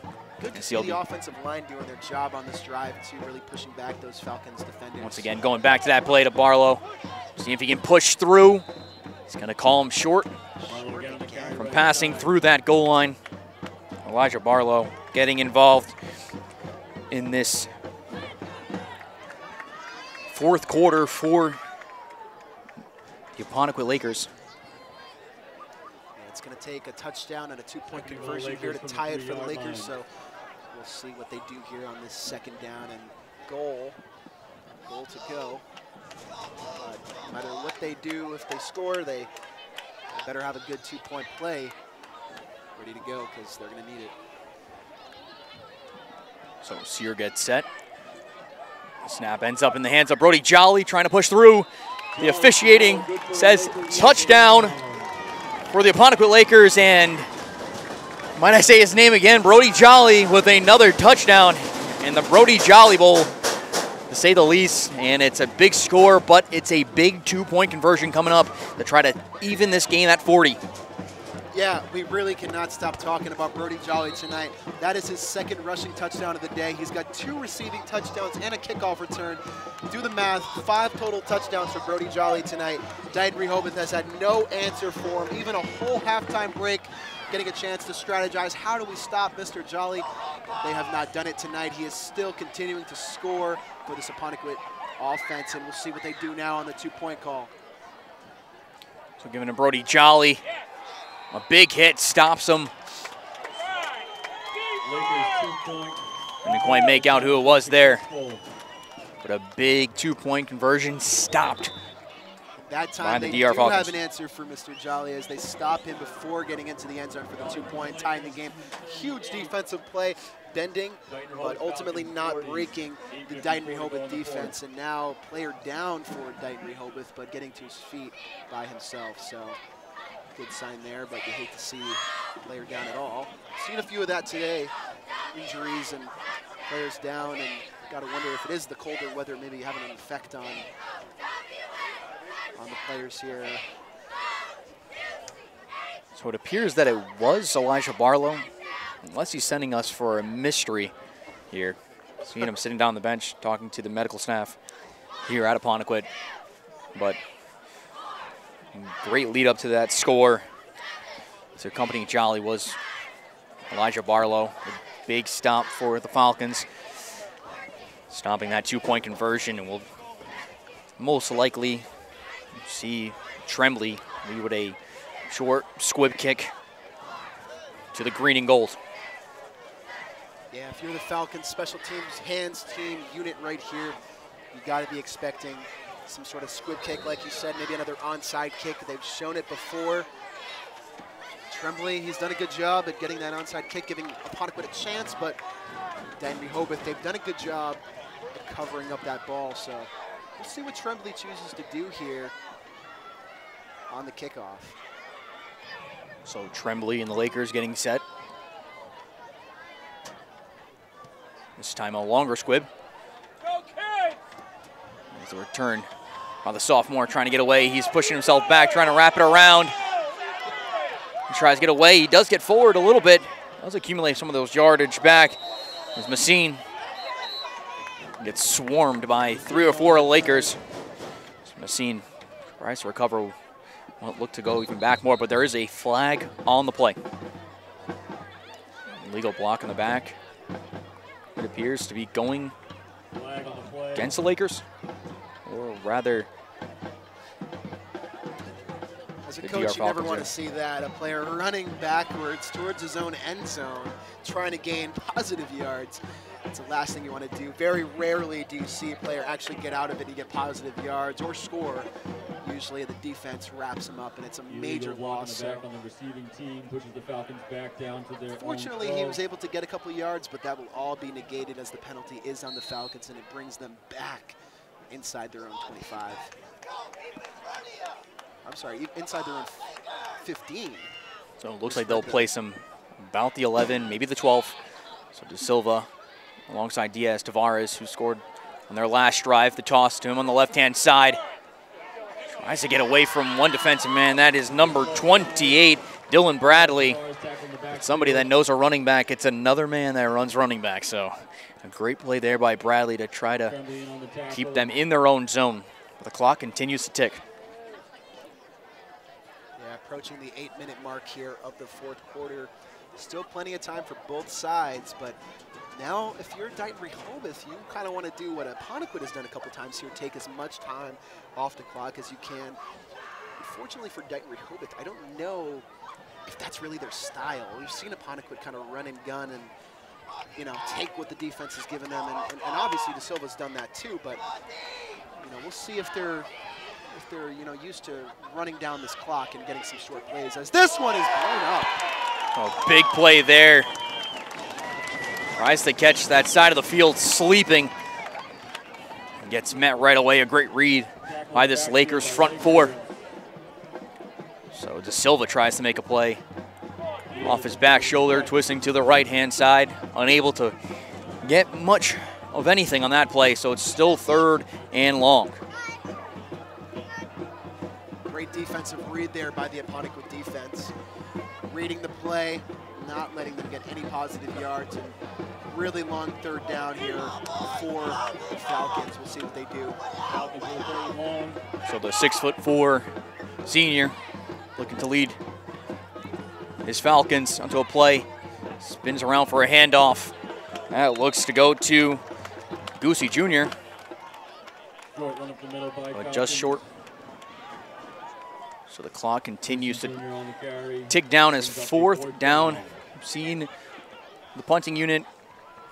Good to see the offensive line doing their job on this drive too, really pushing back those Falcons defenders. Once again, going back to that play to Barlow. See if he can push through. He's going to call him short from passing through that goal line. Elijah Barlow getting involved in this fourth quarter for the Apponequet Lakers. Yeah, it's going to take a touchdown and a two-point conversion here to tie it for the Lakers. So we'll see what they do here on this second down and goal. Goal to go. But no matter what they do, if they score, they better have a good two-point play ready to go because they're going to need it. So Sear gets set. The snap ends up in the hands of Brody Jolly trying to push through. The officiating says touchdown for the Apponequet Lakers, and might I say his name again, Brody Jolly with another touchdown in the Brody Jolly Bowl, to say the least. And it's a big score, but it's a big two-point conversion coming up to try to even this game at 40. Yeah, we really cannot stop talking about Brody Jolly tonight. That is his second rushing touchdown of the day. He's got 2 receiving touchdowns and a kickoff return. Do the math, 5 total touchdowns for Brody Jolly tonight. Dighton-Rehoboth has had no answer for him, even a whole halftime break, getting a chance to strategize. How do we stop Mr. Jolly? They have not done it tonight. He is still continuing to score for this Apponequet offense, and we'll see what they do now on the two-point call. So giving to Brody Jolly. A big hit stops him. Didn't quite make out who it was there. But a big two-point conversion stopped. That time they do have an answer for Mr. Jolly as they stop him before getting into the end zone for the 2-point, tying the game. Huge defensive play, bending, but ultimately not breaking the Dighton-Rehoboth defense. And now player down for Dighton-Rehoboth, but getting to his feet by himself. So good sign there, but you hate to see player down at all. Seen a few of that today, injuries and players down, and got to wonder if it is the colder weather maybe having an effect on the players here. So it appears that it was Elijah Barlow, unless he's sending us for a mystery here. Seeing him sitting down on the bench talking to the medical staff here at Apponequet. But great lead up to that score. So accompanying Jolly was Elijah Barlow. A big stop for the Falcons, stopping that two-point conversion, and we'll most likely see Tremblay lead with a short squib kick to the green and gold. Yeah, if you're the Falcons special teams hands team unit right here, You got to be expecting some sort of squib kick, like you said, maybe another onside kick. They've shown it before. Tremblay, he's done a good job at getting that onside kick, giving Apponequet a chance, but Dighton-Rehoboth, they've done a good job at covering up that ball. So we'll see what Tremblay chooses to do here on the kickoff. So Tremblay and the Lakers getting set. This time a longer squib. There's a return by the sophomore trying to get away. He's pushing himself back, trying to wrap it around. He tries to get away. He does get forward a little bit. Does accumulate some of those yardage back as Messine gets swarmed by 3 or 4 Lakers. So Messine tries to recover. Won't look to go even back more, but there is a flag on the play. Illegal block in the back. It appears to be going against the Lakers, or rather, as a coach, you never want to see that. A player running backwards towards his own end zone, trying to gain positive yards. It's the last thing you want to do. Very rarely do you see a player actually get out of it and get positive yards or score. Usually the defense wraps him up, and it's a major loss. On the receiving team pushes the Falcons back down to their Fortunately, he was able to get a couple of yards, but that will all be negated as the penalty is on the Falcons, and it brings them back inside their own 25. I'm sorry, inside their own 15. So it looks like they'll place him about the 11, maybe the 12. So De Silva alongside Diaz Tavares, who scored on their last drive. The toss to him on the left-hand side. Tries to get away from one defensive man. That is number 28, Dylan Bradley. But somebody that knows a running back. It's another man that runs running back. So a great play there by Bradley to try to keep them in their own zone. The clock continues to tick. Yeah, approaching the 8-minute mark here of the 4th quarter. Still plenty of time for both sides, but now if you're Dighton-Rehoboth, you kind of want to do what Apponequet has done a couple times here, take as much time off the clock as you can. Unfortunately for Dighton-Rehoboth, I don't know if that's really their style. We've seen Apponequet kind of run and gun and, you know, take what the defense has given them, and obviously De Silva's done that too, but, you know, we'll see if they're you know, used to running down this clock and getting some short plays, as this one is blown up. Oh, big play there. Tries to catch that side of the field sleeping. Gets met right away. A great read by this Lakers front 4. So De Silva tries to make a play. Off his back shoulder, twisting to the right-hand side. Unable to get much of anything on that play, so it's still 3rd and long. Great defensive read there by the Apponequet defense. Reading the play, not letting them get any positive yards, and really long 3rd down here for the Falcons. We'll see what they do. So the 6'4" senior looking to lead his Falcons onto a play. Spins around for a handoff. That looks to go to Goosey Jr. But just short. So the clock continues to tick down as 4th down. We've seen the punting unit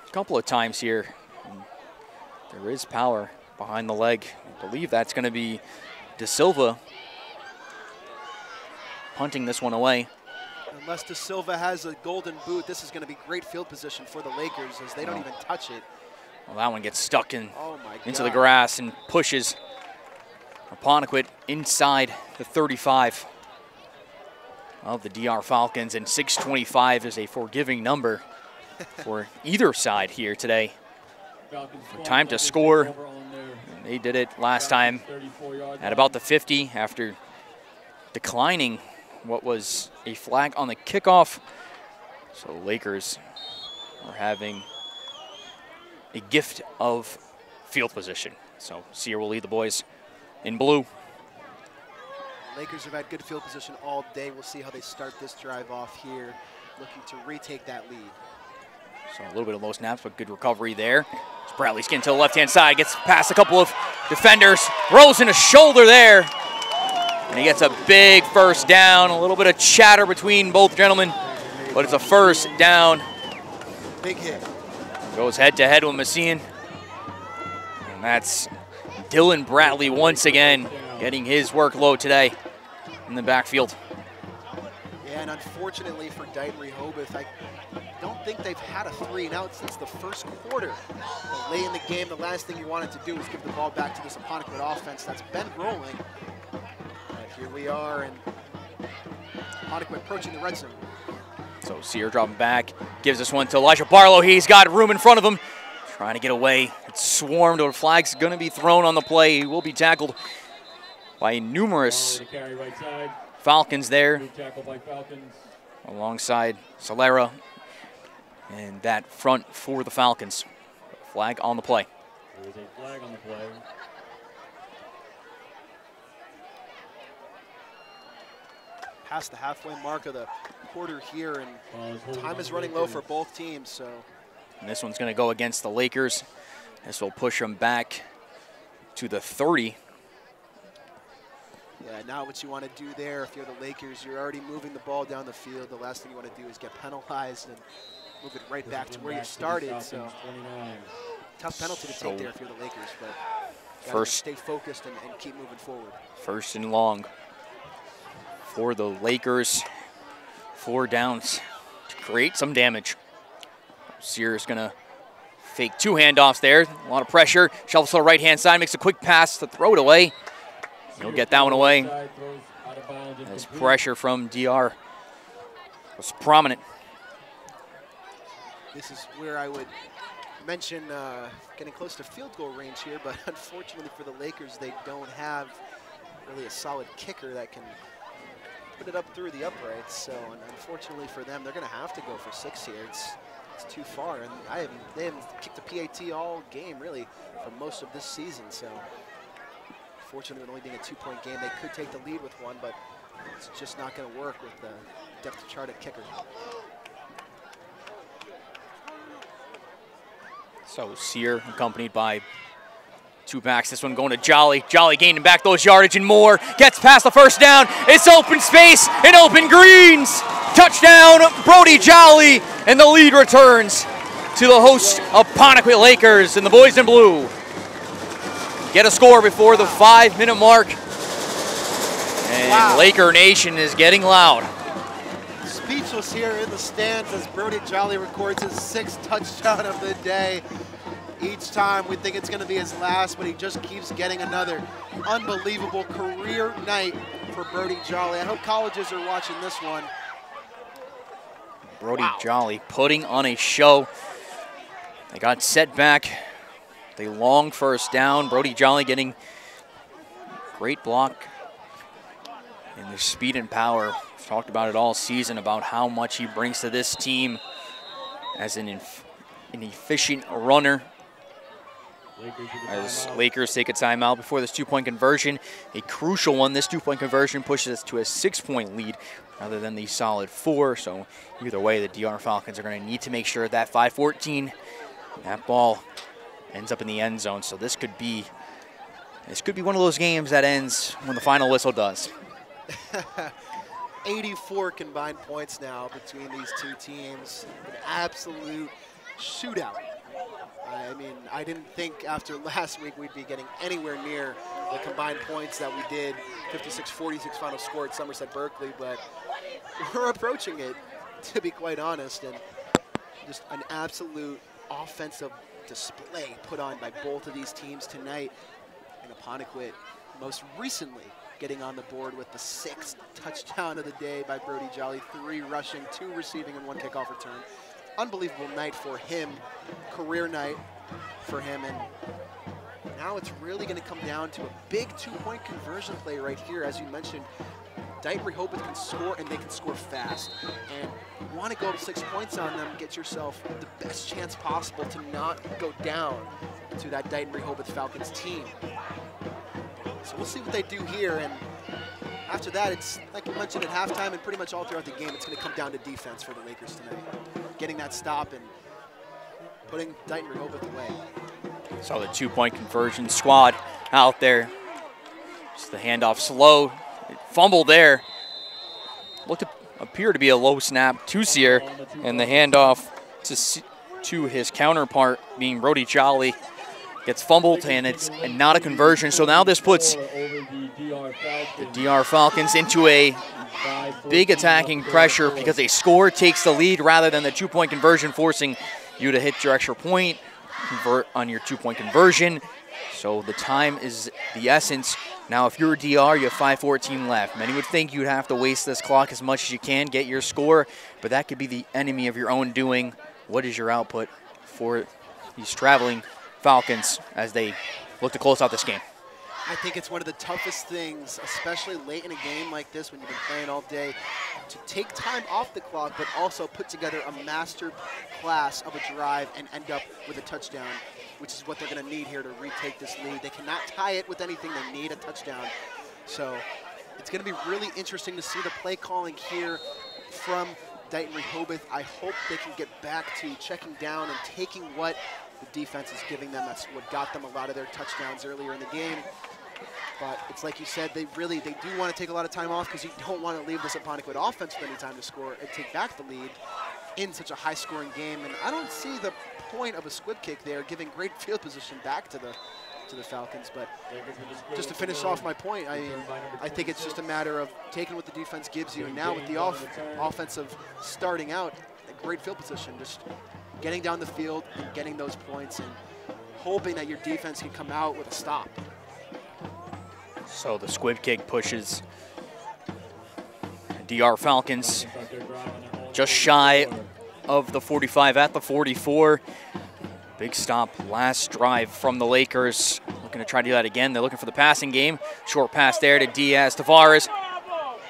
a couple of times here. And there is power behind the leg. I believe that's going to be De Silva punting this one away. Unless De Silva has a golden boot, this is going to be great field position for the Lakers, as they don't even touch it. Well, that one gets stuck in into the God. grass and pushes Apponequet inside the 35 of the DR Falcons, and 6:25 is a forgiving number for either side here today. Time to score. They did it last time at about the 50 after declining what was a flag on the kickoff. So Lakers are having a gift of field position. So Sear will lead the boys in blue. Lakers have had good field position all day. We'll see how they start this drive off here, looking to retake that lead. So a little bit of low snaps, but good recovery there. As Bradley skin to the left-hand side, gets past a couple of defenders, throws in a shoulder there, and he gets a big first down. A little bit of chatter between both gentlemen, but it's a first down. Big hit. Goes head-to-head with Messine. And And that's Dylan Bradley once again getting his workload today in the backfield. Yeah, and unfortunately for Dighton-Rehoboth, I don't think they've had a three now since the first quarter. But late in the game, the last thing you wanted to do was give the ball back to this Apponequet offense that's been rolling. But here we are, and Apponequet approaching the red zone. So Sear dropping back, gives this one to Elijah Barlow. He's got room in front of him, trying to get away. It's swarmed, or flag's going to be thrown on the play. He will be tackled by numerous Falcons there, alongside Solera, and that front for the Falcons. Flag on the play. There is a flag on the play. Past the halfway mark of the quarter here, and time is running low for both teams. So, and this one's going to go against the Lakers. This will push them back to the 30. Yeah, now what you want to do there, if you're the Lakers, you're already moving the ball down the field. The last thing you want to do is get penalized and move it right back to where you started. So, tough penalty to take there if you're the Lakers, but first, stay focused and keep moving forward. First and long for the Lakers. 4 downs to create some damage. Sear is going to fake 2 handoffs there. A lot of pressure. Shovels to the right-hand side, makes a quick pass to throw it away. He'll get that one away. As pressure from DR was prominent. This is where I would mention getting close to field goal range here, but unfortunately for the Lakers, they don't have really a solid kicker that can put it up through the uprights. So, and unfortunately for them, they're going to have to go for 6 here. It's too far, and they haven't kicked a PAT all game really for most of this season. So, fortunately, with only being a 2-point game, they could take the lead with one, but it's just not going to work with the depth chart at kicker. So Sear accompanied by 2 backs. This one going to Jolly. Jolly gaining back those yardage and more. Gets past the first down. It's open space and open greens. Touchdown, Brody Jolly, and the lead returns to the host of Apponequet Lakers and the boys in blue. Get a score before the 5-minute mark. And Laker Nation is getting loud. Speechless here in the stands as Brody Jolly records his 6th touchdown of the day. Each time we think it's going to be his last, but he just keeps getting another unbelievable career night for Brody Jolly. I hope colleges are watching this one. Brody Jolly putting on a show. They got set back. They long first down. Brody Jolly getting great block. And the speed and power. We've talked about it all season about how much he brings to this team as an efficient runner. As Lakers take a timeout before this 2-point conversion, a crucial one. This 2-point conversion pushes us to a 6-point lead rather than the solid 4. So either way, the DR Falcons are going to need to make sure that 5-14, that ball ends up in the end zone. So this could be one of those games that ends when the final whistle does. 84 combined points now between these 2 teams. An absolute shootout. I mean, I didn't think after last week we'd be getting anywhere near the combined points that we did. 56-46 final score at Somerset Berkeley, but we're approaching it, to be quite honest. And just an absolute offensive display put on by both of these teams tonight. And Apponequet most recently getting on the board with the 6th touchdown of the day by Brody Jolly. 3 rushing, 2 receiving, and 1 kickoff return. Unbelievable night for him, career night for him, and now it's really going to come down to a big 2-point conversion play right here. As you mentioned, Dighton-Rehoboth can score, and they can score fast. And you want to go up 6 points on them, get yourself the best chance possible to not go down to that Dighton-Rehoboth Falcons team. So we'll see what they do here, and after that, it's like you mentioned at halftime and pretty much all throughout the game, it's going to come down to defense for the Lakers tonight. Getting that stop and putting Dighton-Rehoboth away. So the 2-point conversion squad out there. Just the handoff slow. Fumble there. Looked to appear to be a low snap to Sear, and the handoff to his counterpart being Brody Jolly gets fumbled, and it's not a conversion. So now this puts the DR Falcons into a big attacking pressure because a score takes the lead rather than the 2-point conversion, forcing you to hit your extra point, convert on your 2-point conversion. So the time is the essence. Now, if you're a DR, you have 5:14 left. Many would think you'd have to waste this clock as much as you can, get your score, but that could be the enemy of your own doing. What is your output for these traveling Falcons as they look to close out this game? I think it's one of the toughest things, especially late in a game like this when you've been playing all day, to take time off the clock, but also put together a master class of a drive and end up with a touchdown, which is what they're going to need here to retake this lead. They cannot tie it with anything. They need a touchdown. So it's going to be really interesting to see the play calling here from Dighton-Rehoboth. I hope they can get back to checking down and taking what the defense is giving them. That's what got them a lot of their touchdowns earlier in the game. But it's like you said, they do want to take a lot of time off because you don't want to leave this Apponequet offense with any time to score and take back the lead in such a high-scoring game. And I don't see the point of a squib kick there, giving great field position back to the Falcons. But just to finish off my point, I think it's just a matter of taking what the defense gives you. And now with the offensive starting out, a great field position, just getting down the field and getting those points and hoping that your defense can come out with a stop. So the squib kick pushes DR Falcons just shy of the 45 at the 44. Big stop, last drive from the Lakers. Looking to try to do that again. They're looking for the passing game. Short pass there to Diaz Tavares.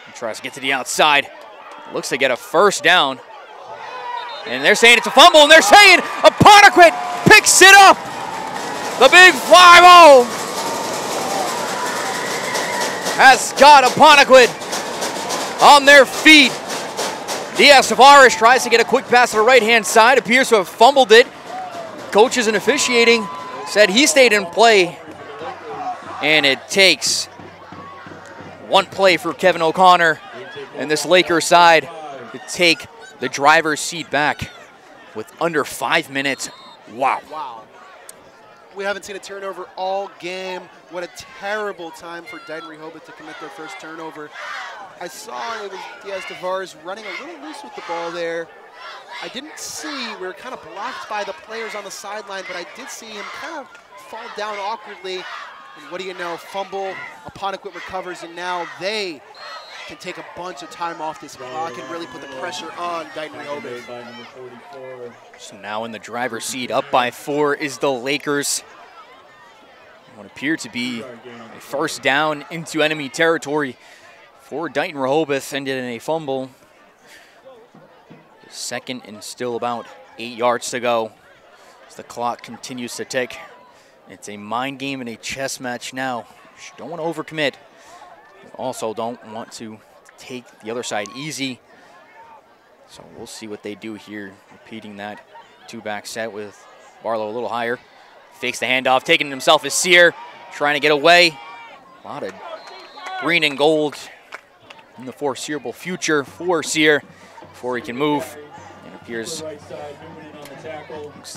He tries to get to the outside. Looks to get a first down. And they're saying it's a fumble, and they're saying Apponequet picks it up. The big 5-0 has got Apponequet on their feet. Diaz Tavares tries to get a quick pass to the right-hand side, appears to have fumbled it. Coaches and officiating said he stayed in play, and it takes one play for Kevin O'Connor and this Lakers side to take the driver's seat back with under 5 minutes. Wow. Wow. We haven't seen a turnover all game. What a terrible time for Dighton-Rehoboth to commit their first turnover. I saw it was Diaz Tavares running a little loose with the ball there. I didn't see, we were kind of blocked by the players on the sideline, but I did see him kind of fall down awkwardly. And what do you know, fumble, Apponequet recovers, and now they can take a bunch of time off this clock and really put the pressure on Dighton-Rehoboth. So now in the driver's seat, up by 4 is the Lakers. What appeared to be a first down into enemy territory for Dighton-Rehoboth ended in a fumble. Second and still about 8 yards to go as the clock continues to tick. It's a mind game and a chess match now. You don't want to overcommit. You also don't want to take the other side easy. So we'll see what they do here, repeating that two-back set with Barlow a little higher. Fakes the handoff, taking it himself is Sear, trying to get away. A lot of green and gold in the foreseeable future for Sear before he can move. It appears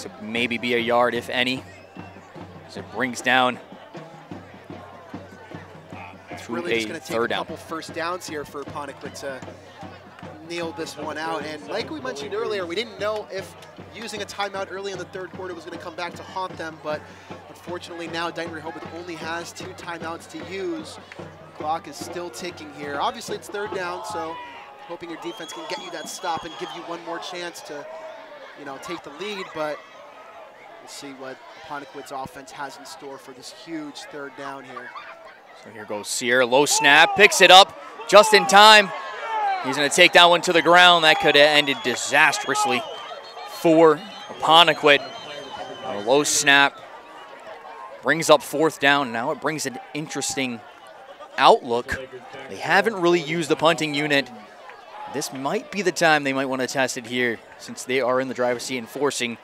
to maybe be a yard, if any, as it brings down to really just a going to take third a down. couple first downs here for Apponequet to nail this one out. And like we mentioned earlier, we didn't know if using a timeout early in the third quarter was going to come back to haunt them, but unfortunately now Dighton-Rehoboth only has 2 timeouts to use. Clock is still ticking here. Obviously it's third down, so hoping your defense can get you that stop and give you one more chance to, you know, take the lead, but we'll see what Apponequet's offense has in store for this huge third down here. So here goes Sear, low snap, picks it up just in time. He's going to take that one to the ground. That could have ended disastrously for Apponequet. A low snap brings up fourth down. Now it brings an interesting outlook. They haven't really used the punting unit. This might be the time they might want to test it here, since they are in the driver's seat and forcing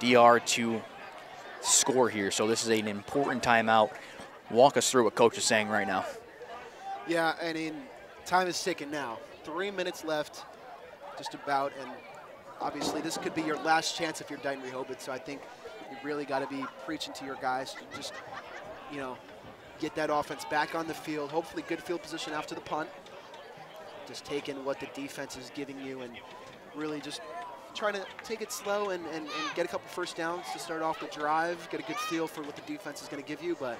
DR to score here. So this is an important timeout. Walk us through what Coach is saying right now. Yeah, I mean, time is ticking now. 3 minutes left, just about, and obviously this could be your last chance if you're Dighton-Rehoboth, so I think You really got to be preaching to your guys to just, you know, get that offense back on the field. Hopefully good field position after the punt. Just taking what the defense is giving you and really just trying to take it slow and get a couple first downs to start off the drive, get a good feel for what the defense is going to give you. But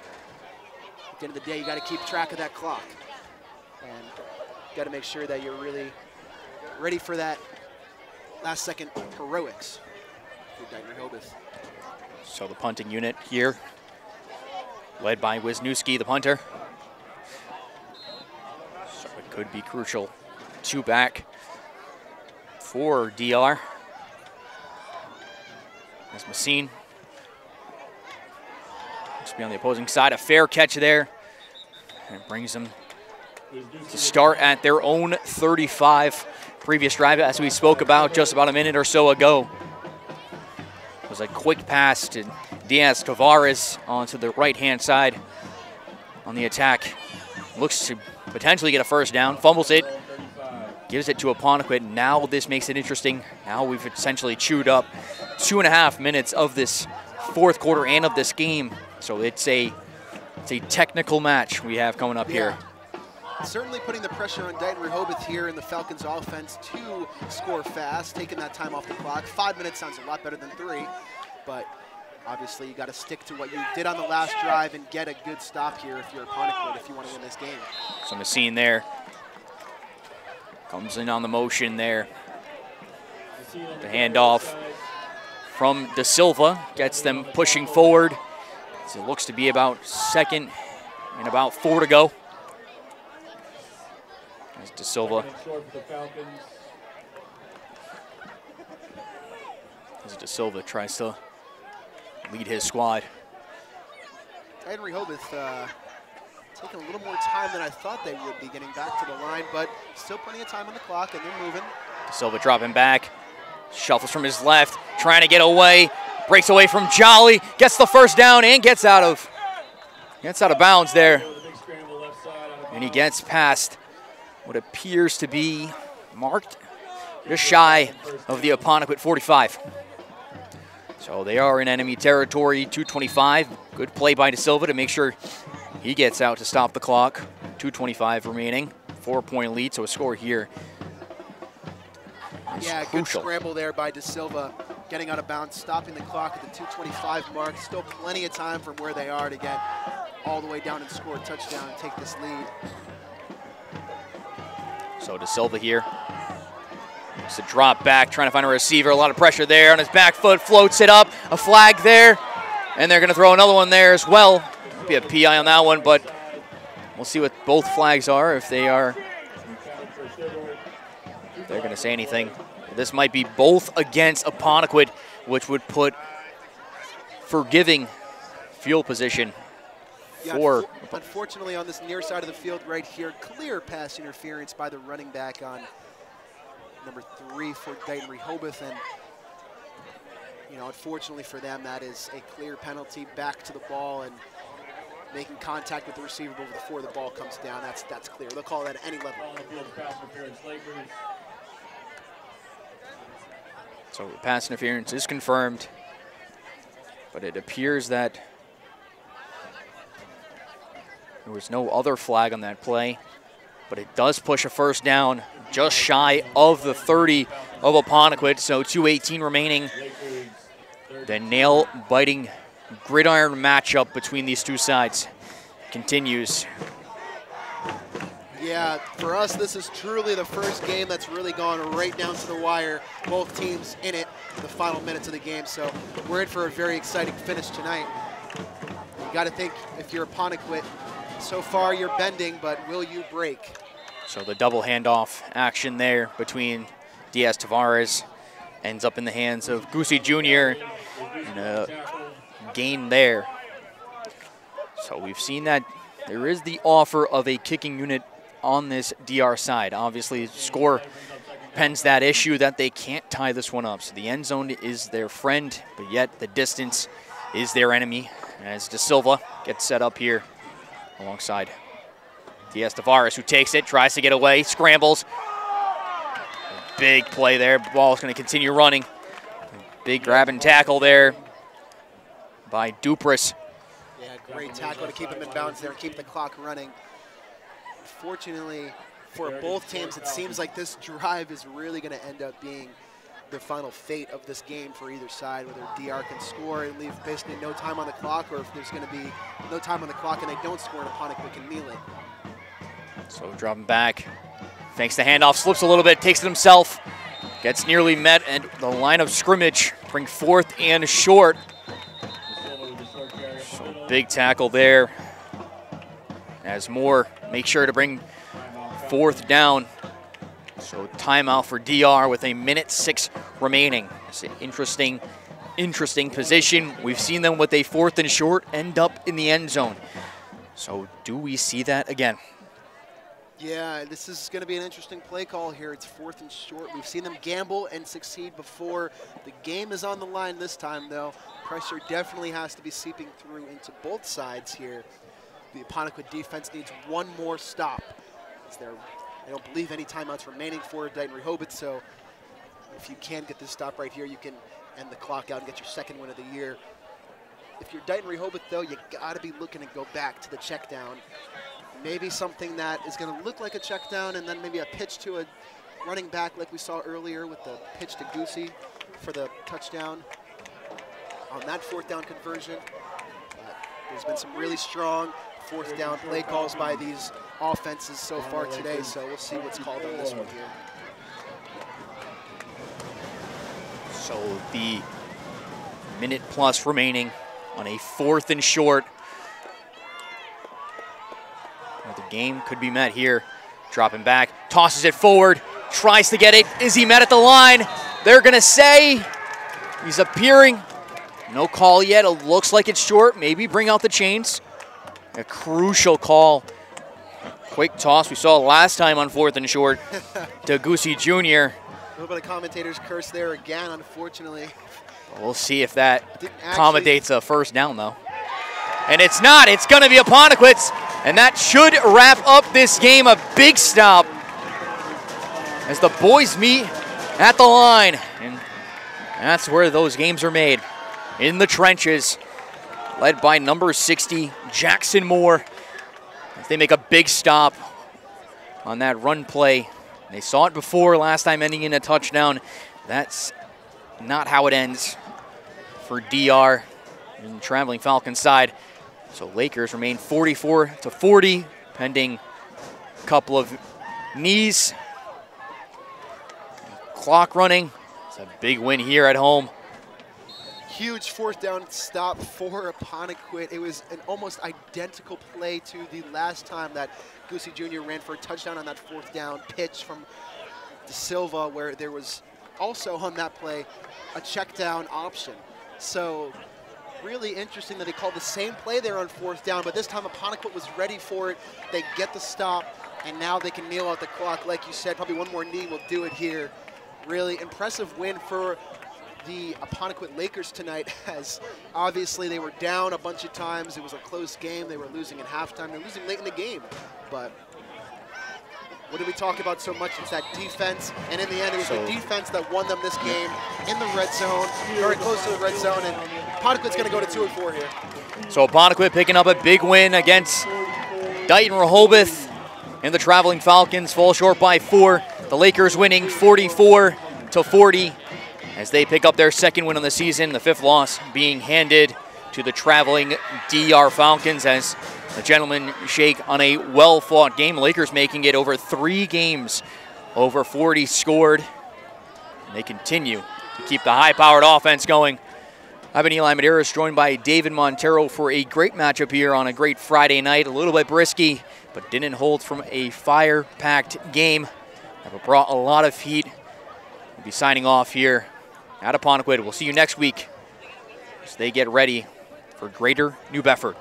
at the end of the day, you got to keep track of that clock. And you got to make sure that you're really ready for that last second heroics for Dighton-Rehoboth. So the punting unit here, led by Wisniewski, the punter. So it could be crucial. 2 back for DR. As Messine must be on the opposing side. A fair catch there. And it brings them to start at their own 35. Previous drive, as we spoke about just about a minute or so ago, it was a quick pass to Diaz-Tavares onto the right-hand side on the attack. Looks to potentially get a first down, fumbles it, gives it to Apponequet. Now this makes it interesting. Now we've essentially chewed up 2.5 minutes of this fourth quarter and of this game. So it's a technical match we have coming up here. Certainly putting the pressure on Dighton-Rehoboth here in the Falcons offense to score fast, taking that time off the clock. 5 minutes sounds a lot better than 3, but obviously you got to stick to what you did on the last drive and get a good stop here if you're Apponequet, if you want to win this game. So Messine there comes in on the motion there. The handoff from De Silva gets them pushing forward. So it looks to be about second and about 4 to go. As De Silva. As De Silva tries to lead his squad. Dighton-Rehoboth taking a little more time than I thought they would be getting back to the line, but still plenty of time on the clock, and they're moving. De Silva dropping back, shuffles from his left, trying to get away, breaks away from Jolly, gets the first down, and gets out of bounds there. And he gets past what appears to be marked just shy of the Apponequet 45. So they are in enemy territory, 2:25. Good play by De Silva to make sure he gets out to stop the clock. 2:25 remaining, 4-point lead, so a score here is crucial. Good scramble there by De Silva, getting out of bounds, stopping the clock at the 2:25 mark. Still plenty of time from where they are to get all the way down and score a touchdown and take this lead. So De Silva here. It's a drop back, trying to find a receiver. A lot of pressure there on his back foot, floats it up. A flag there, and they're going to throw another one there as well. Might be a PI on that one, but we'll see what both flags are. If they're going to say anything. This might be both against Apponequet, which would put forgiving field position for. Unfortunately, on this near side of the field right here, clear pass interference by the running back on number 3 for Dighton-Rehoboth, and unfortunately for them, that is a clear penalty. Back to the ball and making contact with the receiver before the ball comes down. That's clear. They'll call that at any level. So pass interference is confirmed, but it appears that there was no other flag on that play, but it does push a first down just shy of the 30 of Apponequet, so 2:18 remaining. The nail-biting gridiron matchup between these two sides continues. Yeah, for us, this is truly the first game that's really gone right down to the wire. Both teams in it the final minutes of the game, so we're in for a very exciting finish tonight. You got to think, if you're Apponequet, so far you're bending, but will you break? So the double handoff action there between Diaz-Tavares ends up in the hands of Goosey Jr. and a gain there. So we've seen that there is the offer of a kicking unit on this DR side. Obviously, score pens that issue that they can't tie this one up. So the end zone is their friend, but yet the distance is their enemy. As De Silva gets set up here alongside Diaz-Tavares, who takes it, tries to get away, scrambles. Big play there. Ball's going to continue running. Big grab and tackle there by Dupress. Yeah, great tackle to keep him in bounds there and keep the clock running. Fortunately for both teams, it seems like this drive is really going to end up being the final fate of this game for either side, whether DR can score and leave basically no time on the clock, or if there's going to be no time on the clock and they don't score and Apponequet can kneel it. So dropping back, fakes the handoff, slips a little bit, takes it himself, gets nearly met at the line of scrimmage, bring 4th and short. So big tackle there as Moore makes sure to bring 4th down. So timeout for DR with 1:06 remaining. It's an interesting position. We've seen them with a 4th and short end up in the end zone. So do we see that again? Yeah, this is going to be an interesting play call here. It's 4th and short. We've seen them gamble and succeed before. The game is on the line this time, though. Pressure definitely has to be seeping through into both sides here. The Apponequet defense needs one more stop. I don't believe any timeouts remaining for Dighton-Rehoboth, so if you can get this stop right here, you can end the clock out and get your 2nd win of the year. If you're Dighton-Rehoboth, though, you got to be looking to go back to the check down. Maybe something that is going to look like a check down, and then maybe a pitch to a running back like we saw earlier with the pitch to Goosey for the touchdown on that 4th down conversion. There's been some really strong 4th down play calls by these offenses so far today, so we'll see what's called on this one here. So the minute plus remaining on a 4th and short. The game could be met here. Dropping back, tosses it forward, tries to get it. Is he met at the line? They're gonna say he's appearing. No call yet, it looks like it's short. Maybe bring out the chains. A crucial call. Quick toss we saw last time on 4th and short to Goosey Jr. A little bit of commentator's curse there again, unfortunately. We'll see if that accommodates a 1st down, though. And it's not. It's going to be Apponequet's, and that should wrap up this game. A big stop as the boys meet at the line. And that's where those games are made, in the trenches, led by number 60, Jackson Moore. If they make a big stop on that run play, they saw it before last time ending in a touchdown. That's not how it ends for DR and the traveling Falcons side. So Lakers remain 44-40, pending a couple of knees. Clock running. It's a big win here at home. Huge 4th down stop for Apponequet. It was an almost identical play to the last time that Goosey Jr. ran for a touchdown on that 4th down pitch from De Silva, where there was also on that play a check down option. So really interesting that they called the same play there on 4th down, but this time Apponequet was ready for it. They get the stop, and now they can kneel out the clock. Like you said, probably one more knee will do it here. Really impressive win for the Apponequet Lakers tonight, as obviously they were down a bunch of times. It was a close game. They were losing in halftime. They're losing late in the game. But what did we talk about so much? It's that defense. And in the end, it was the defense that won them this game in the red zone, very close to the red zone. And Apponequet's going to go to 2-4 here. So Apponequet picking up a big win against Dighton-Rehoboth, and the traveling Falcons fall short by 4. The Lakers winning 44-40. As they pick up their 2nd win of the season, the 5th loss being handed to the traveling DR Falcons as the gentlemen shake on a well-fought game. Lakers making it over 3 games, over 40 scored. And they continue to keep the high-powered offense going. I've been Eli Medeiros, joined by David Montero for a great matchup here on a great Friday night. A little bit brisky, but didn't hold from a fire-packed game. That brought a lot of heat. We'll be signing off here at Apponequet. We'll see you next week as they get ready for Greater New Bedford.